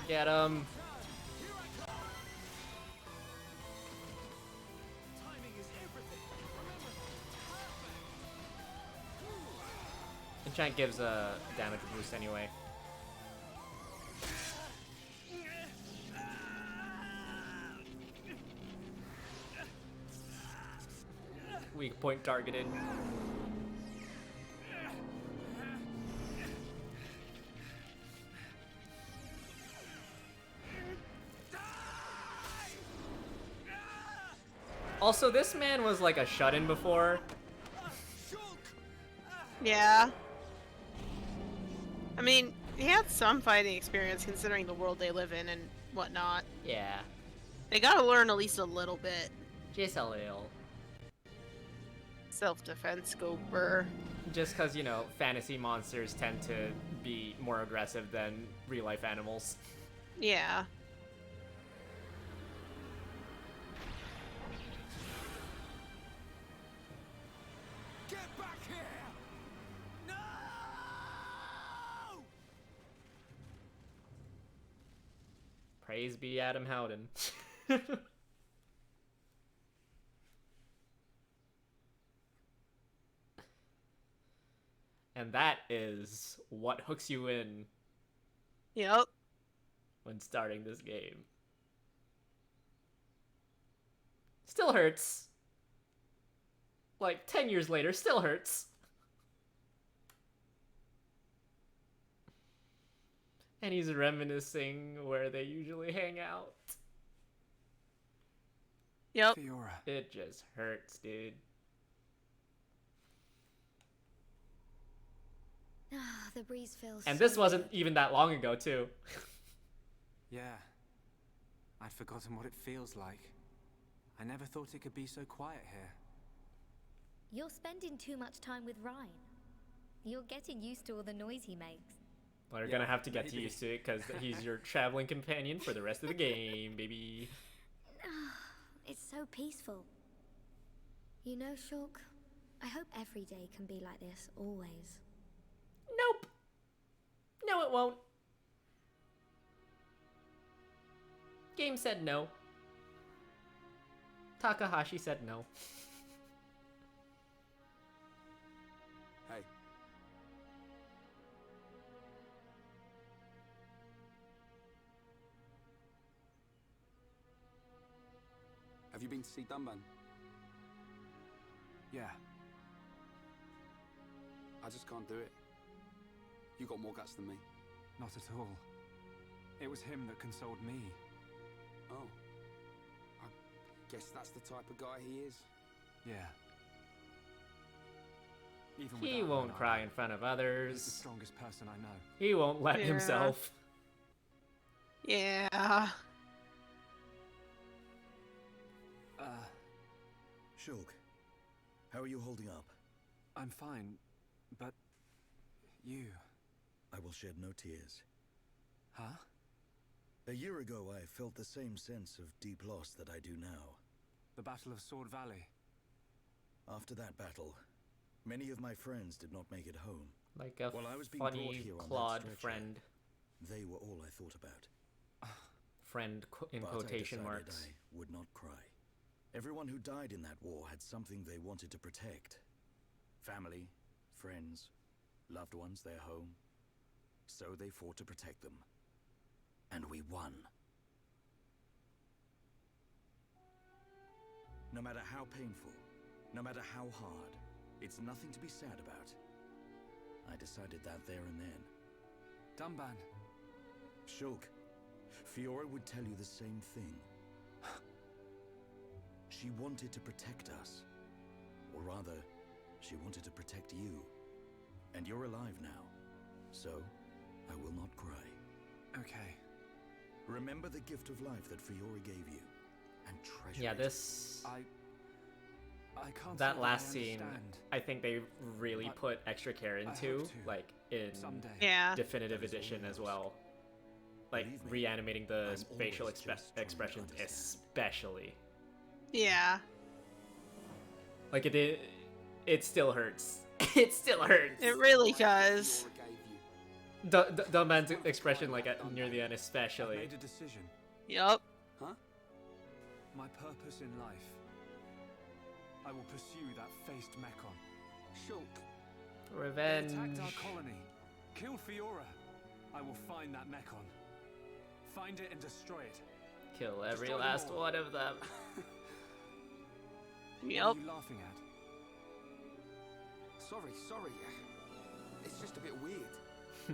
Get him. Giant gives a damage boost anyway. Weak point targeted. Also, this man was like a shut-in before. Yeah. I mean, he had some fighting experience considering the world they live in and whatnot. Yeah, They gotta learn at least a little bit. just a little. Self-defense scoper. Just because, you know, fantasy monsters tend to be more aggressive than real-life animals. Yeah. Get back here! No! Praise be Adam Howden. And that is what hooks you in Yep. when starting this game. Still hurts. Like, 10 years later, still hurts. And he's reminiscing where they usually hang out. Yep. Fiora. It just hurts, dude. Ah, the breeze feels And so this wasn't good. even that long ago, too. Yeah. I'd forgotten what it feels like. I never thought it could be so quiet here. You're spending too much time with Ryan. You're getting used to all the noise he makes. Well, you're Yeah, gonna have to get maybe. used to it, because he's your traveling companion for the rest of the game, baby. It's so peaceful. You know, Shulk, I hope every day can be like this, always. Nope. No, it won't. Game said no. Takahashi said no. Hey. Have you been to see Dunban? Yeah. I just can't do it. You got more guts than me. Not at all. It was him that consoled me. Oh. I guess that's the type of guy he is. Yeah. Even He without won't Leonardo, cry in front of he's the others. strongest person I know. He won't let Yeah. himself. Yeah. Shulk, how are you holding up? I'm fine, but you... I will shed no tears. Huh? A year ago, I felt the same sense of deep loss that I do now. The Battle of Sword Valley. After that battle, many of my friends did not make it home. Like a While I was being brought funny here on that clawed stretcher, friend. They were all I thought about. Friend in But quotation I decided marks. I would not cry. Everyone who died in that war had something they wanted to protect. Family, friends, loved ones, their home. So they fought to protect them. And we won. No matter how painful, no matter how hard, it's nothing to be sad about. I decided that there and then. Dunban. Shulk, Fiora would tell you the same thing. She wanted to protect us. Or rather, she wanted to protect you. And you're alive now. So, I will not cry. Okay. Remember the gift of life that Fiora gave you. And treasure Yeah, it. this... I can't That say last I scene, understand. I think they really But put extra care into, hope to. like, in Someday. Yeah. Definitive That is all Edition as yours. well. Like, Believe me, reanimating the I'm facial always just trying to expressions understand. especially. Yeah. Like, it still hurts. It still hurts! It really does. Fiora gave you. Dunban's expression, like, near the end I've especially. made a decision. Yup. Huh? My purpose in life. I will pursue that faced Mechon. Shulk. Revenge. They attacked our colony, killed Fiora. I will find that Mechon. Find it and destroy it. Kill every Destroy them last all. one of them. What Yep. are you laughing at? Sorry. It's just a bit weird.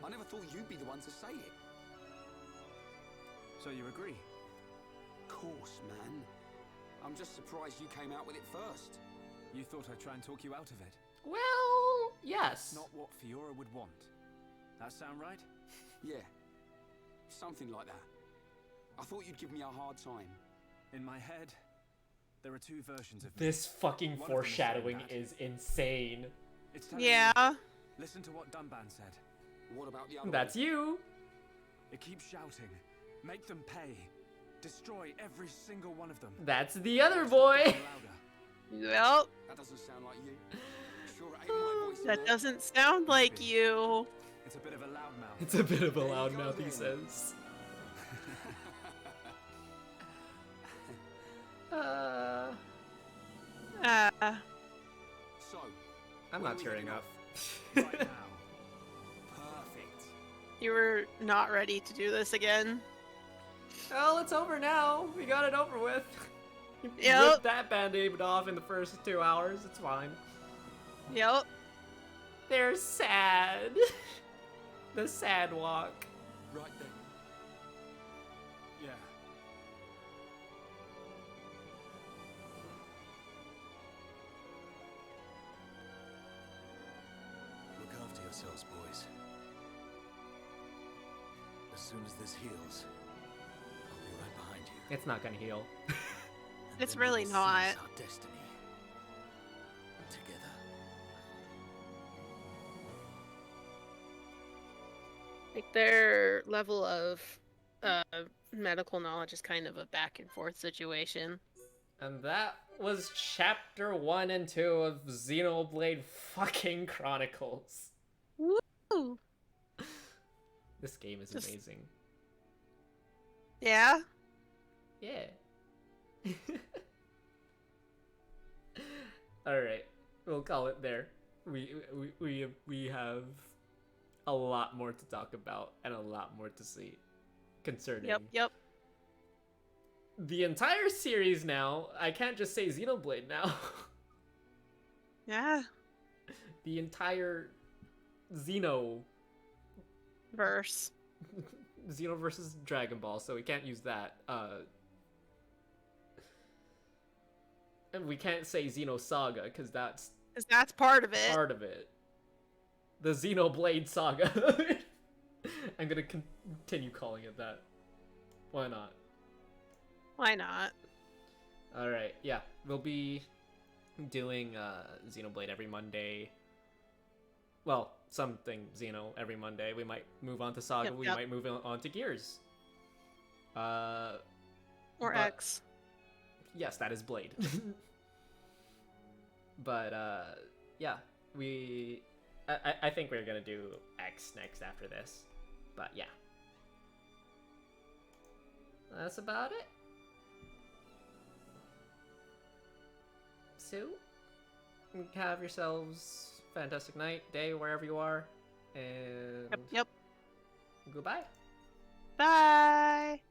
I never thought you'd be the one to say it. So you agree? Course, man. I'm just surprised you came out with it first. You thought I'd try and talk you out of it? Well, yes. Not what Fiora would want. That sound right? Yeah. Something like that. I thought you'd give me a hard time. In my head, there are two versions of me. This fucking One of them is foreshadowing saying that. is insane. It's telling me, Yeah. listen to what Dunban said. What about the other That's one? you. It keeps shouting, make them pay, destroy every single one of them. That's the other boy. Louder. Well, That doesn't sound like you. Sure, it ain't my voice. that doesn't sound like you. It's a bit of a loudmouth. It's a bit of a There you loudmouth, go he then. says. So, I'm when not are we tearing heading up. off? Right now. Perfect. You were not ready to do this again. Well, it's over now. We got it over with. You Yep. ripped that band-aid off in the first 2 hours. It's fine. Yep. They're sad. The sad walk. Right then. Yeah. Look after yourselves, boys. As soon as this heals, I'll be right behind you. It's not gonna heal. And It's then we really will not. seize our destiny. Together. Like their level of medical knowledge is kind of a back and forth situation. And that was chapter 1 and 2 of Xenoblade fucking Chronicles. Woo! This game is Just- amazing. Yeah. Yeah. Alright, we'll call it there. We have a lot more to talk about and a lot more to see concerning Yep. the entire series now. I can't just say Xenoblade now. Yeah. The entire Xeno Verse. Xeno versus Dragon Ball, so we can't use that. And we can't say Xenosaga because that's Because that's part of it. part of it. The Xenoblade Saga. I'm gonna continue calling it that. Why not? Why not? Alright, yeah. We'll be doing Xenoblade every Monday. Well, something Xeno every Monday. We might move on to Saga. Yep, we yep. might move on to Gears. Or but- X. Yes, that is Blade. But yeah, I think we're gonna do X next after this. But yeah, that's about it. So, have yourselves a fantastic night, day, wherever you are, and Yep. goodbye. Bye.